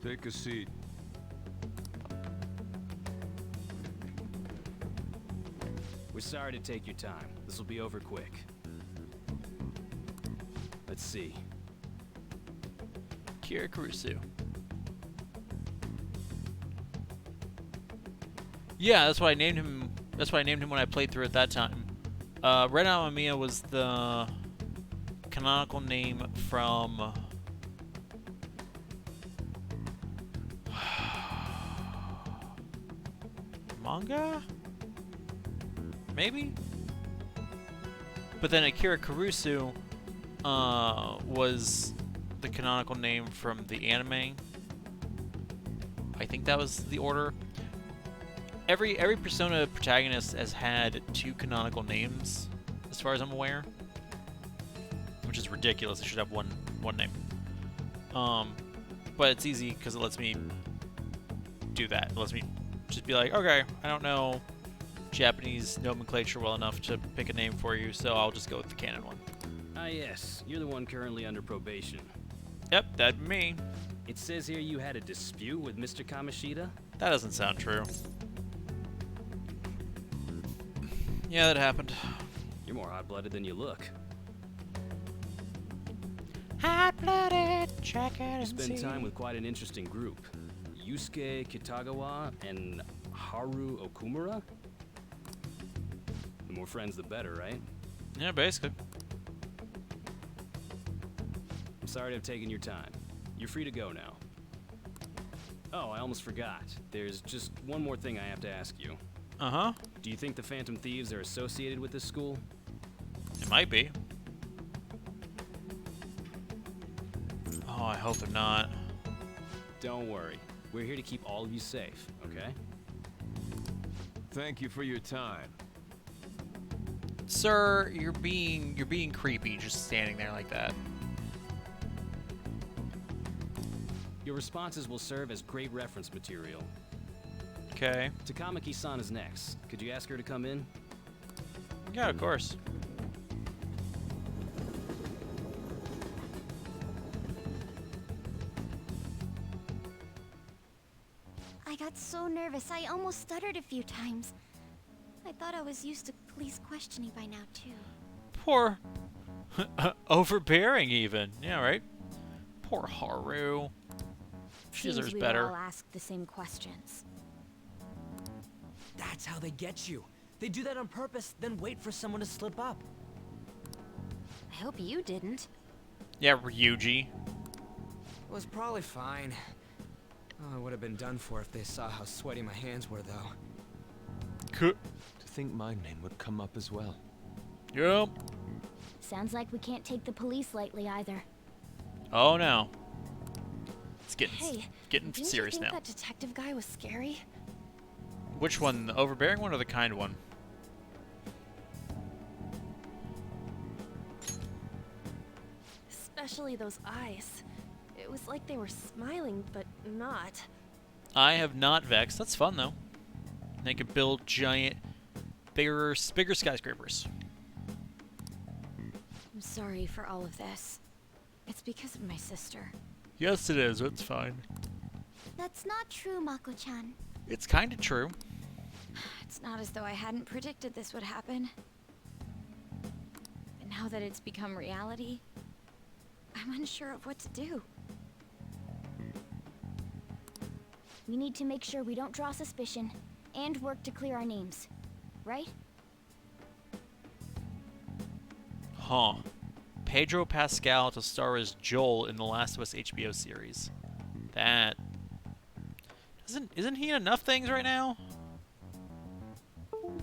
Speaker 9: Take a seat.
Speaker 18: We're sorry to take your time. This will be over quick. Let's see.
Speaker 1: Kira Kurusu. Yeah, that's what I named him. That's what I named him when I played through it that time. Red Amamiya was the canonical name from manga? Maybe? But then Akira Kurusu was the canonical name from the anime. I think that was the order. Every Persona protagonist has had two canonical names, as far as I'm aware. which is ridiculous. It should have one name. But it's easy because it lets me do that. It lets me just be like, okay, I don't know Japanese nomenclature well enough to pick a name for you, so I'll just go with the canon one.
Speaker 18: Ah, yes. You're the one currently under probation.
Speaker 1: Yep, that'd be me.
Speaker 18: It says here you had a dispute with Mr. Kamoshida?
Speaker 1: That doesn't sound true. Yeah, that happened.
Speaker 18: You're more hot-blooded than you look.
Speaker 1: Hot-blooded, check it and
Speaker 18: Spend
Speaker 1: see.
Speaker 18: time with quite an interesting group. Yusuke Kitagawa and Haru Okumura? The more friends, the better, right?
Speaker 1: Yeah, basically.
Speaker 18: I'm sorry to have taken your time. You're free to go now. Oh, I almost forgot. There's just one more thing I have to ask you.
Speaker 1: Uh-huh.
Speaker 18: Do you think the Phantom Thieves are associated with this school?
Speaker 1: It might be. Oh, I hope they're not.
Speaker 18: Don't worry. We're here to keep all of you safe, okay?
Speaker 6: Thank you for your time.
Speaker 1: Sir, you're being creepy just standing there like that.
Speaker 18: Your responses will serve as great reference material.
Speaker 1: Okay.
Speaker 18: Takamaki-san is next. Could you ask her to come in?
Speaker 1: Yeah, of course.
Speaker 2: I got so nervous, I almost stuttered a few times. I thought I was used to police questioning by now, too.
Speaker 1: Poor... overbearing, even. Yeah, right? Poor Haru. She
Speaker 2: Seems
Speaker 1: deserves
Speaker 2: we
Speaker 1: better.
Speaker 2: all ask the same questions.
Speaker 12: That's how they get you. They do that on purpose, then wait for someone to slip up.
Speaker 15: I hope you didn't.
Speaker 1: Yeah, Ryuji.
Speaker 12: It was probably fine. Oh, it would have been done for if they saw how sweaty my hands were, though.
Speaker 6: To think my name would come up as well.
Speaker 1: Yep.
Speaker 2: Sounds like we can't take the police lightly either.
Speaker 1: Oh no. It's getting
Speaker 5: Hey,
Speaker 1: getting
Speaker 5: didn't
Speaker 1: serious
Speaker 5: you think
Speaker 1: now.
Speaker 5: that detective guy was scary?
Speaker 1: Which one, the overbearing one or the kind one?
Speaker 5: Especially those eyes. It was like they were smiling, but not.
Speaker 1: I have not vexed. That's fun though. They can build giant, bigger skyscrapers.
Speaker 2: I'm sorry for all of this. It's because of my sister.
Speaker 1: Yes, it is. It's fine.
Speaker 2: That's not true, Mako-chan.
Speaker 1: It's kind of true.
Speaker 2: It's not as though I hadn't predicted this would happen. But now that it's become reality, I'm unsure of what to do. We need to make sure we don't draw suspicion, and work to clear our names. Right?
Speaker 1: Huh. Pedro Pascal to star as Joel in the Last of Us HBO series. That... Isn't he in enough things right now?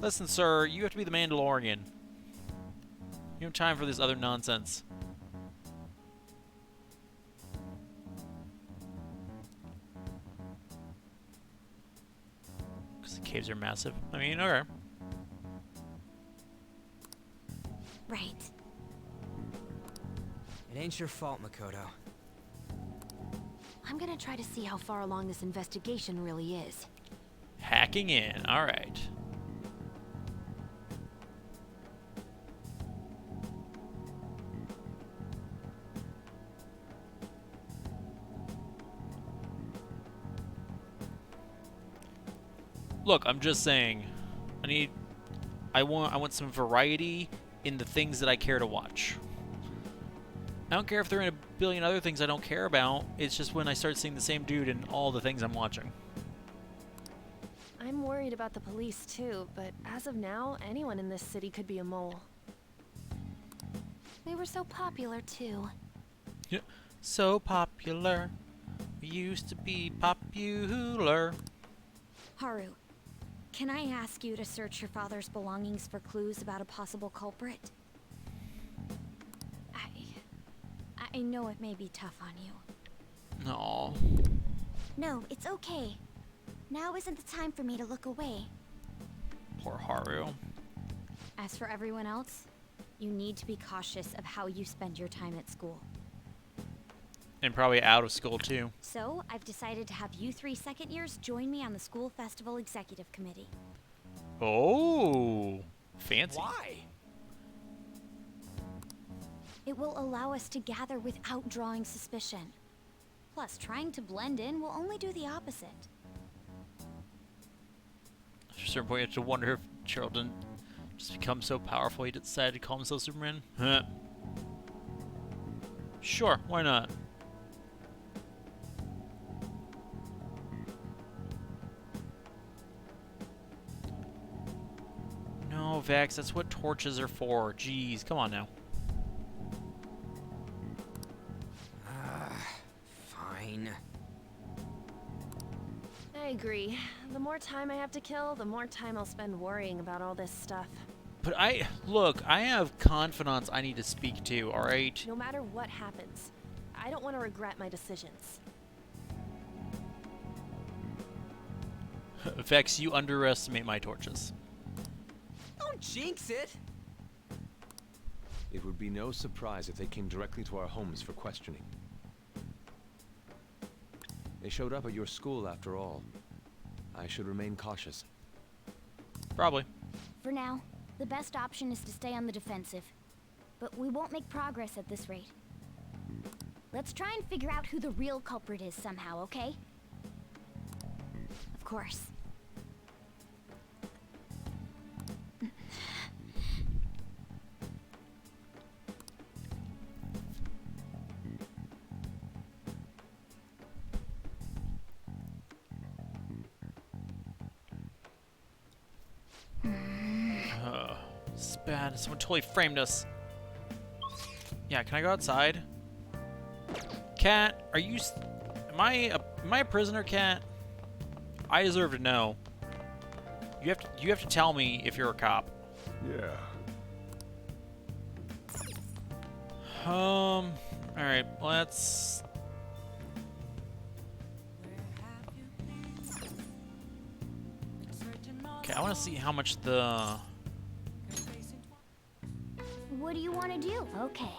Speaker 1: Listen, sir, you have to be the Mandalorian. You don't have time for this other nonsense. Because the caves are massive. I mean, okay.
Speaker 2: Right.
Speaker 12: It ain't your fault, Makoto.
Speaker 15: I'm gonna try to see how far along this investigation really is.
Speaker 1: Hacking in. Alright. Look, I'm just saying. I want some variety in the things that I care to watch. I don't care if they're in a billion other things I don't care about. It's just when I start seeing the same dude in all the things I'm watching.
Speaker 5: I'm worried about the police too, but as of now, anyone in this city could be a mole.
Speaker 15: We were so popular too.
Speaker 1: Yeah. So popular. We used to be popular.
Speaker 2: Haru, can I ask you to search your father's belongings for clues about a possible culprit? I know it may be tough on you.
Speaker 1: No.
Speaker 2: No, it's okay. Now isn't the time for me to look away.
Speaker 1: Poor Haru.
Speaker 2: As for everyone else, You need to be cautious of how you spend your time at school.
Speaker 1: And probably out of school, too.
Speaker 2: So, I've decided to have you 3 second years join me on the school festival executive committee.
Speaker 1: Oh, fancy.
Speaker 4: Why?
Speaker 2: It will allow us to gather without drawing suspicion. Plus, trying to blend in will only do the opposite.
Speaker 1: At a certain point, you have to wonder if Gerald didn't just become so powerful he decided to call himself Superman. Huh. Sure, why not? No, Vex, that's what torches are for. Jeez, come on now.
Speaker 12: Fine.
Speaker 5: I agree. The more time I have to kill, the more time I'll spend worrying about all this stuff.
Speaker 1: But look, I have confidants I need to speak to, alright?
Speaker 5: No matter what happens, I don't want to regret my decisions.
Speaker 1: Vex, you underestimate my torches.
Speaker 12: Don't jinx it!
Speaker 6: It would be no surprise if they came directly to our homes for questioning. They showed up at your school after all. I should remain cautious.
Speaker 1: Probably.
Speaker 2: For now, the best option is to stay on the defensive. But we won't make progress at this rate. Let's try and figure out who the real culprit is somehow, okay? Of course.
Speaker 1: This is bad. Someone totally framed us. Yeah, can I go outside? Cat, are you... Am I a prisoner, Cat? I deserve to know. You have to tell me if you're a cop.
Speaker 9: Yeah.
Speaker 1: Alright, let's... Okay, I want to see how much the...
Speaker 2: What do you want to do? Okay.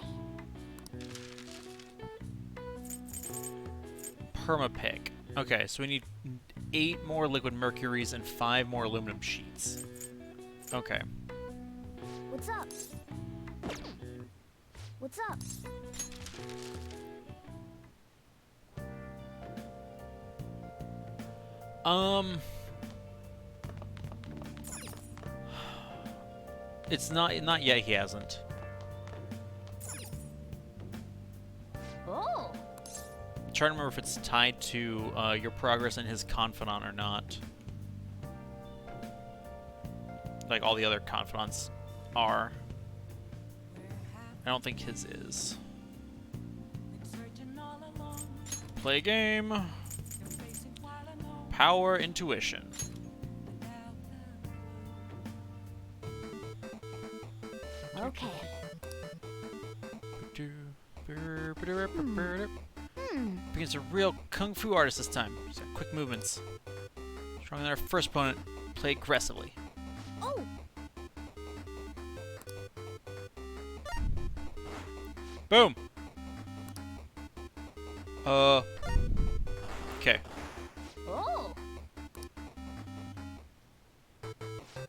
Speaker 1: Permapick. Okay, so we need 8 more liquid mercuries and 5 more aluminum sheets. Okay.
Speaker 2: What's up? What's up?
Speaker 1: It's not yet, he hasn't.
Speaker 2: Oh.
Speaker 1: I'm trying to remember if it's tied to your progress in his confidant or not. Like all the other confidants are. I don't think his is. Play game. Power intuition.
Speaker 2: Okay.
Speaker 1: Begins a real kung fu artist this time. Just got quick movements. Stronger than our first opponent. Play aggressively.
Speaker 2: Oh.
Speaker 1: Boom. Okay.
Speaker 2: Oh.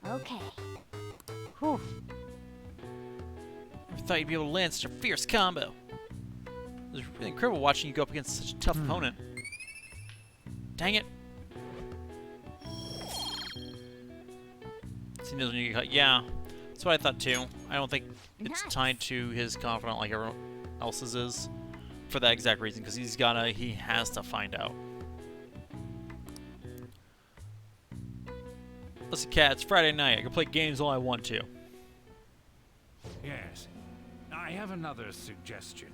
Speaker 2: Okay.
Speaker 1: Whew. Never thought you'd be able to land such a fierce combo. It was really incredible watching you go up against such a tough opponent. Dang it. See those when you get caught. Yeah, that's what I thought too. I don't think it's tied to his confidant like everyone else's is. For that exact reason, because he has to find out. Listen, Cat, it's Friday night. I can play games all I want to.
Speaker 3: Yes. I have another suggestion.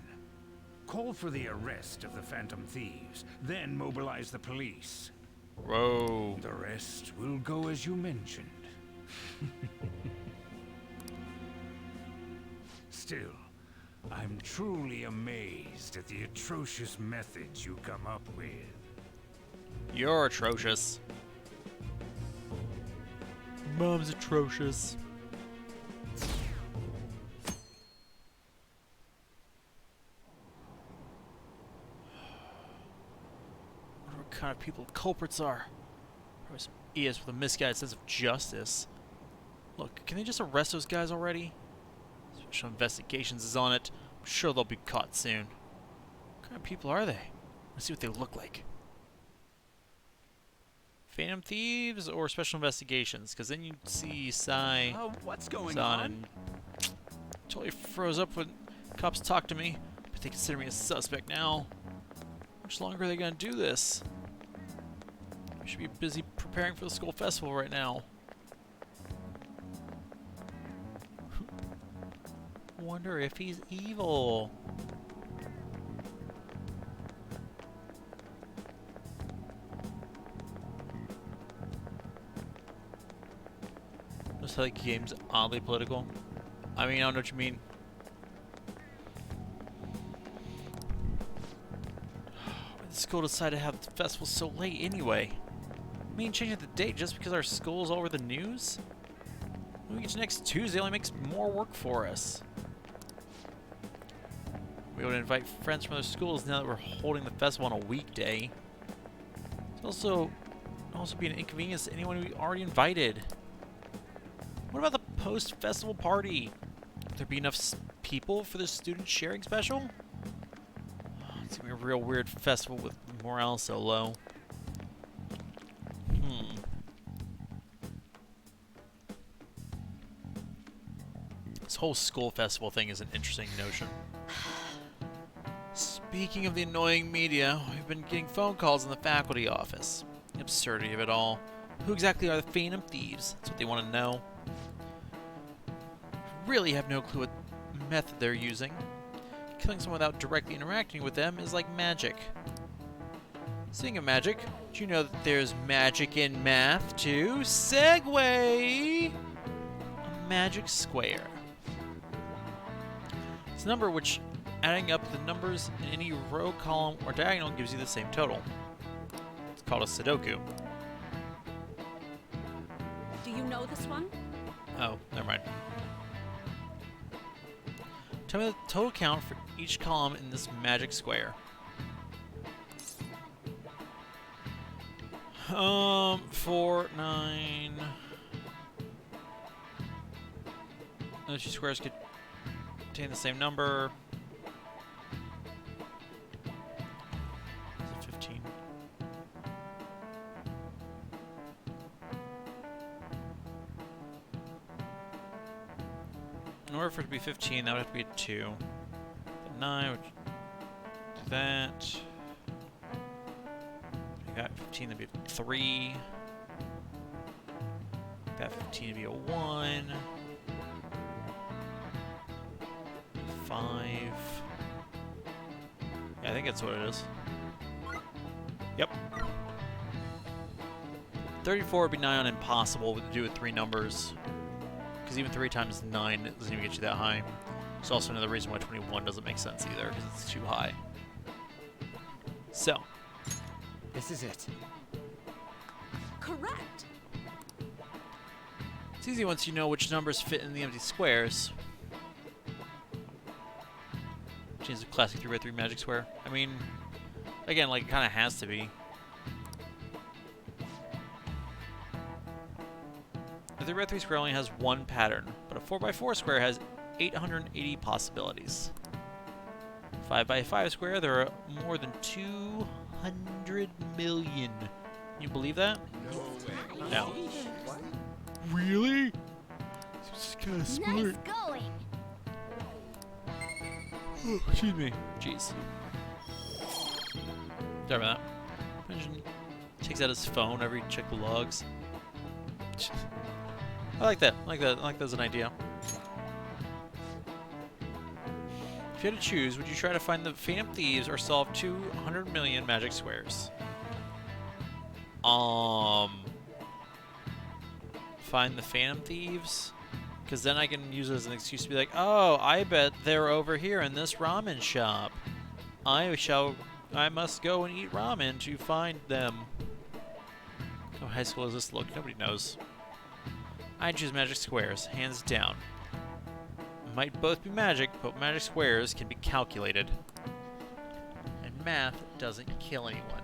Speaker 3: Call for the arrest of the Phantom Thieves, then mobilize the police.
Speaker 1: Whoa.
Speaker 3: The rest will go as you mentioned. Still, I'm truly amazed at the atrocious methods you come up with.
Speaker 1: You're atrocious. Mom's atrocious. kind of people the culprits are. Probably some idiots with a misguided sense of justice. Look, can they just arrest those guys already? Special Investigations is on it. I'm sure they'll be caught soon. What kind of people are they? Let's see what they look like. Phantom Thieves or Special Investigations? Because then you see Sai.
Speaker 8: What's going
Speaker 1: on?
Speaker 8: on?
Speaker 1: And totally froze up when cops talk to me. But they consider me a suspect now. How much longer are they going to do this? I should be busy preparing for the school festival right now. Wonder if he's evil. Looks like the game's oddly political. I mean, I don't know what you mean. Why did the school decide to have the festival so late anyway? I mean, changing the date just because our school's all over the news? When we get to next Tuesday, it only makes more work for us. We would invite friends from other schools now that we're holding the festival on a weekday. It's also be an inconvenience to anyone we already invited. What about the post-festival party? Would there be enough people for the student sharing special? It's gonna be a real weird festival with morale so low. This whole school festival thing is an interesting notion. Speaking of the annoying media, we've been getting phone calls in the faculty office. The absurdity of it all. Who exactly are the Phantom Thieves? That's what they want to know. Really have no clue what method they're using. Killing someone without directly interacting with them is like magic. Speaking of magic, do you know that there's magic in math too? Segway! A magic square. It's a number which, adding up the numbers in any row, column, or diagonal gives you the same total. It's called a Sudoku.
Speaker 16: Do you know this one?
Speaker 1: Oh, never mind. Tell me the total count for each column in this magic square. 4, 9. Those two squares could contain the same number. Is it 15? In order for it to be 15, that would have to be a 2. The 9 would do that. I got 15, that'd be a 3. That 15 would be a 1. 5. Yeah, I think that's what it is. Yep. 34 would be nigh on impossible to do with 3 numbers. Because even 3 times 9 doesn't even get you that high. It's also another reason why 21 doesn't make sense either, because it's too high. So.
Speaker 12: This is it.
Speaker 16: Correct.
Speaker 1: It's easy once you know which numbers fit in the empty squares. Which is a classic 3x3 magic square. I mean, again, like, it kind of has to be. The 3x3 square only has one pattern, but a 4x4 square has 880 possibilities. 5x5 square, there are more than 200 million. Can you believe that?
Speaker 14: No way.
Speaker 1: No. Really? It's kind of smart.
Speaker 10: Nice going.
Speaker 1: Oh, excuse me. Jeez. Sorry about that. Imagine he takes out his phone whenever he checks the logs. I like that. I like that. I like that as an idea. If you had to choose, would you try to find the Phantom Thieves or solve 200 million magic squares? Find the Phantom Thieves? Because then I can use it as an excuse to be like, oh, I bet they're over here in this ramen shop. I must go and eat ramen to find them. How high school does this look? Nobody knows. I choose magic squares, hands down. Might both be magic, but magic squares can be calculated. And math doesn't kill anyone.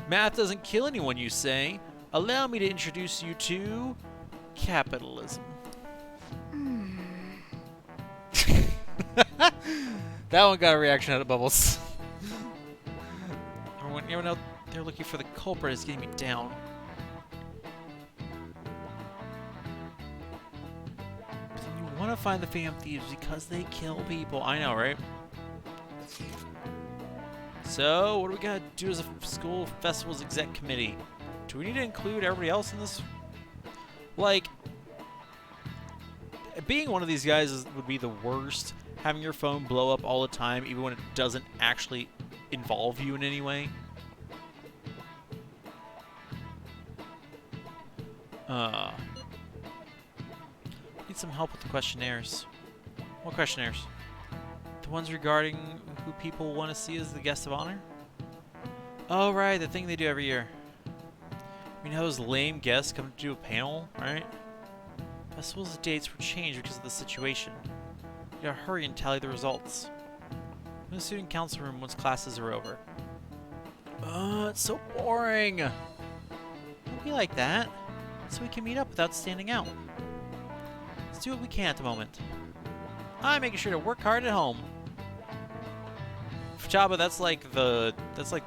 Speaker 1: Math doesn't kill anyone, you say? Allow me to introduce you to capitalism. That one got a reaction out of Bubbles. Everyone out there looking for the culprit is getting me down. But then you want to find the Phantom Thieves because they kill people. I know, right? So, what do we gotta do as a school festival's exec committee? Do we need to include everybody else in this? Like, being one of these guys would be the worst. Having your phone blow up all the time, even when it doesn't actually involve you in any way. Need some help with the questionnaires. What questionnaires? The ones regarding who people want to see as the guest of honor? Oh, right, the thing they do every year. You know those lame guests come to do a panel, right? Festival's dates were changed because of the situation. You gotta hurry and tally the results. In the student council room once classes are over. It's so boring. Don't be like that. So we can meet up without standing out. Let's do what we can at the moment. I'm making sure to work hard at home. Chaba, that's like the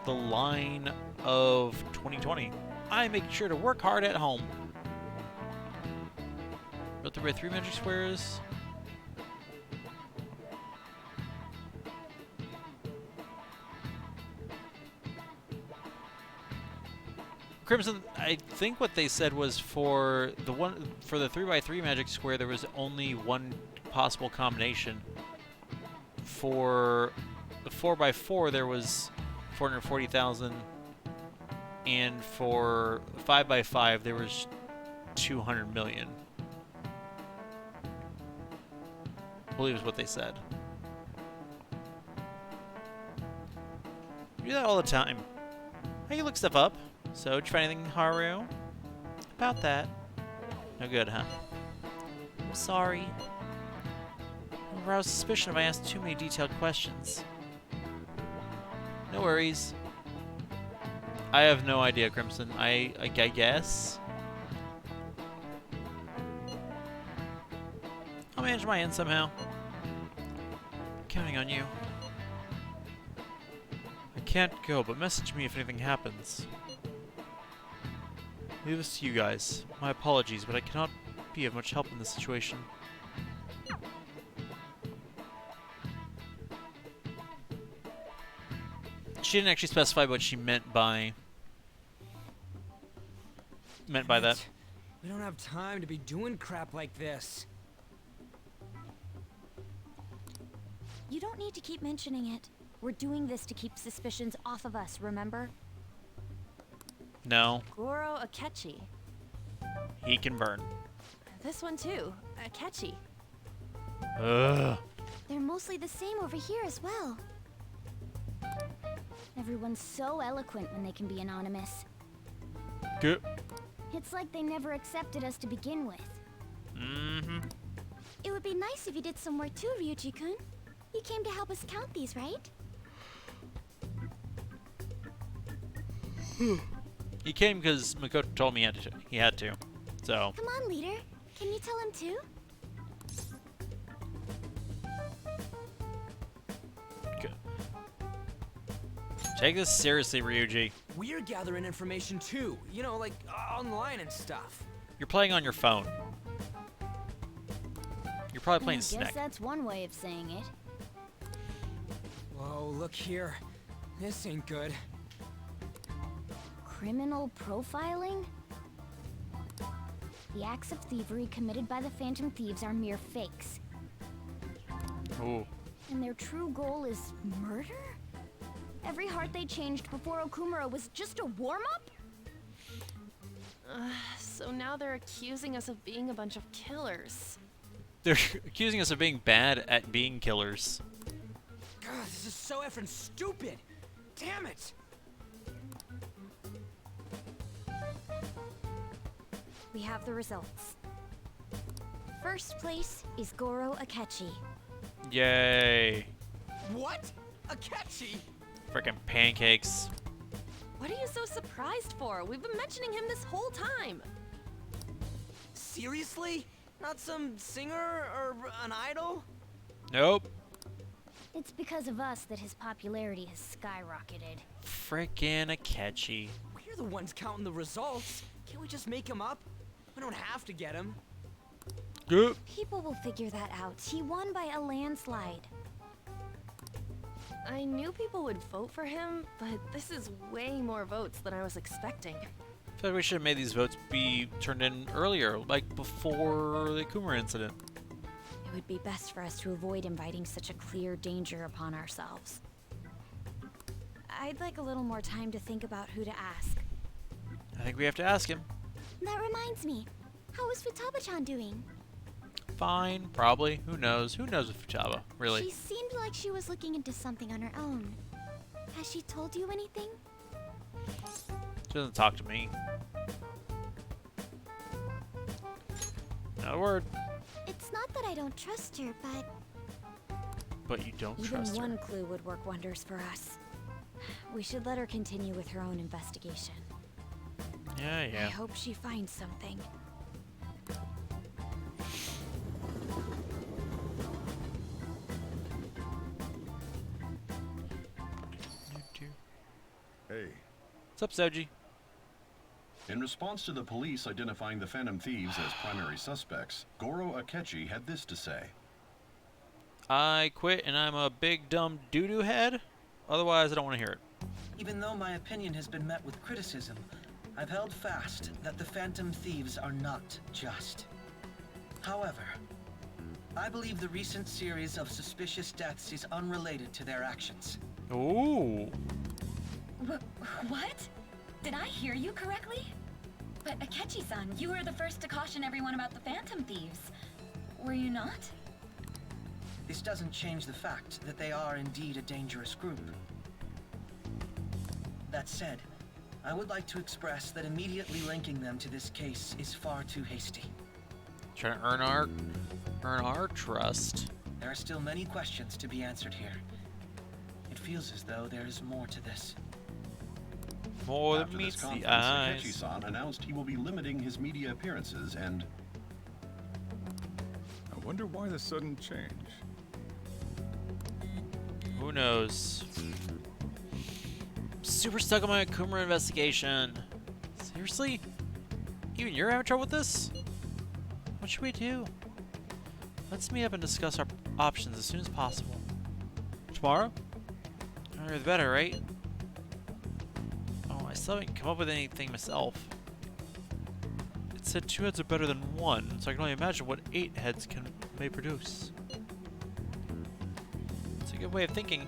Speaker 1: line of 2020. I'm making sure to work hard at home. Built by 3 magic squares. Crimson, I think what they said was for the 3x3 magic square there was only one possible combination. For the 4x4 there was 440,000, and for 5x5 there was 200 million. I believe is what they said. You do that all the time. How you look stuff up? So, did you find anything, Haru? About that? No good, huh? I'm sorry. I'll arouse suspicion if I ask too many detailed questions. No worries. I have no idea, Crimson. I guess. I'll manage my end somehow. I'm counting on you. I can't go, but message me if anything happens. Leave this to you guys. My apologies, but I cannot be of much help in this situation. She didn't actually specify what she meant by that.
Speaker 12: We don't have time to be doing crap like this.
Speaker 2: You don't need to keep mentioning it. We're doing this to keep suspicions off of us, remember?
Speaker 1: No.
Speaker 5: Goro Akechi.
Speaker 1: He can burn.
Speaker 5: This one too. Akechi.
Speaker 1: Ugh.
Speaker 2: They're mostly the same over here as well. Everyone's so eloquent when they can be anonymous.
Speaker 1: Good.
Speaker 2: It's like they never accepted us to begin with.
Speaker 1: Mm-hmm.
Speaker 2: It would be nice if you did some work too, Ryuji-kun. You came to help us count these, right?
Speaker 1: He came because Makoto told me he had to. So.
Speaker 2: Come on, leader. Can you tell him too?
Speaker 1: Good. Take this seriously, Ryuji.
Speaker 12: We're gathering information too. You know, like online and stuff.
Speaker 1: You're playing on your phone. You're probably playing
Speaker 2: I
Speaker 1: Snake.
Speaker 2: guess that's one way of saying it.
Speaker 12: Whoa, look here. This ain't good.
Speaker 2: Criminal profiling? The acts of thievery committed by the Phantom Thieves are mere fakes.
Speaker 1: Ooh.
Speaker 2: And their true goal is murder? Every heart they changed before Okumura was just a warm-up?
Speaker 5: So now they're accusing us of being a bunch of killers.
Speaker 1: They're accusing us of being bad at being killers.
Speaker 12: God, this is so effing stupid. Damn it.
Speaker 2: We have the results. First place is Goro Akechi.
Speaker 1: Yay.
Speaker 12: What? Akechi?
Speaker 1: Frickin' pancakes.
Speaker 5: What are you so surprised for? We've been mentioning him this whole time.
Speaker 12: Seriously? Not some singer or an idol?
Speaker 1: Nope.
Speaker 2: It's because of us that his popularity has skyrocketed.
Speaker 1: Frickin' Akechi.
Speaker 12: We're the ones counting the results. Can't we just make him up? We don't have to get him.
Speaker 1: Good.
Speaker 2: People will figure that out. He won by a landslide.
Speaker 5: I knew people would vote for him, but this is way more votes than I was expecting.
Speaker 1: I feel like we should have made these votes be turned in earlier, like before the Okumura incident.
Speaker 2: It would be best for us to avoid inviting such a clear danger upon ourselves. I'd like a little more time to think about who to ask.
Speaker 1: I think we have to ask him.
Speaker 10: That reminds me. How is Futaba-chan doing?
Speaker 1: Fine, probably. Who knows? Who knows with Futaba, really?
Speaker 10: She seemed like she was looking into something on her own. Has she told you anything?
Speaker 1: She doesn't talk to me. Not a word.
Speaker 10: It's not that I don't trust her, but...
Speaker 1: But you don't
Speaker 2: Even
Speaker 1: trust her.
Speaker 2: one clue would work wonders for us. We should let her continue with her own investigation.
Speaker 1: Yeah, yeah.
Speaker 2: I hope she finds something.
Speaker 9: Hey.
Speaker 1: What's up, Soji?
Speaker 19: In response to the police identifying the Phantom Thieves as primary suspects, Goro Akechi had this to say.
Speaker 1: I quit and I'm a big dumb doo-doo head. Otherwise, I don't want to hear it.
Speaker 20: Even though my opinion has been met with criticism, I've held fast that the Phantom Thieves are not just. However, I believe the recent series of suspicious deaths is unrelated to their actions.
Speaker 1: Ooh.
Speaker 21: What? Did I hear you correctly? But Akechi-san, you were the first to caution everyone about the Phantom Thieves. Were you not?
Speaker 20: This doesn't change the fact that they are indeed a dangerous group. That said, I would like to express that immediately linking them to this case is far too hasty.
Speaker 1: Trying to earn our trust.
Speaker 20: There are still many questions to be answered here. It feels as though there is more to this.
Speaker 1: More than
Speaker 19: After
Speaker 1: meets
Speaker 19: this
Speaker 1: the
Speaker 19: conference,
Speaker 1: eyes.
Speaker 19: Akechi-san announced he will be limiting his media appearances and...
Speaker 9: I wonder why the sudden change.
Speaker 1: Who knows? Super stuck on my Okumura investigation. Seriously? Even you're having trouble with this? What should we do? Let's meet up and discuss our options as soon as possible. Tomorrow? The earlier the better, right? Oh, I still haven't come up with anything myself. It said 2 heads are better than 1, so I can only imagine what 8 heads may produce. It's a good way of thinking.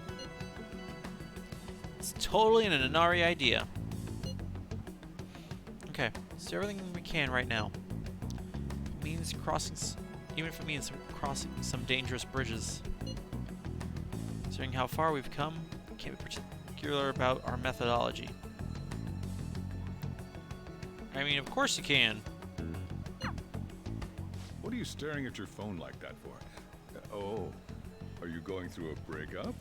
Speaker 1: It's totally an Inari idea. Okay, let's do everything we can right now. It means crossing, even if it means crossing some dangerous bridges. Considering how far we've come, can't be particular about our methodology. I mean, of course you can.
Speaker 9: What are you staring at your phone like that for? Oh, are you going through a breakup?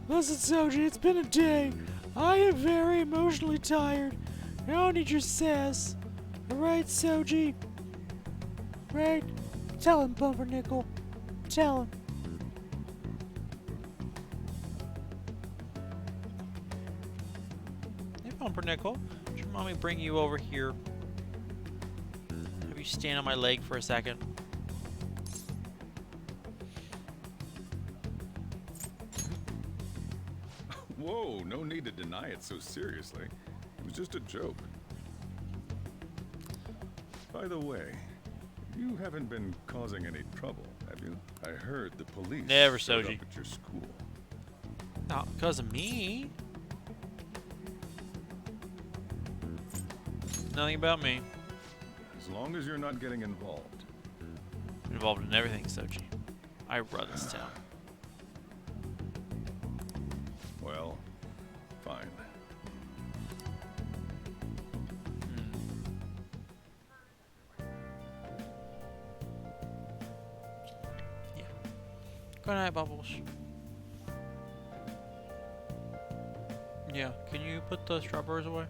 Speaker 1: Listen, Soji, it's been a day. I am very emotionally tired. I don't need your sass. Alright, Soji? Right? Tell him, Pumpernickel. Tell him. Hey, Pumpernickel. Should mommy bring you over here? Have you stand on my leg for a second?
Speaker 9: Whoa, no need to deny it so seriously. It was just a joke. By the way, you haven't been causing any trouble, have you? I heard the police
Speaker 1: Never,
Speaker 9: showed
Speaker 1: Soji.
Speaker 9: up at your school.
Speaker 1: Not because of me. Nothing about me.
Speaker 9: As long as you're not getting involved.
Speaker 1: I'm involved in everything, Soji. I run this town.
Speaker 9: Well, fine.
Speaker 1: Yeah. Good night, Bubbles. Yeah, can you put the strawberries away?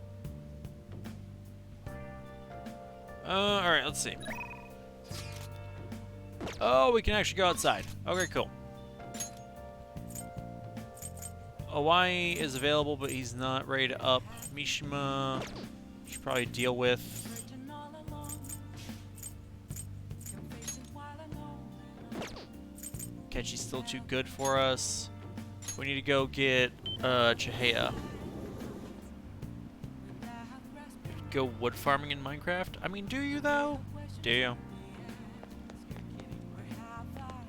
Speaker 1: Alright, let's see. Oh, we can actually go outside. Okay, cool. Hawaii is available, but he's not ready to up. Mishima, should probably deal with. Ketchy's still too good for us. We need to go get Chihaya. Go wood farming in Minecraft? I mean, do you though? Do you?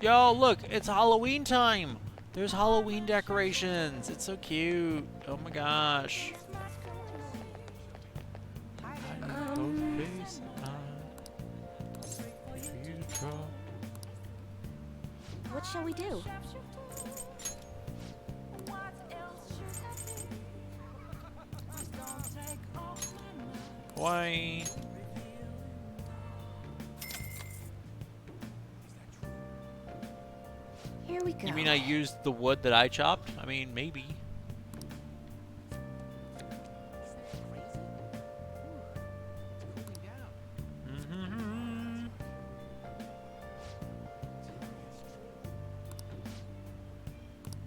Speaker 1: Yo, look, it's Halloween time! There's Halloween decorations! It's so cute! Oh my gosh.
Speaker 2: What shall we do?
Speaker 1: Why?
Speaker 2: Here we go.
Speaker 1: You mean I used the wood that I chopped? I mean, maybe.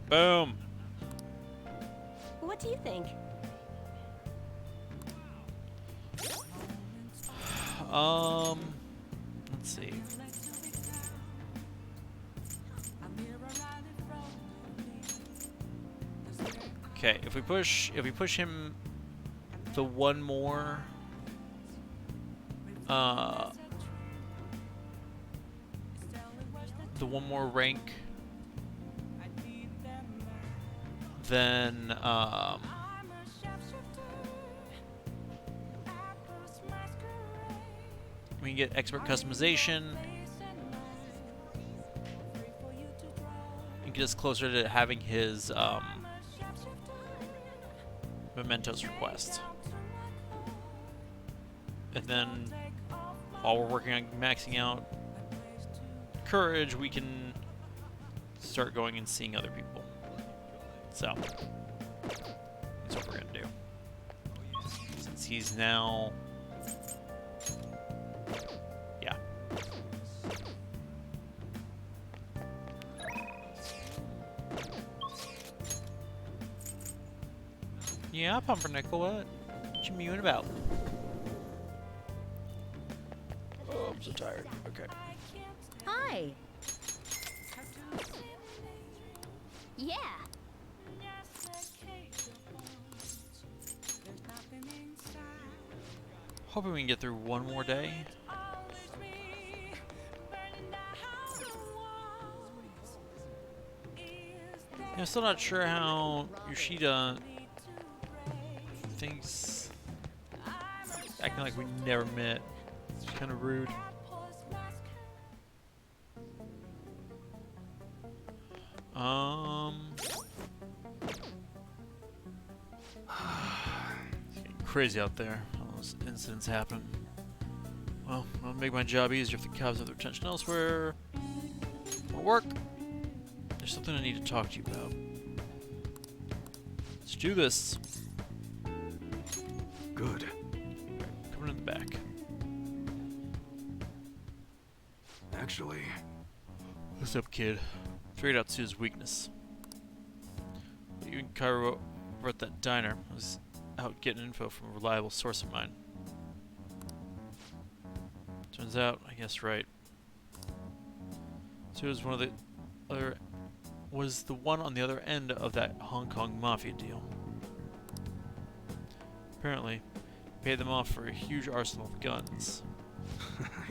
Speaker 1: Boom.
Speaker 21: What do you think?
Speaker 1: Let's see. Okay, if we push him the one more rank, then we can get expert customization and get us closer to having his Mementos request. And then while we're working on maxing out courage, we can start going and seeing other people. So that's what we're gonna do. Since he's now, yeah. Yeah, Pumpernickel, what you mewing about? Oh, I'm so tired. Okay.
Speaker 2: Hi. Yeah.
Speaker 1: Hoping we can get through one more day. I'm still not sure how Yoshida thinks, acting like we never met. It's kind of rude. It's getting crazy out there. All those incidents happen. Well, I'll make my job easier if the cops have their attention elsewhere. Wanna work? There's something I need to talk to you about. Let's do this.
Speaker 9: Good.
Speaker 1: Coming in the back.
Speaker 9: Actually...
Speaker 1: What's up, kid? Figured out Sue's weakness. You and Cairo were at that diner. I was out getting info from a reliable source of mine. Turns out, I guessed right. Sue was one of the other... was the one on the other end of that Hong Kong mafia deal. Apparently, paid them off for a huge arsenal of guns.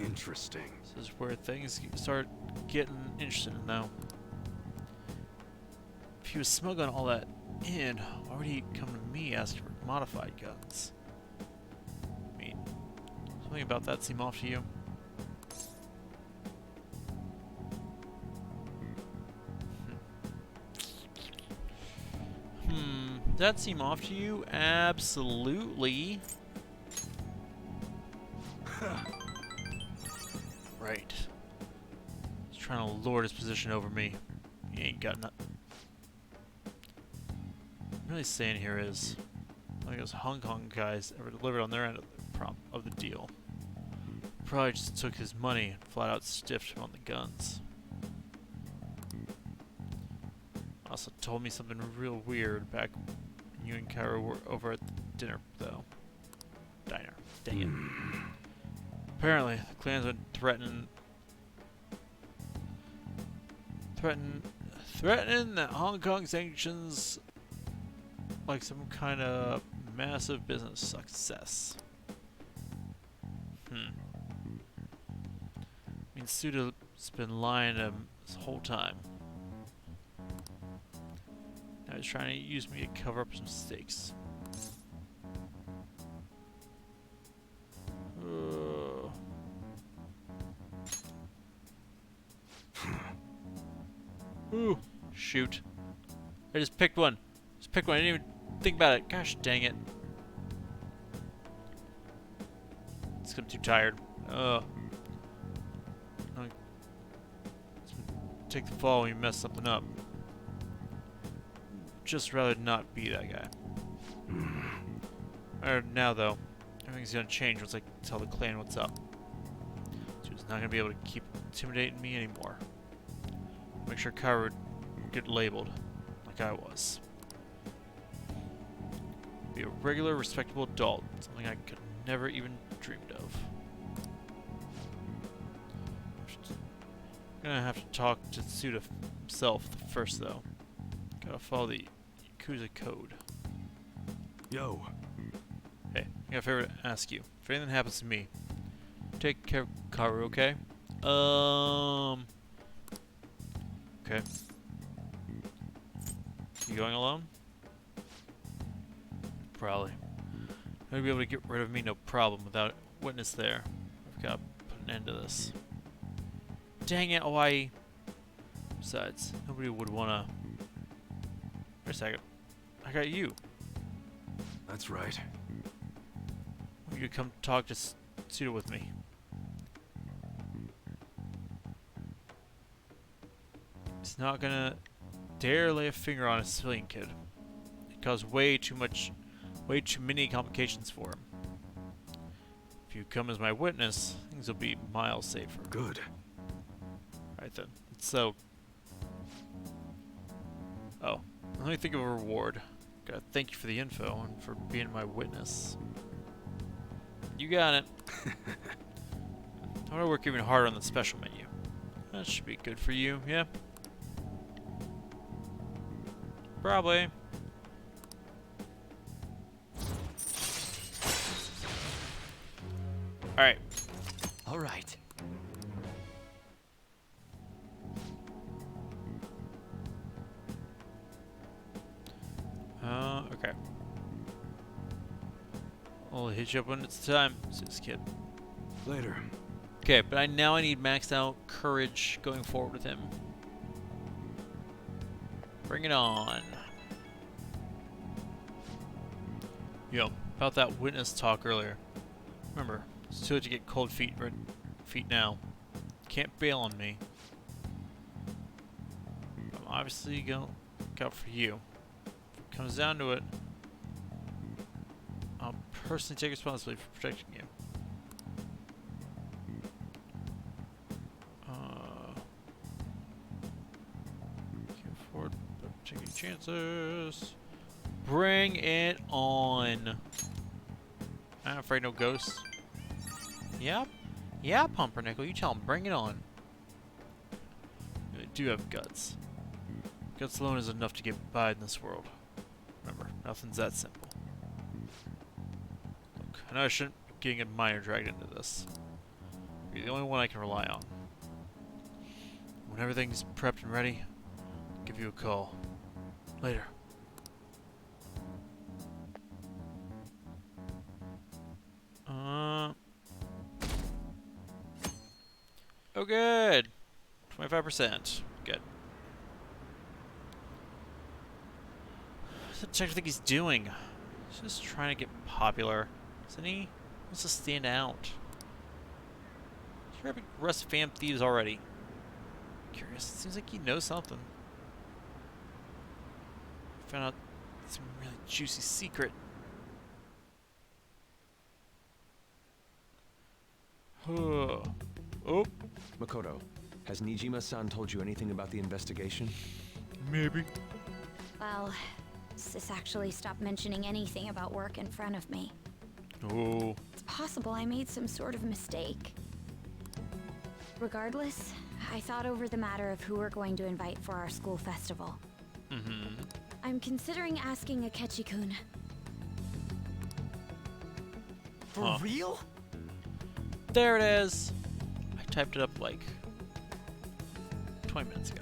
Speaker 9: Interesting.
Speaker 1: This is where things start getting interesting now. If he was smuggling all that in, why would he come to me asking for modified guns? I mean, something about that seem off to you? That seem off to you? Absolutely. Right. He's trying to lord his position over me. He ain't got nothing. What I'm really saying here is, I think those Hong Kong guys ever delivered on their end of the deal. Probably just took his money and flat out stiffed him on the guns. Also told me something real weird back when you and Cairo were over at the diner. Dang it. Apparently, the Klansmen threatening that Hong Kong sanctions like some kind of massive business success. I mean, Suda's been lying to him this whole time. Now he's trying to use me to cover up some mistakes. Ooh, shoot. I just picked one. Just picked one. I didn't even think about it. Gosh dang it. It's 'cause I'm too tired. Take the fall when you mess something up. Just rather not be that guy. Now though, everything's gonna change once I tell the clan what's up. So he's not gonna be able to keep intimidating me anymore. Make sure Cairo would get labeled like I was. Be a regular, respectable adult. Something I could never even dreamed of. I'm gonna have to talk to Suda himself first, though. Gotta follow the Yakuza code.
Speaker 6: Yo.
Speaker 1: Hey, I got a favor to ask you. If anything happens to me, take care of Karu, okay? Okay. You going alone? Probably. I'd be able to get rid of me no problem without a witness there. I've got to put an end to this. Dang it, Hawaii. Besides, nobody would wanna... Wait a second. I got you.
Speaker 6: That's right.
Speaker 1: I want you to come talk to Suda with me. He's not gonna dare lay a finger on a civilian kid. It caused way too many complications for him. If you come as my witness, things will be miles safer.
Speaker 6: Good.
Speaker 1: Right then. So, oh, let me think of a reward. Gotta thank you for the info and for being my witness. You got it. I want to work even harder on the special menu. That should be good for you, yeah? Probably. Alright.
Speaker 6: Alright.
Speaker 1: Okay. I'll hit you up when it's time, says kid.
Speaker 6: Later.
Speaker 1: Okay, but I need maxed out courage going forward with him. Bring it on. Yo, about that witness talk earlier. Remember, it's too late to get cold feet now. Can't bail on me. I'm obviously gonna look out for you. If it comes down to it, I'll personally take responsibility for protecting you. Can't afford taking chances. Bring it on. I'm not afraid no ghosts. Yep. Yeah, Pumpernickel, you tell him. Bring it on. You do have guts. Guts alone is enough to get by in this world. Remember, nothing's that simple. Look, I know I shouldn't be getting a minor dragged into this. You're the only one I can rely on. When everything's prepped and ready, I'll give you a call. Later. Oh, good. 25%. Good. What's the detective think he's doing? He's just trying to get popular, isn't he? He wants to stand out. He's trying to arrest fam thieves already. Curious. It seems like he knows something. Found out some really juicy secret. Oh.
Speaker 6: Makoto, has Nijima-san told you anything about the investigation?
Speaker 1: Maybe.
Speaker 2: Well, Sis actually stopped mentioning anything about work in front of me.
Speaker 1: Oh.
Speaker 2: It's possible I made some sort of mistake. Regardless, I thought over the matter of who we're going to invite for our school festival.
Speaker 1: Mm-hmm.
Speaker 2: I'm considering asking Akechi-kun.
Speaker 4: For real?
Speaker 1: There it is. I typed it up like 20 minutes ago.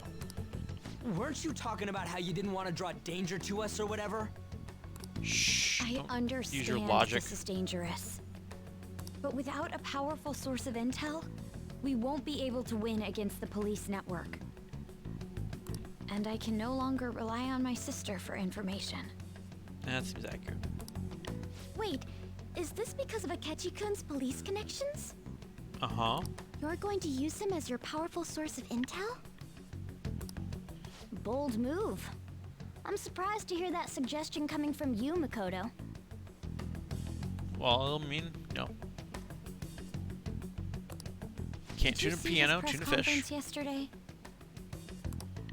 Speaker 12: Weren't you talking about how you didn't want to draw danger to us or whatever?
Speaker 1: Shh.
Speaker 2: I understand
Speaker 1: use your logic.
Speaker 2: this is dangerous. But without a powerful source of intel, we won't be able to win against the police network. And I can no longer rely on my sister for information.
Speaker 1: That seems accurate.
Speaker 10: Wait, is this because of Akechi-kun's police connections?
Speaker 1: Uh-huh.
Speaker 10: You're going to use him as your powerful source of intel? Bold move. I'm surprised to hear that suggestion coming from you, Makoto.
Speaker 1: Well, I mean, no. Can't tune a piano, tune a fish.
Speaker 2: Yesterday?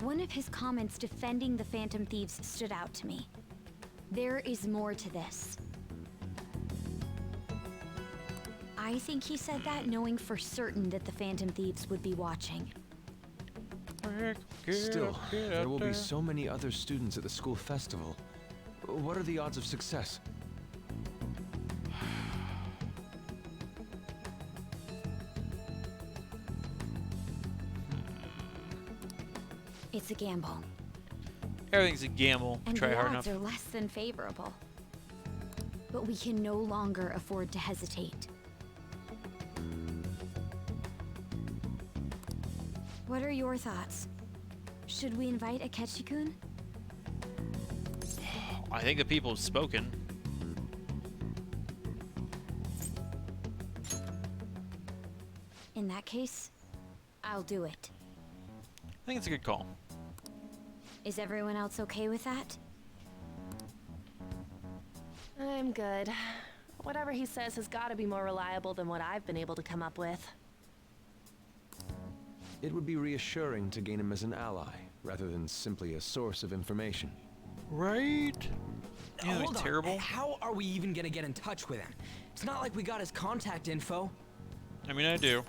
Speaker 2: One of his comments defending the Phantom Thieves stood out to me. There is more to this. I think he said that knowing for certain that the Phantom Thieves would be watching.
Speaker 6: Still, there will be so many other students at the school festival. What are the odds of success?
Speaker 2: It's a gamble.
Speaker 1: Everything's a gamble.
Speaker 2: And
Speaker 1: Try
Speaker 2: the
Speaker 1: hard
Speaker 2: odds
Speaker 1: enough.
Speaker 2: are less than favorable. But we can no longer afford to hesitate. What are your thoughts? Should we invite Akechi-kun?
Speaker 1: I think the people have spoken.
Speaker 2: In that case, I'll do it.
Speaker 1: I think it's a good call.
Speaker 2: Is everyone else okay with that?
Speaker 5: I'm good. Whatever he says has got to be more reliable than what I've been able to come up with.
Speaker 6: It would be reassuring to gain him as an ally, rather than simply a source of information.
Speaker 1: Right? Yeah,
Speaker 12: Hold on.
Speaker 1: terrible.
Speaker 12: How are we even gonna get in touch with him? It's not like we got his contact info.
Speaker 1: I mean, I do.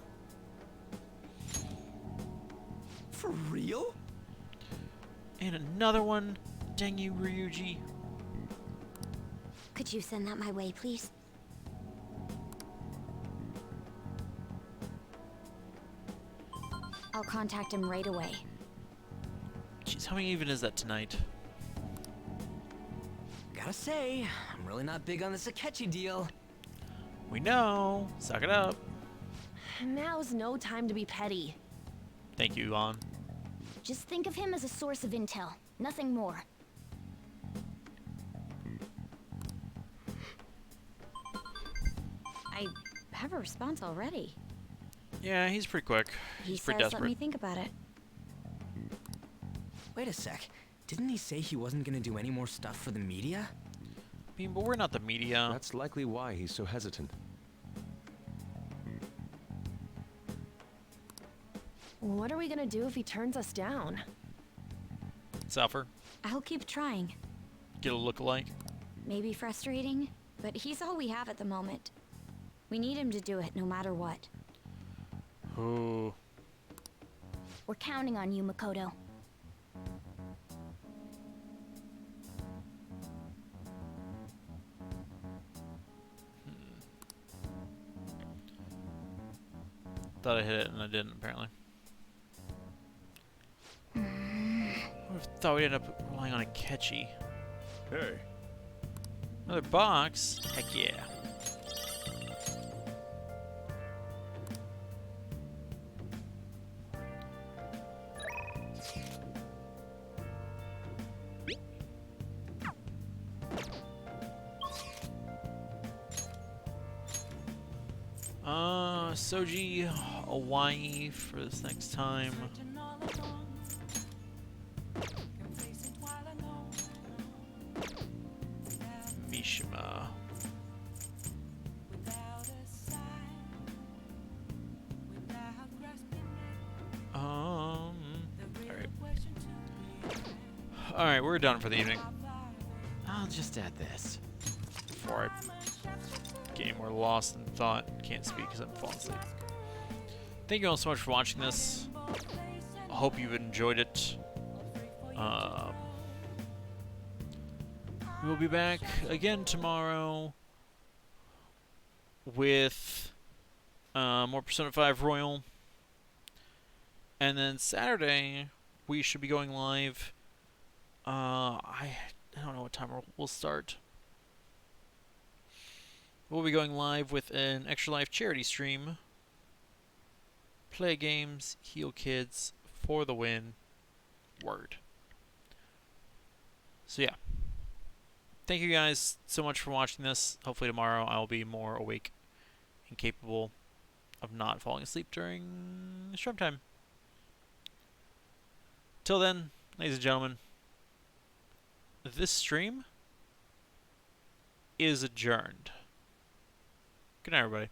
Speaker 12: For real?
Speaker 1: And another one. Dang you, Ryuji.
Speaker 10: Could you send that my way, please?
Speaker 2: I'll contact him right away.
Speaker 1: Jeez, how many even is that tonight?
Speaker 12: Gotta say, I'm really not big on this Akechi deal.
Speaker 1: We know. Suck it up.
Speaker 5: Now's no time to be petty.
Speaker 1: Thank you, Lon.
Speaker 10: Just think of him as a source of intel, nothing more.
Speaker 2: I have a response already.
Speaker 1: Yeah, he's pretty quick.
Speaker 2: He
Speaker 1: He's
Speaker 2: says,
Speaker 1: pretty
Speaker 2: let
Speaker 1: desperate.
Speaker 2: me think about it.
Speaker 12: Wait a sec. Didn't he say he wasn't gonna do any more stuff for the media?
Speaker 1: I mean, but we're not the media.
Speaker 6: That's likely why he's so hesitant.
Speaker 5: What are we gonna do if he turns us down?
Speaker 1: Suffer.
Speaker 2: I'll keep trying.
Speaker 1: Get a look-alike.
Speaker 2: Maybe frustrating, but he's all we have at the moment. We need him to do it no matter what.
Speaker 1: Oh.
Speaker 10: We're counting on you, Makoto.
Speaker 1: Thought I hit it and I didn't, apparently. I thought we'd end up relying on Akechi.
Speaker 9: Hey.
Speaker 1: Another box? Heck yeah. Soji Hawaii for this next time. Mishima. Alright, we're done for the evening. I'll just add this. Before I get more lost in thought. Can't speak because I'm falling asleep. Thank you all so much for watching this. I hope you've enjoyed it. We'll be back again tomorrow with more Persona 5 Royal. And then Saturday, we should be going live. I don't know what time we'll start. We'll be going live with an Extra Life charity stream. Play games, heal kids, for the win. Word. So yeah. Thank you guys so much for watching this. Hopefully tomorrow I'll be more awake and capable of not falling asleep during stream time. Till then, ladies and gentlemen, this stream is adjourned. Good night, everybody.